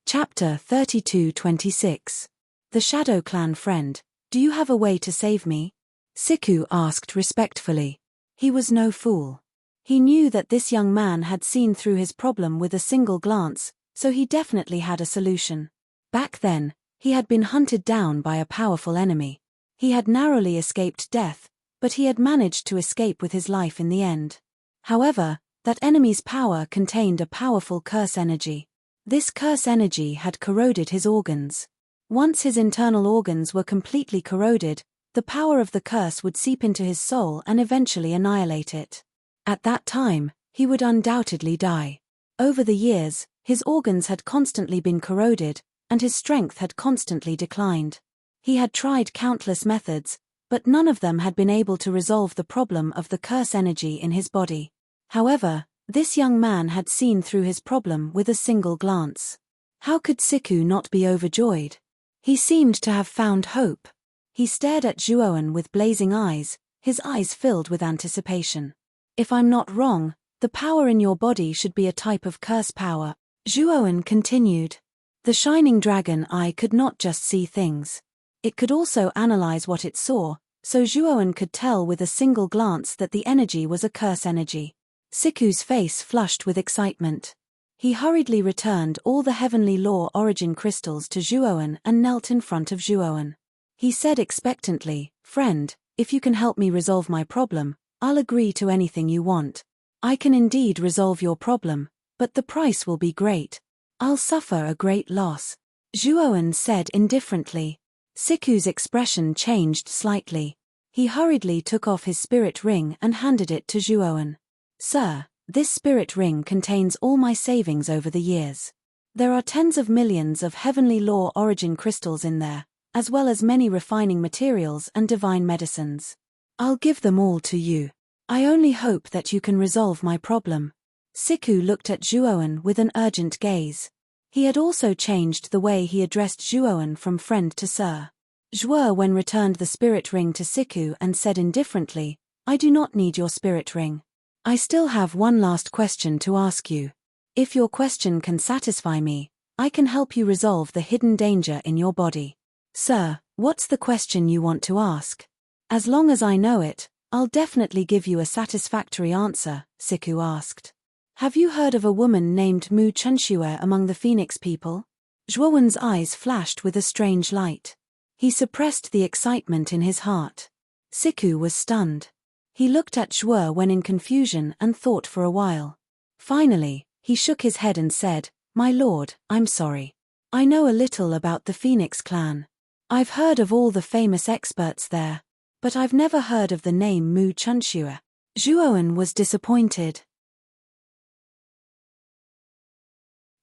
Chapter 32-26. The Shadow Clan friend, do you have a way to save me? Siku asked respectfully. He was no fool. He knew that this young man had seen through his problem with a single glance, so he definitely had a solution. Back then, he had been hunted down by a powerful enemy. He had narrowly escaped death, but he had managed to escape with his life in the end. However, that enemy's power contained a powerful curse energy. This curse energy had corroded his organs. Once his internal organs were completely corroded, the power of the curse would seep into his soul and eventually annihilate it. At that time, he would undoubtedly die. Over the years, his organs had constantly been corroded, and his strength had constantly declined. He had tried countless methods, but none of them had been able to resolve the problem of the curse energy in his body. However, this young man had seen through his problem with a single glance. How could Siku not be overjoyed? He seemed to have found hope. He stared at Zhuowen with blazing eyes, his eyes filled with anticipation. If I'm not wrong, the power in your body should be a type of curse power, Zhuowen continued. The shining dragon eye could not just see things. It could also analyze what it saw, so Zhuowen could tell with a single glance that the energy was a curse energy. Siku's face flushed with excitement. He hurriedly returned all the heavenly law origin crystals to Zhuowen and knelt in front of Zhuowen. He said expectantly, "Friend, if you can help me resolve my problem, I'll agree to anything you want. I can indeed resolve your problem, but the price will be great. I'll suffer a great loss," Zhuowen said indifferently. Siku's expression changed slightly. He hurriedly took off his spirit ring and handed it to Zhuowen. "Sir, this spirit ring contains all my savings over the years. There are tens of millions of heavenly law origin crystals in there, as well as many refining materials and divine medicines. I'll give them all to you. I only hope that you can resolve my problem." Siku looked at Zhuowen with an urgent gaze. He had also changed the way he addressed Zhuowen from friend to sir. Zhuowen returned the spirit ring to Siku and said indifferently, "I do not need your spirit ring. I still have one last question to ask you. If your question can satisfy me, I can help you resolve the hidden danger in your body." "Sir, what's the question you want to ask?" "As long as I know it, I'll definitely give you a satisfactory answer," Siku asked. "Have you heard of a woman named Mu Chunxue among the Phoenix people?" Zhuowen's eyes flashed with a strange light. He suppressed the excitement in his heart. Siku was stunned. He looked at Zhuowen in confusion and thought for a while. Finally, he shook his head and said, "My lord, I'm sorry. I know a little about the Phoenix clan. I've heard of all the famous experts there, but I've never heard of the name Mu Chunxue." Zhuowen was disappointed.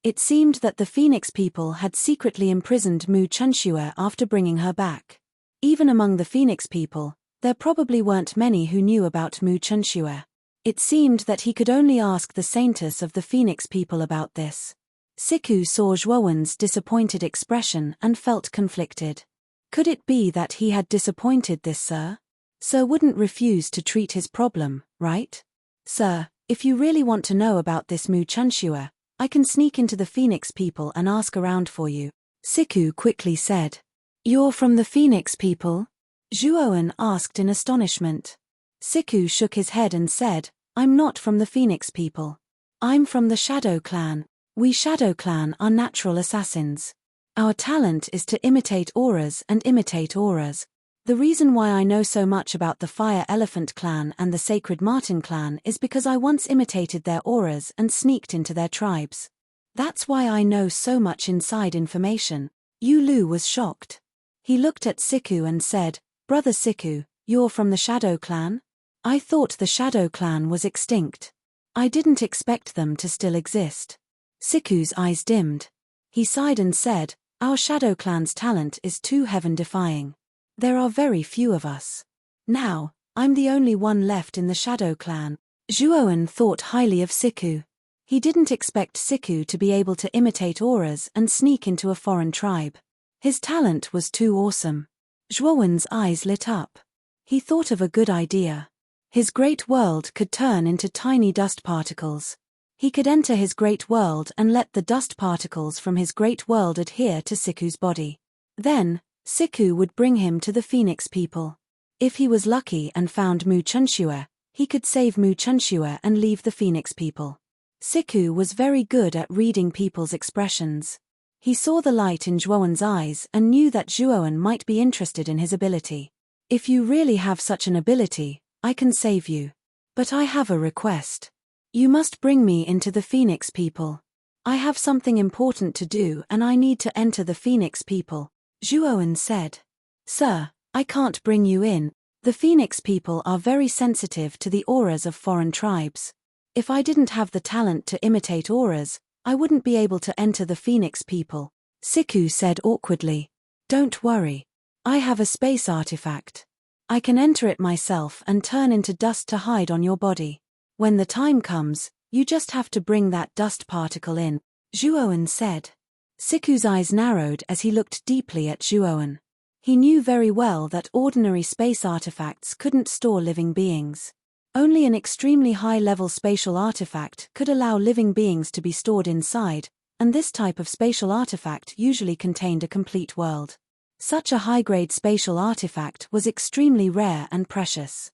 It seemed that the Phoenix people had secretly imprisoned Mu Chunxue after bringing her back. Even among the Phoenix people, there probably weren't many who knew about Mu Chunxue. It seemed that he could only ask the saintess of the Phoenix people about this. Siku saw Zhuowen's disappointed expression and felt conflicted. Could it be that he had disappointed this sir? Sir wouldn't refuse to treat his problem, right? "Sir, if you really want to know about this Mu Chunxue, I can sneak into the Phoenix people and ask around for you," Siku quickly said. "You're from the Phoenix people?" Zhuowen asked in astonishment. Siku shook his head and said, "I'm not from the Phoenix people. I'm from the Shadow Clan. We Shadow Clan are natural assassins. Our talent is to imitate auras and imitate auras. The reason why I know so much about the Fire Elephant Clan and the Sacred Marten Clan is because I once imitated their auras and sneaked into their tribes. That's why I know so much inside information." Yu Lu was shocked. He looked at Siku and said, "Brother Siku, you're from the Shadow Clan? I thought the Shadow Clan was extinct. I didn't expect them to still exist." Siku's eyes dimmed. He sighed and said, "Our Shadow Clan's talent is too heaven-defying. There are very few of us. Now, I'm the only one left in the Shadow Clan." Zhuowen thought highly of Siku. He didn't expect Siku to be able to imitate auras and sneak into a foreign tribe. His talent was too awesome. Zhuowen's eyes lit up. He thought of a good idea. His great world could turn into tiny dust particles. He could enter his great world and let the dust particles from his great world adhere to Siku's body. Then, Siku would bring him to the Phoenix people. If he was lucky and found Mu Chunxue, he could save Mu Chunxue and leave the Phoenix people. Siku was very good at reading people's expressions. He saw the light in Zhuowen's eyes and knew that Zhuowen might be interested in his ability. "If you really have such an ability, I can save you. But I have a request. You must bring me into the Phoenix people. I have something important to do and I need to enter the Phoenix people," Zhuowen said. "Sir, I can't bring you in. The Phoenix people are very sensitive to the auras of foreign tribes. If I didn't have the talent to imitate auras, I wouldn't be able to enter the Phoenix people," Siku said awkwardly. Don't worry. I have a space artifact. I can enter it myself and turn into dust to hide on your body. When the time comes, you just have to bring that dust particle in, Zhuowen said. Siku's eyes narrowed as he looked deeply at Zhuowen. He knew very well that ordinary space artifacts couldn't store living beings. Only an extremely high-level spatial artifact could allow living beings to be stored inside, and this type of spatial artifact usually contained a complete world. Such a high-grade spatial artifact was extremely rare and precious.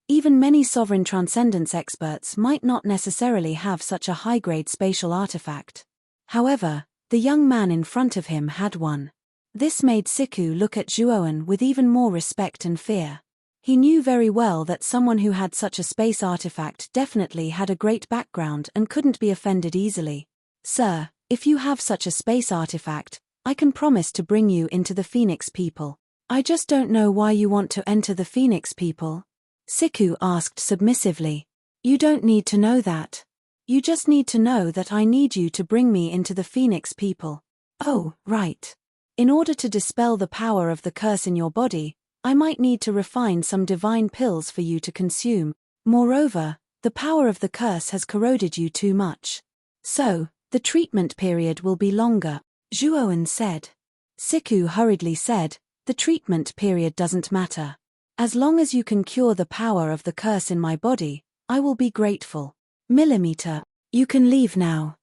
Even many sovereign transcendence experts might not necessarily have such a high-grade spatial artifact. However, the young man in front of him had one. This made Siku look at Zhuowen with even more respect and fear. He knew very well that someone who had such a space artifact definitely had a great background and couldn't be offended easily. Sir, if you have such a space artifact, I can promise to bring you into the Phoenix people. I just don't know why you want to enter the Phoenix people. Siku asked submissively. You don't need to know that. You just need to know that I need you to bring me into the Phoenix people. Oh, right. In order to dispel the power of the curse in your body, I might need to refine some divine pills for you to consume. Moreover, the power of the curse has corroded you too much. So, the treatment period will be longer, Zhuowen said. Siku hurriedly said, the treatment period doesn't matter. As long as you can cure the power of the curse in my body, I will be grateful. Millimeter, you can leave now.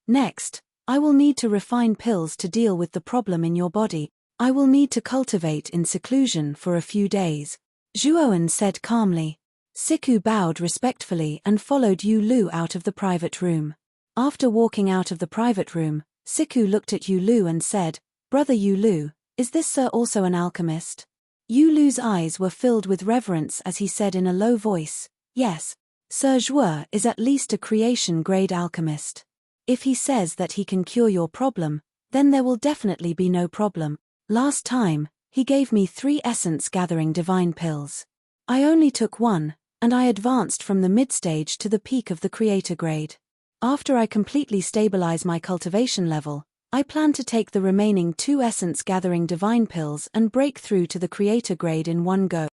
Next, I will need to refine pills to deal with the problem in your body. I will need to cultivate in seclusion for a few days, Zhuowen said calmly. Siku bowed respectfully and followed Yu Lu out of the private room. After walking out of the private room, Siku looked at Yu Lu and said, Brother Yu Lu, is this sir also an alchemist? Yu Lu's eyes were filled with reverence as he said in a low voice, Yes, Sir Zhuo is at least a creation-grade alchemist. If he says that he can cure your problem, then there will definitely be no problem. Last time, he gave me 3 essence-gathering divine pills. I only took 1, and I advanced from the mid-stage to the peak of the creator grade. After I completely stabilize my cultivation level, I plan to take the remaining 2 essence-gathering divine pills and break through to the creator grade in one go.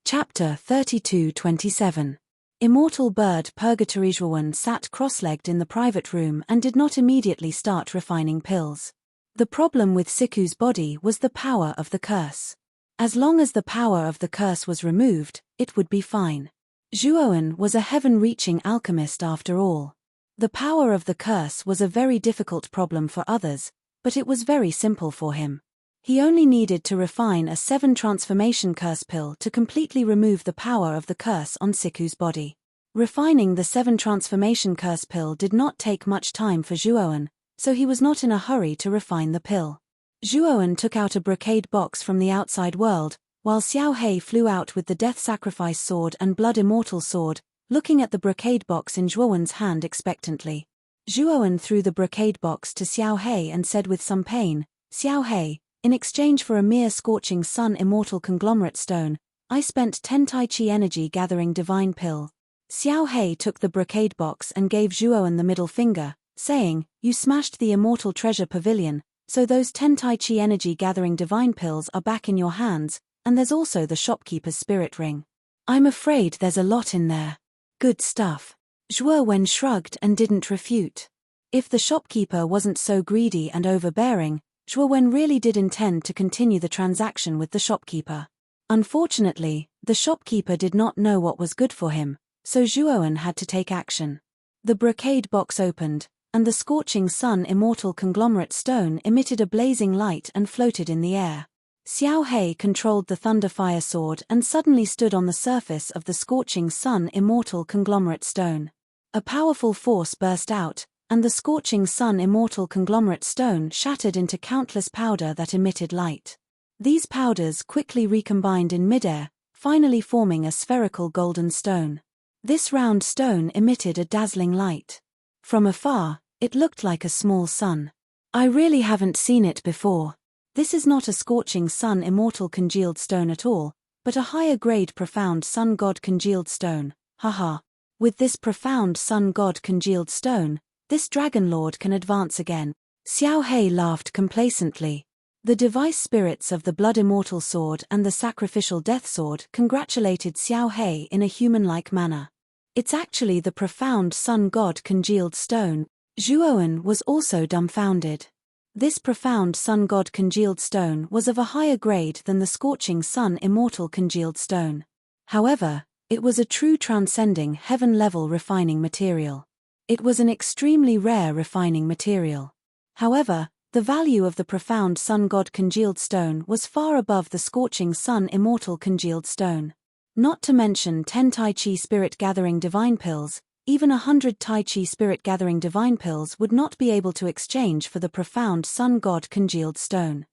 Chapter 32-27. Immortal Bird Purgatory. Zhuowen sat cross-legged in the private room and did not immediately start refining pills. The problem with Siku's body was the power of the curse. As long as the power of the curse was removed, it would be fine. Zhuowen was a heaven-reaching alchemist after all. The power of the curse was a very difficult problem for others, but it was very simple for him. He only needed to refine a 7 transformation curse pill to completely remove the power of the curse on Siku's body. Refining the 7 transformation curse pill did not take much time for Zhuowen, so he was not in a hurry to refine the pill. Zhuowen took out a brocade box from the outside world, while Xiao He flew out with the Death Sacrifice Sword and Blood Immortal Sword, looking at the brocade box in Zhuowen's hand expectantly. Zhuowen threw the brocade box to Xiao He and said with some pain, Xiao He, in exchange for a mere scorching sun immortal conglomerate stone, I spent 10 Tai Chi energy gathering divine pill. Xiao He took the brocade box and gave Zhuowen the middle finger, saying, You smashed the immortal treasure pavilion, so those 10 Tai Chi energy gathering divine pills are back in your hands, and there's also the shopkeeper's spirit ring. I'm afraid there's a lot in there. Good stuff. Zhuowen shrugged and didn't refute. If the shopkeeper wasn't so greedy and overbearing, Zhuowen really did intend to continue the transaction with the shopkeeper. Unfortunately, the shopkeeper did not know what was good for him, so Zhuowen had to take action. The brocade box opened, and the scorching sun immortal conglomerate stone emitted a blazing light and floated in the air. Xiao He controlled the Thunderfire Sword and suddenly stood on the surface of the scorching sun immortal conglomerate stone. A powerful force burst out, and the scorching sun immortal conglomerate stone shattered into countless powder that emitted light. These powders quickly recombined in midair, finally forming a spherical golden stone. This round stone emitted a dazzling light. From afar, it looked like a small sun. I really haven't seen it before. This is not a scorching sun immortal congealed stone at all, but a higher-grade profound sun god congealed stone, haha. With this profound sun god congealed stone, this dragon lord can advance again. Xiao He laughed complacently. The device spirits of the blood immortal sword and the sacrificial death sword congratulated Xiao He in a human-like manner. It's actually the profound sun god congealed stone. Zhuowen was also dumbfounded. This profound sun god congealed stone was of a higher grade than the scorching sun immortal congealed stone. However, it was a true transcending heaven-level refining material. It was an extremely rare refining material. However, the value of the profound sun god congealed stone was far above the scorching sun immortal congealed stone. Not to mention 10 Tai Chi spirit gathering divine pills, even 100 Tai Chi spirit gathering divine pills would not be able to exchange for the profound sun god congealed stone.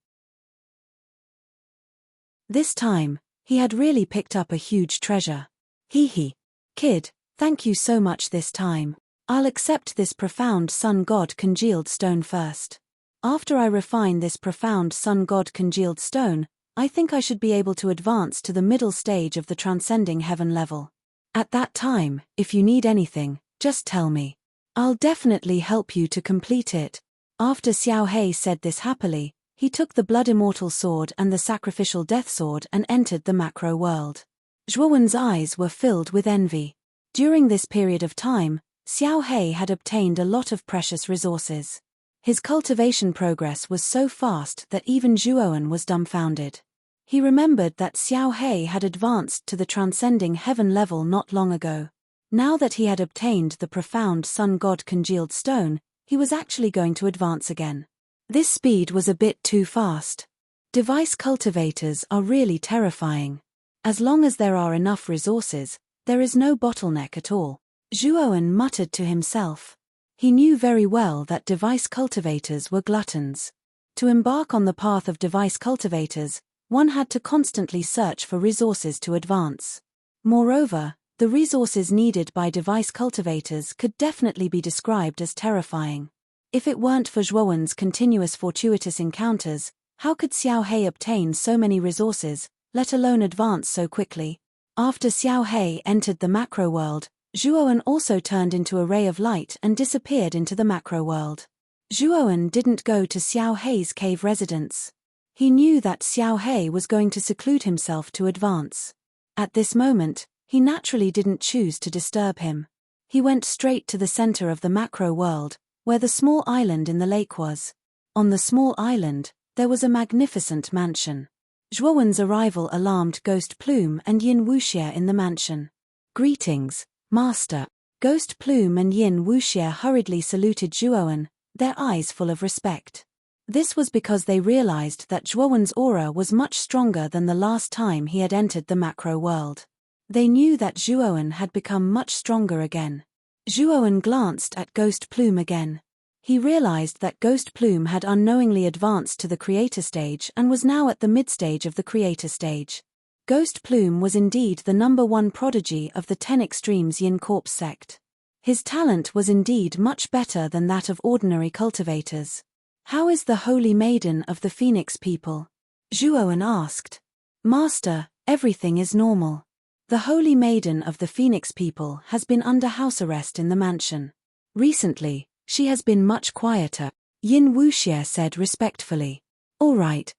This time, he had really picked up a huge treasure. Hee. Kid, thank you so much this time. I'll accept this profound sun god congealed stone first. After I refine this profound sun god congealed stone, I think I should be able to advance to the middle stage of the transcending heaven level. At that time, if you need anything, just tell me. I'll definitely help you to complete it. After Xiao He said this happily, he took the blood immortal sword and the sacrificial death sword and entered the macro world. Zhuowen's eyes were filled with envy. During this period of time, Xiao He had obtained a lot of precious resources. His cultivation progress was so fast that even Zhuowen was dumbfounded. He remembered that Xiao He had advanced to the transcending heaven level not long ago. Now that he had obtained the profound sun god congealed stone, he was actually going to advance again. This speed was a bit too fast. Device cultivators are really terrifying. As long as there are enough resources, there is no bottleneck at all. Zhuowen muttered to himself. He knew very well that device cultivators were gluttons. To embark on the path of device cultivators, one had to constantly search for resources to advance. Moreover, the resources needed by device cultivators could definitely be described as terrifying. If it weren't for Zhuowen's continuous fortuitous encounters, how could Xiao He obtain so many resources, let alone advance so quickly? After Xiao He entered the macro world, Zhuowen also turned into a ray of light and disappeared into the macro world. Zhuowen didn't go to Xiao He's cave residence. He knew that Xiao He was going to seclude himself to advance. At this moment, he naturally didn't choose to disturb him. He went straight to the center of the macro world, where the small island in the lake was. On the small island, there was a magnificent mansion. Zhuowen's arrival alarmed Ghost Plume and Yin Wuxie in the mansion. Greetings, Master. Ghost Plume and Yin Wuxie hurriedly saluted Zhuowen, their eyes full of respect. This was because they realized that Zhuowen's aura was much stronger than the last time he had entered the macro world. They knew that Zhuowen had become much stronger again. Zhuowen glanced at Ghost Plume again. He realized that Ghost Plume had unknowingly advanced to the creator stage and was now at the mid-stage of the creator stage. Ghost Plume was indeed the #1 prodigy of the 10 Extremes Yin Corpse sect. His talent was indeed much better than that of ordinary cultivators. How is the Holy Maiden of the Phoenix people? Zhuowen asked. Master, everything is normal. The Holy Maiden of the Phoenix people has been under house arrest in the mansion. Recently, she has been much quieter, Yin Wuxie said respectfully. All right.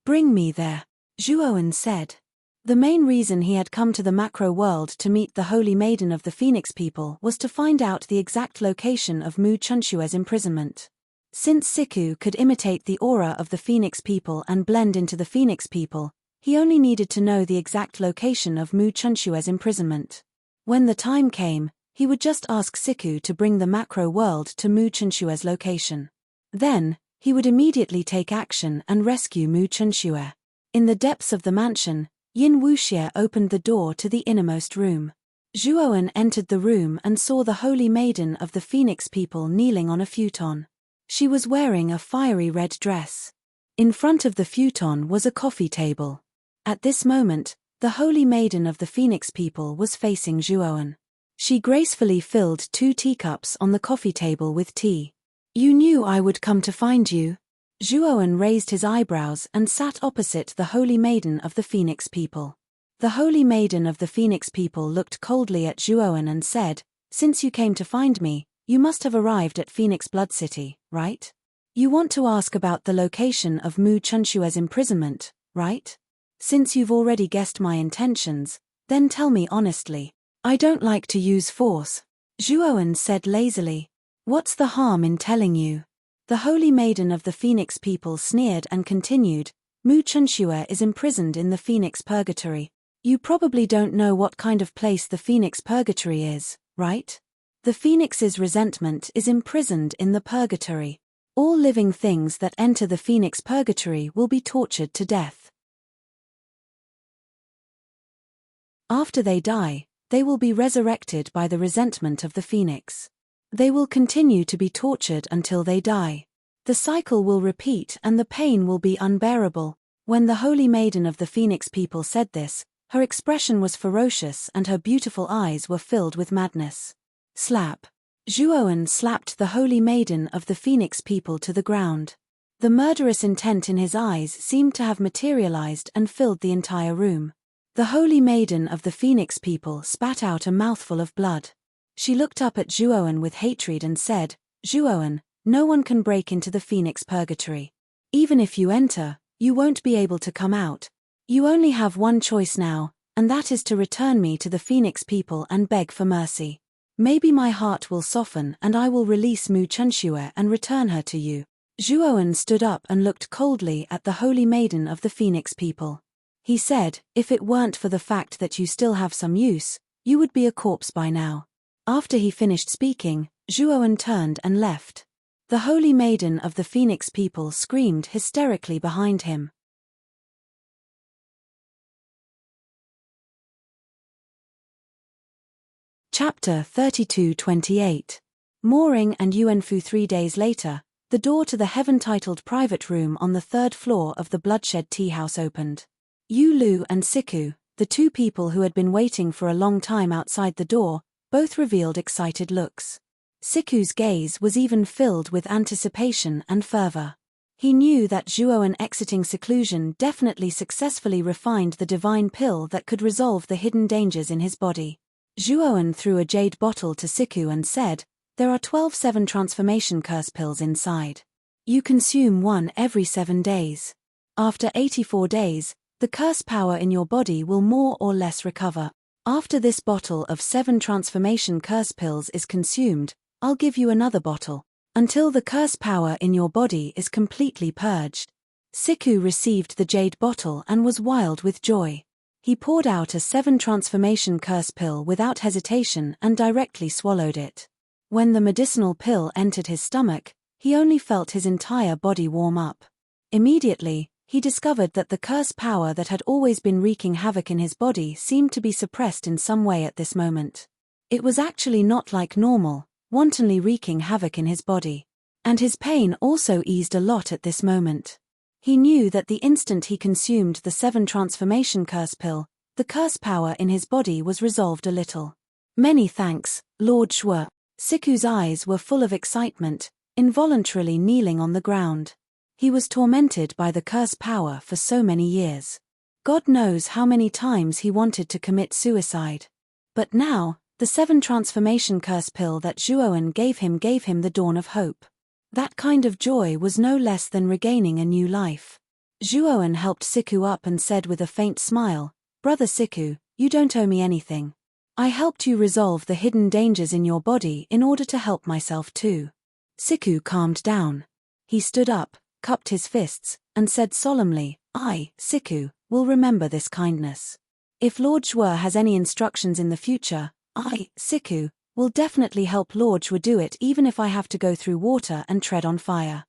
Bring me there, Zhuowen said. The main reason he had come to the macro world to meet the Holy Maiden of the Phoenix people was to find out the exact location of Mu Chunshue's imprisonment. Since Siku could imitate the aura of the Phoenix people and blend into the Phoenix people, he only needed to know the exact location of Mu Chunshue's imprisonment. When the time came, he would just ask Siku to bring the macro world to Mu Chunshue's location. Then, he would immediately take action and rescue Mu Chunxue. In the depths of the mansion, Yin Wuxie opened the door to the innermost room. Zhuowen entered the room and saw the Holy Maiden of the Phoenix people kneeling on a futon. She was wearing a fiery red dress. In front of the futon was a coffee table. At this moment, the Holy Maiden of the Phoenix people was facing Zhuowen. She gracefully filled 2 teacups on the coffee table with tea. You knew I would come to find you. Zhuoan raised his eyebrows and sat opposite the Holy Maiden of the Phoenix people. The Holy Maiden of the Phoenix people looked coldly at Zhuoan and said, "Since you came to find me, you must have arrived at Phoenix Blood City, right? You want to ask about the location of Mu Chunshue's imprisonment, right? Since you've already guessed my intentions, then tell me honestly." "I don't like to use force," Zhuoan said lazily. "What's the harm in telling you?" The Holy Maiden of the Phoenix people sneered and continued, "Mu Chunshue is imprisoned in the Phoenix Purgatory. You probably don't know what kind of place the Phoenix Purgatory is, right? The Phoenix's resentment is imprisoned in the Purgatory. All living things that enter the Phoenix Purgatory will be tortured to death. After they die, they will be resurrected by the resentment of the Phoenix. They will continue to be tortured until they die. The cycle will repeat and the pain will be unbearable." When the Holy Maiden of the Phoenix people said this, her expression was ferocious and her beautiful eyes were filled with madness. Slap. Zhuoan slapped the Holy Maiden of the Phoenix people to the ground. The murderous intent in his eyes seemed to have materialized and filled the entire room. The Holy Maiden of the Phoenix people spat out a mouthful of blood. She looked up at Zhuoan with hatred and said, "Zhuoan, no one can break into the Phoenix Purgatory. Even if you enter, you won't be able to come out. You only have one choice now, and that is to return me to the Phoenix people and beg for mercy. Maybe my heart will soften and I will release Mu Chunshue and return her to you." Zhuoan stood up and looked coldly at the Holy Maiden of the Phoenix people. He said, "If it weren't for the fact that you still have some use, you would be a corpse by now." After he finished speaking, Zhuoan turned and left. The Holy Maiden of the Phoenix people screamed hysterically behind him. Chapter 32-28. Mooring and Yuanfu. 3 days later, the door to the heaven-titled private room on the 3rd floor of the Bloodshed Tea House opened. Yu Lu and Siku, the two people who had been waiting for a long time outside the door, both revealed excited looks. Siku's gaze was even filled with anticipation and fervor. He knew that Zhuoan exiting seclusion definitely successfully refined the divine pill that could resolve the hidden dangers in his body. Zhuoan threw a jade bottle to Siku and said, "There are 12 7 transformation curse pills inside. You consume one every 7 days. After 84 days, the curse power in your body will more or less recover. After this bottle of 7 transformation curse pills is consumed, I'll give you another bottle, until the curse power in your body is completely purged." Siku received the jade bottle and was wild with joy. He poured out a 7 transformation curse pill without hesitation and directly swallowed it. When the medicinal pill entered his stomach, he only felt his entire body warm up. Immediately, he discovered that the curse power that had always been wreaking havoc in his body seemed to be suppressed in some way at this moment. It was actually not like normal, wantonly wreaking havoc in his body. And his pain also eased a lot at this moment. He knew that the instant he consumed the 7 transformation curse pill, the curse power in his body was resolved a little. "Many thanks, Lord Shuo." Siku's eyes were full of excitement, involuntarily kneeling on the ground. He was tormented by the curse power for so many years. God knows how many times he wanted to commit suicide. But now, the 7 transformation curse pill that Zhuoan gave him the dawn of hope. That kind of joy was no less than regaining a new life. Zhuoan helped Siku up and said with a faint smile, "Brother Siku, you don't owe me anything. I helped you resolve the hidden dangers in your body in order to help myself too." Siku calmed down. He stood up, cupped his fists, and said solemnly, "I, Siku, will remember this kindness. If Lord Shuo has any instructions in the future, I, Siku, will definitely help Lord Shuo do it even if I have to go through water and tread on fire."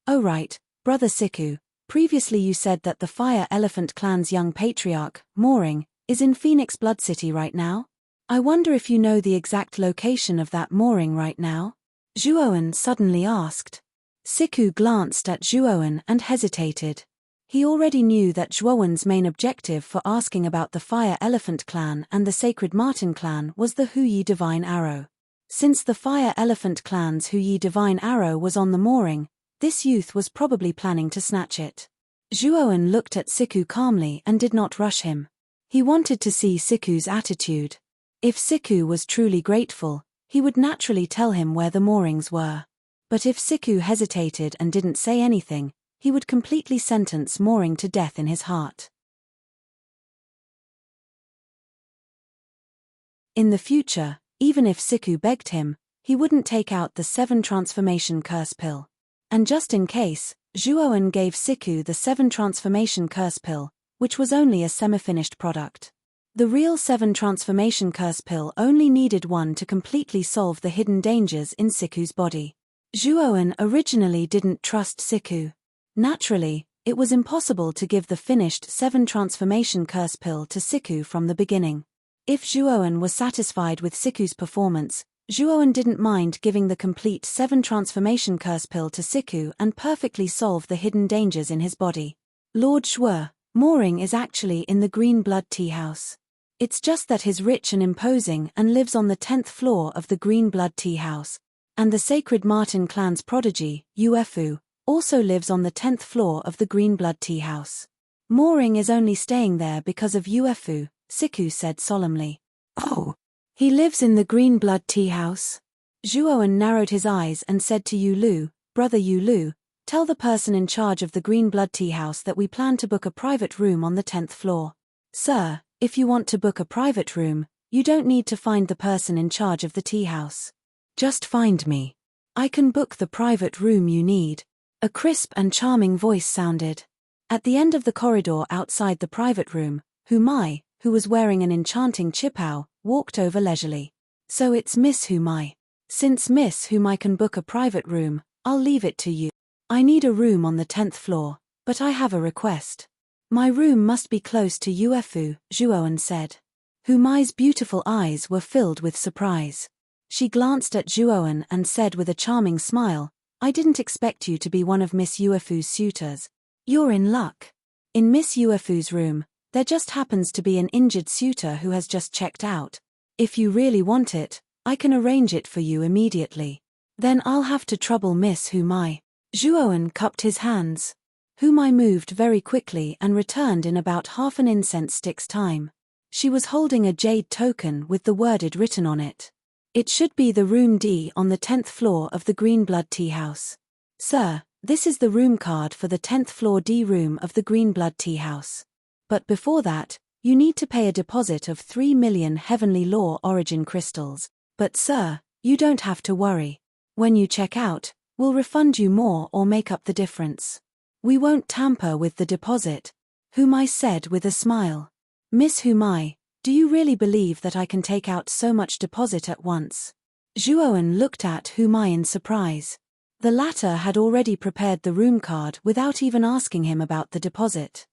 Oh right, Brother Siku, previously you said that the Fire Elephant clan's young patriarch, Mooring, is in Phoenix Blood City right now? I wonder if you know the exact location of that mooring right now? Zhuoan suddenly asked. Siku glanced at Zhuoan and hesitated. He already knew that Zhuoan's main objective for asking about the Fire Elephant clan and the Sacred Marten clan was the Huyi Divine Arrow. Since the Fire Elephant clan's Huyi Divine Arrow was on the mooring, This youth was probably planning to snatch it. Zhuoan looked at Siku calmly and did not rush him. He wanted to see Siku's attitude. If Siku was truly grateful, he would naturally tell him where the moorings were. But if Siku hesitated and didn't say anything, he would completely sentence Mooring to death in his heart. In the future, even if Siku begged him, he wouldn't take out the 7 transformation curse pill. And just in case, Zhuoan gave Siku the 7 transformation curse pill, which was only a semi-finished product. The real 7 transformation curse pill only needed 1 to completely solve the hidden dangers in Siku's body. Zhuoan originally didn't trust Siku. Naturally, it was impossible to give the finished 7 transformation curse pill to Siku from the beginning. If Zhuoan was satisfied with Siku's performance, Zhuoan didn't mind giving the complete 7 transformation curse pill to Siku and perfectly solve the hidden dangers in his body. Lord Zhuo, Mooring is actually in the Green Blood Tea House. It's just that he's rich and imposing and lives on the 10th floor of the Green Blood Tea House. And the Sacred Martin clan's prodigy, Uefu, also lives on the 10th floor of the Green Blood Tea House. Mooring is only staying there because of Uefu, Siku said solemnly. Oh, he lives in the Green Blood Tea House? Zhuoan narrowed his eyes and said to Yulu, Brother Yulu, tell the person in charge of the Green Blood Tea House that we plan to book a private room on the 10th floor. Sir, if you want to book a private room, you don't need to find the person in charge of the tea house. Just find me. I can book the private room you need. A crisp and charming voice sounded. At the end of the corridor outside the private room, Humai, who was wearing an enchanting chipao, walked over leisurely. So it's Miss Humai. Since Miss Humai can book a private room, I'll leave it to you. I need a room on the 10th floor, but I have a request. My room must be close to Uefu, Zhuoan said. Humai's beautiful eyes were filled with surprise. She glanced at Zhuoan and said with a charming smile, I didn't expect you to be one of Miss Uefu's suitors. You're in luck. In Miss Uefu's room, there just happens to be an injured suitor who has just checked out. If you really want it, I can arrange it for you immediately. Then I'll have to trouble Miss Humai. Zhuoan cupped his hands. Humai moved very quickly and returned in about half an incense stick's time. She was holding a jade token with the worded written on it. It should be the room D on the 10th floor of the Green Blood Tea House. Sir, this is the room card for the 10th floor D room of the Green Blood Tea House. But before that, you need to pay a deposit of 3 million Heavenly Law Origin crystals. But sir, you don't have to worry. When you check out, we'll refund you more or make up the difference. We won't tamper with the deposit, Humai said with a smile. Miss Humai, do you really believe that I can take out so much deposit at once? Zhuoan looked at Humai in surprise. The latter had already prepared the room card without even asking him about the deposit.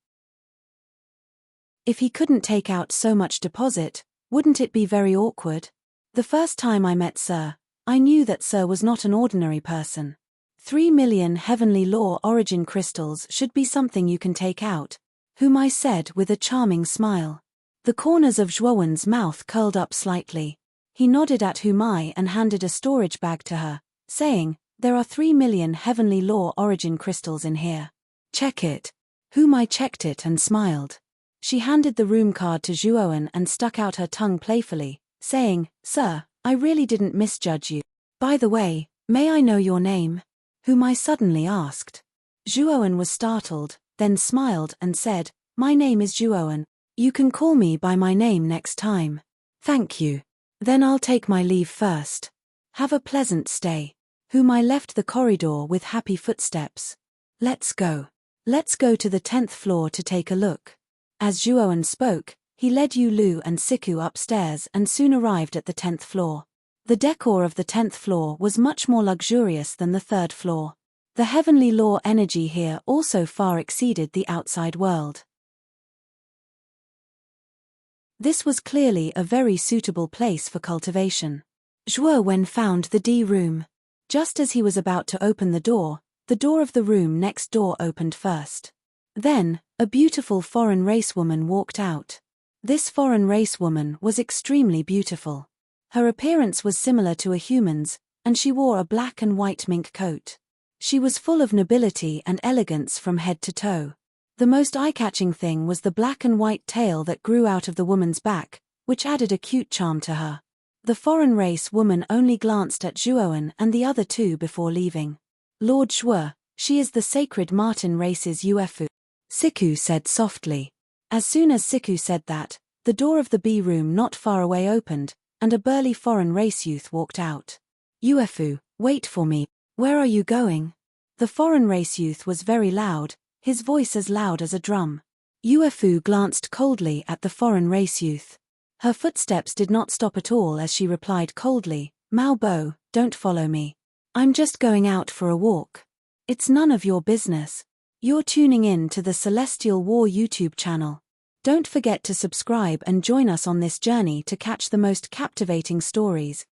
If he couldn't take out so much deposit, wouldn't it be very awkward? The first time I met Sir, I knew that Sir was not an ordinary person. 3 million Heavenly Law Origin crystals should be something you can take out, Humai said with a charming smile. The corners of Zhuoan's mouth curled up slightly. He nodded at Humai and handed a storage bag to her, saying, There are 3 million Heavenly Law Origin crystals in here. Check it. Humai checked it and smiled. She handed the room card to Zhuoan and stuck out her tongue playfully, saying, Sir, I really didn't misjudge you. By the way, may I know your name? Humai suddenly asked. Zhuoan was startled, then smiled and said, My name is Zhuoan. You can call me by my name next time. Thank you. Then I'll take my leave first. Have a pleasant stay. Humai left the corridor with happy footsteps. Let's go. Let's go to the 10th floor to take a look. As Zhuoan spoke, he led Yulu and Siku upstairs and soon arrived at the 10th floor. The decor of the 10th floor was much more luxurious than the 3rd floor. The heavenly law energy here also far exceeded the outside world. This was clearly a very suitable place for cultivation. Zhuowen found the D room. Just as he was about to open the door of the room next door opened first. Then, a beautiful foreign race woman walked out. This foreign race woman was extremely beautiful. Her appearance was similar to a human's, and she wore a black and white mink coat. She was full of nobility and elegance from head to toe. The most eye-catching thing was the black and white tail that grew out of the woman's back, which added a cute charm to her. The foreign race woman only glanced at Zhuoan and the other two before leaving. Lord Shui, she is the sacred Martin race's UFO. Siku said softly. As soon as Siku said that, the door of the B room not far away opened, and a burly foreign race youth walked out. UFO, wait for me. Where are you going? The foreign race youth was very loud, his voice as loud as a drum. UFO glanced coldly at the foreign race youth. Her footsteps did not stop at all as she replied coldly, Mao Bo, don't follow me. I'm just going out for a walk. It's none of your business. You're tuning in to the Celestial War YouTube channel. Don't forget to subscribe and join us on this journey to catch the most captivating stories,